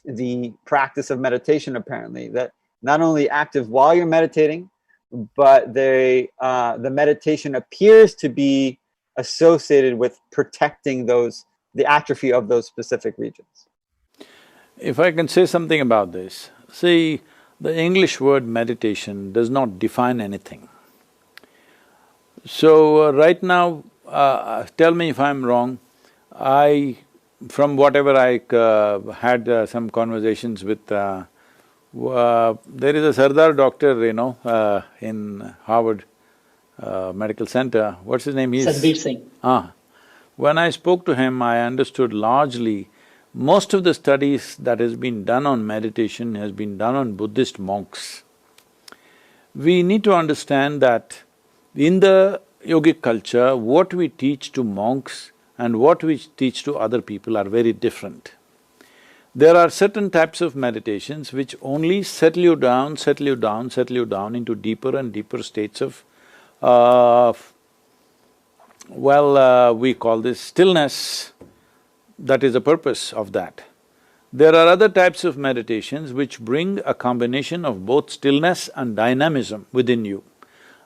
the practice of meditation, apparently, that not only active while you're meditating, but the meditation appears to be associated with protecting the atrophy of those specific regions. If I can say something about this, see, the English word meditation does not define anything. So right now, tell me if I'm wrong, from whatever I had some conversations with, there is a Sardar doctor, in Harvard Medical Center. What's his name? Sadhguru Singh. When I spoke to him, I understood largely most of the studies that has been done on meditation has been done on Buddhist monks. We need to understand that in the yogic culture, what we teach to monks and what we teach to other people are very different. There are certain types of meditations which only settle you down into deeper and deeper states of, we call this stillness. That is the purpose of that. There are other types of meditations which bring a combination of both stillness and dynamism within you.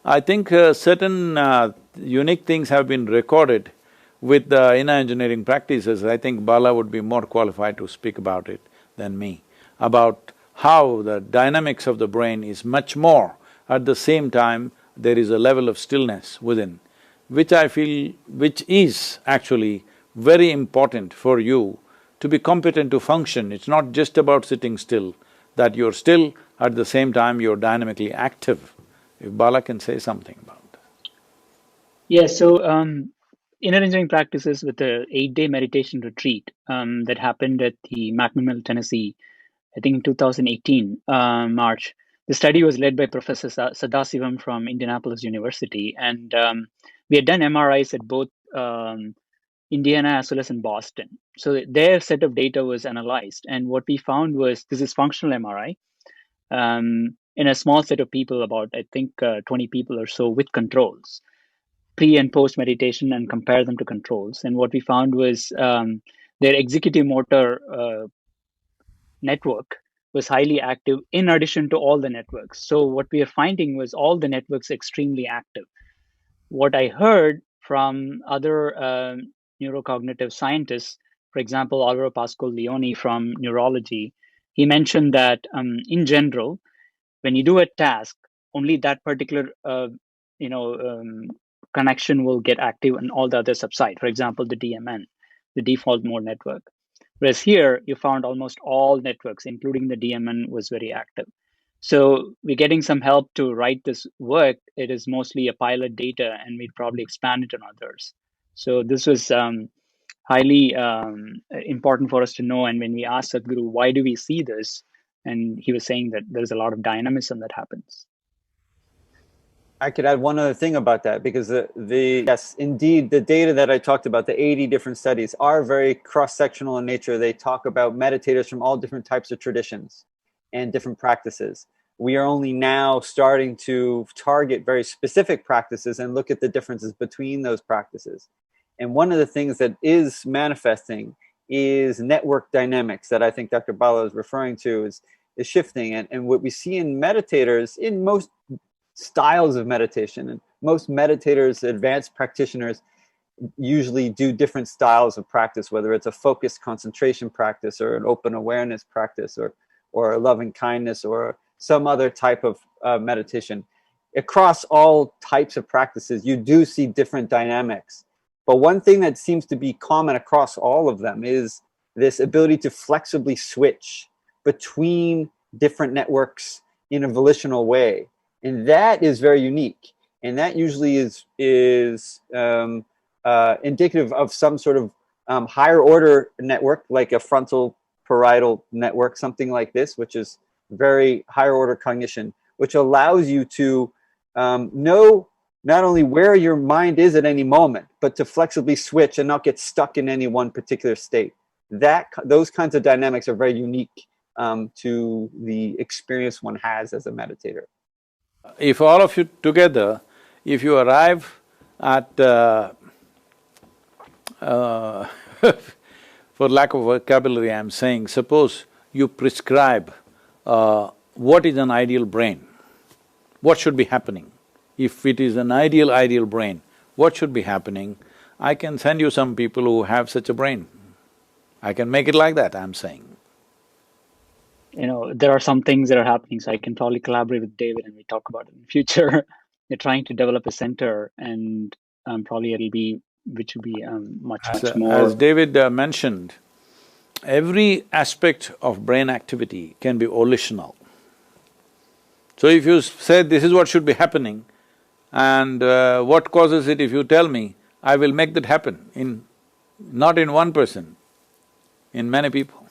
I think certain unique things have been recorded with the inner engineering practices. I think Bala would be more qualified to speak about it than me, about how the dynamics of the brain is much more. At the same time, there is a level of stillness within, which I feel… which is actually very important for you to be competent to function. It's not just about sitting still, that you're still, at the same time you're dynamically active. If Bala can say something about that. Yeah, so inner engineering practices with the 8-day meditation retreat that happened at the McMinnville, Tennessee, I think in 2018, March. The study was led by Professor Sadasivam from Indianapolis University, and we had done MRIs at both Indiana as well as in Boston. So their set of data was analyzed, and what we found was this is functional MRI in a small set of people, about I think 20 people or so, with controls, pre and post meditation, and compare them to controls. And what we found was their executive motor network was highly active in addition to all the networks. So what we are finding was all the networks extremely active. What I heard from other neurocognitive scientists, for example, Alvaro Pascual Leone from neurology, he mentioned that in general, when you do a task, only that particular connection will get active and all the others subside. For example, the DMN, the default mode network. Whereas here, you found almost all networks, including the DMN, was very active. So we're getting some help to write this work. It is mostly a pilot data, and we'd probably expand it on others. So this was highly important for us to know. And when we asked Sadhguru, why do we see this? And he was saying that there's a lot of dynamism that happens. I could add one other thing about that, because yes, indeed, the data that I talked about, the 80 different studies, are very cross-sectional in nature. They talk about meditators from all different types of traditions and different practices. We are only now starting to target very specific practices and look at the differences between those practices. And one of the things that is manifesting is network dynamics that I think Dr. Bala is referring to is shifting. And what we see in meditators, in most styles of meditation, and most meditators, advanced practitioners, usually do different styles of practice, whether it's a focused concentration practice or an open awareness practice or a loving kindness or some other type of meditation. Across all types of practices, you do see different dynamics. But one thing that seems to be common across all of them is this ability to flexibly switch between different networks in a volitional way. And that is very unique. And that usually is indicative of some sort of higher order network, like a frontal parietal network, something like this, which is very higher order cognition, which allows you to know not only where your mind is at any moment, but to flexibly switch and not get stuck in any one particular state. Those kinds of dynamics are very unique to the experience one has as a meditator. If all of you together, if you arrive at… for lack of vocabulary, I'm saying, suppose you prescribe what is an ideal brain, what should be happening? If it is an ideal brain, what should be happening? I can send you some people who have such a brain. I can make it like that, I'm saying. There are some things that are happening, so I can probably collaborate with David and we talk about it in the future. They're trying to develop a center, and probably which will be much more… As David mentioned, every aspect of brain activity can be volitional. So if you say this is what should be happening, and what causes it, if you tell me, I will make that happen not in one person, in many people.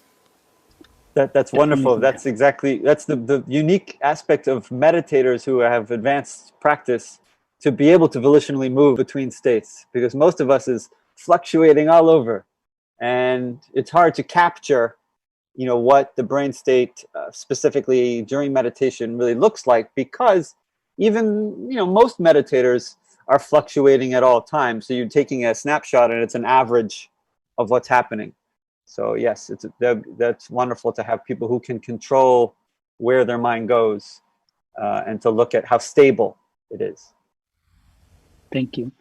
That's wonderful. That's the unique aspect of meditators who have advanced practice, to be able to volitionally move between states, because most of us is fluctuating all over, and it's hard to capture what the brain state specifically during meditation really looks like, because even most meditators are fluctuating at all times. So you're taking a snapshot and it's an average of what's happening. So yes, that's wonderful to have people who can control where their mind goes, and to look at how stable it is. Thank you.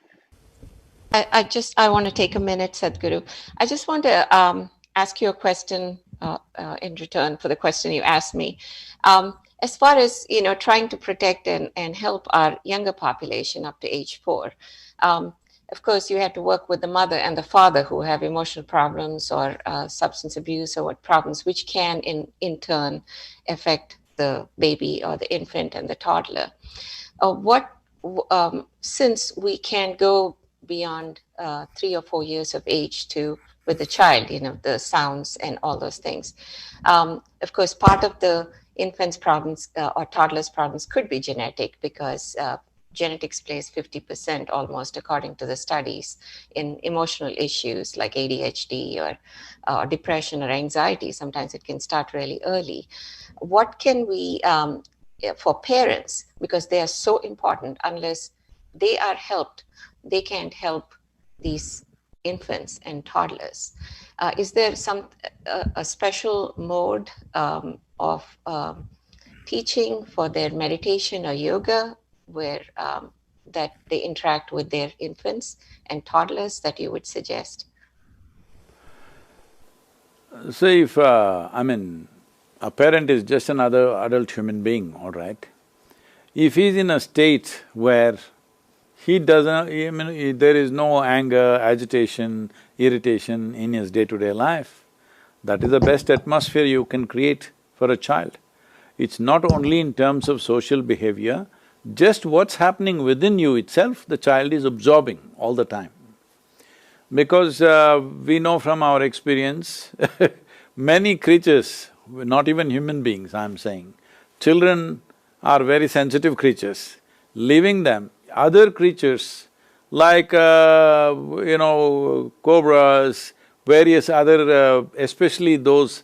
I want to take a minute, Sadhguru. I just want to ask you a question in return for the question you asked me. As far as trying to protect and help our younger population up to age 4, of course, you have to work with the mother and the father who have emotional problems or substance abuse or what problems, which can in turn affect the baby or the infant and the toddler. Since we can go beyond 3 or 4 years of age with the child, the sounds and all those things. Of course, part of the infant's problems or toddler's problems could be genetic, because genetics plays 50% almost, according to the studies, in emotional issues like ADHD or depression or anxiety. Sometimes it can start really early. What can we, for parents, because they are so important, unless they are helped, they can't help these infants and toddlers. Is there a special mode of teaching for their meditation or yoga where that they interact with their infants and toddlers that you would suggest? So if, a parent is just another adult human being, all right? If he's in a state where he doesn't… there is no anger, agitation, irritation in his day-to-day life, that is the best atmosphere you can create for a child. It's not only in terms of social behavior, just what's happening within you itself, the child is absorbing all the time. Because we know from our experience, many creatures, not even human beings, I'm saying, children are very sensitive creatures. Leaving them, other creatures like, cobras, various other… especially those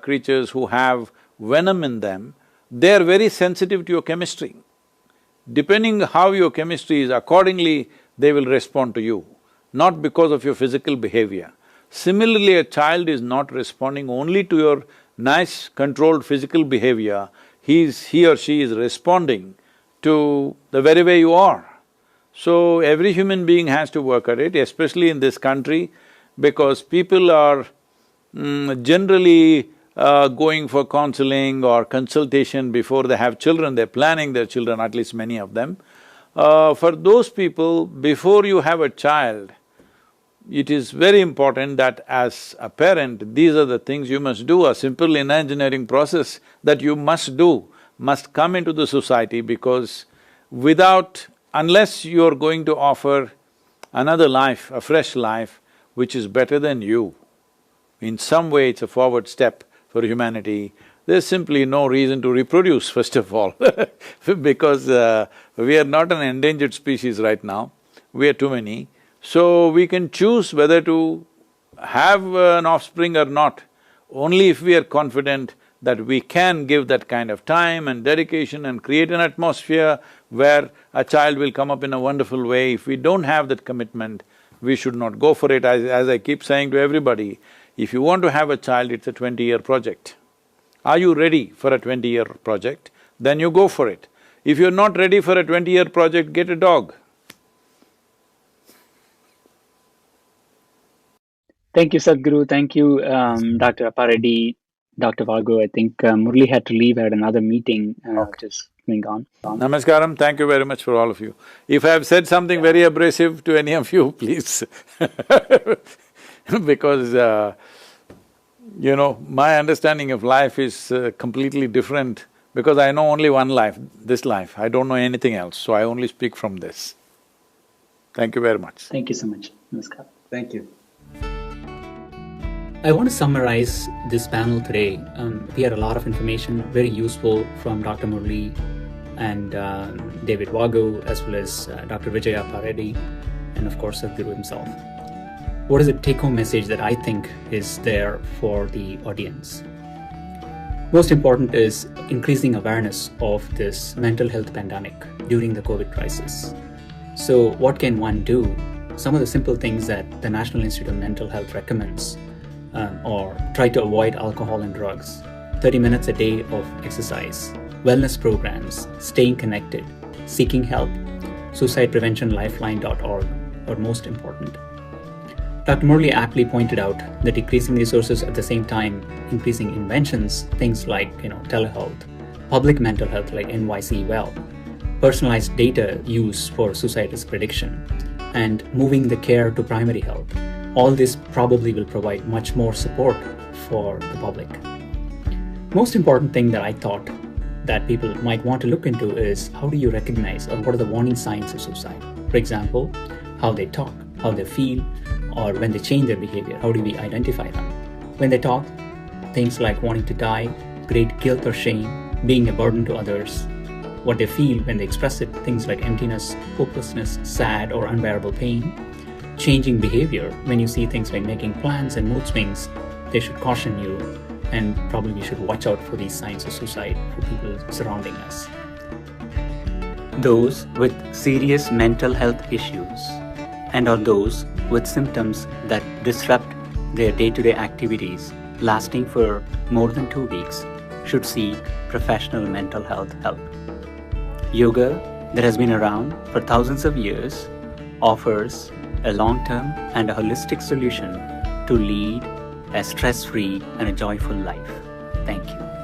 creatures who have venom in them, they are very sensitive to your chemistry. Depending how your chemistry is, accordingly they will respond to you, not because of your physical behavior. Similarly, a child is not responding only to your nice, controlled physical behavior, he or she is responding to the very way you are. So, every human being has to work at it, especially in this country, because people are generally going for counseling or consultation before they have children, they're planning their children, at least many of them. For those people, before you have a child, it is very important that as a parent, these are the things you must do. A simple engineering process that you must do must come into the society, because unless you're going to offer another life, a fresh life, which is better than you, in some way it's a forward step for humanity, there's simply no reason to reproduce, first of all because we are not an endangered species right now, we are too many. So we can choose whether to have an offspring or not, only if we are confident that we can give that kind of time and dedication and create an atmosphere where a child will come up in a wonderful way. If we don't have that commitment, we should not go for it. As I keep saying to everybody, if you want to have a child, it's a 20-year project. Are you ready for a 20-year project? Then you go for it. If you're not ready for a 20-year project, get a dog. Thank you, Sadhguru. Thank you, Dr. Appareddy, Dr. Vago. I think Murli had to leave at another meeting, just going on. Namaskaram, thank you very much for all of you. If I have said something very abrasive to any of you, please because my understanding of life is completely different, because I know only one life, this life, I don't know anything else, so I only speak from this. Thank you very much. Thank you so much. Namaskar. Thank you. I want to summarize this panel today. We had a lot of information, very useful, from Dr. Murli and David Vago, as well as Dr. Vijaya Appareddy, and of course Sadhguru himself. What is the take-home message that I think is there for the audience? Most important is increasing awareness of this mental health pandemic during the COVID crisis. So what can one do? Some of the simple things that the National Institute of Mental Health recommends or try to avoid alcohol and drugs, 30 minutes a day of exercise, wellness programs, staying connected, seeking help, suicidepreventionlifeline.org are most important. Dr. Murli aptly pointed out that decreasing resources at the same time increasing inventions, things like telehealth, public mental health like NYC Well, personalized data use for suicide risk prediction, and moving the care to primary health. All this probably will provide much more support for the public. Most important thing that I thought that people might want to look into is how do you recognize or what are the warning signs of suicide? For example, how they talk, how they feel, or when they change their behavior, how do we identify them? When they talk, things like wanting to die, great guilt or shame, being a burden to others. What they feel when they express it, things like emptiness, hopelessness, sad or unbearable pain. Changing behavior, when you see things like making plans and mood swings, they should caution you, and probably we should watch out for these signs of suicide for people surrounding us. Those with serious mental health issues and or those with symptoms that disrupt their day-to-day activities lasting for more than 2 weeks should seek professional mental health help. Yoga, that has been around for thousands of years, offers a long-term and a holistic solution to lead a stress-free and a joyful life. Thank you.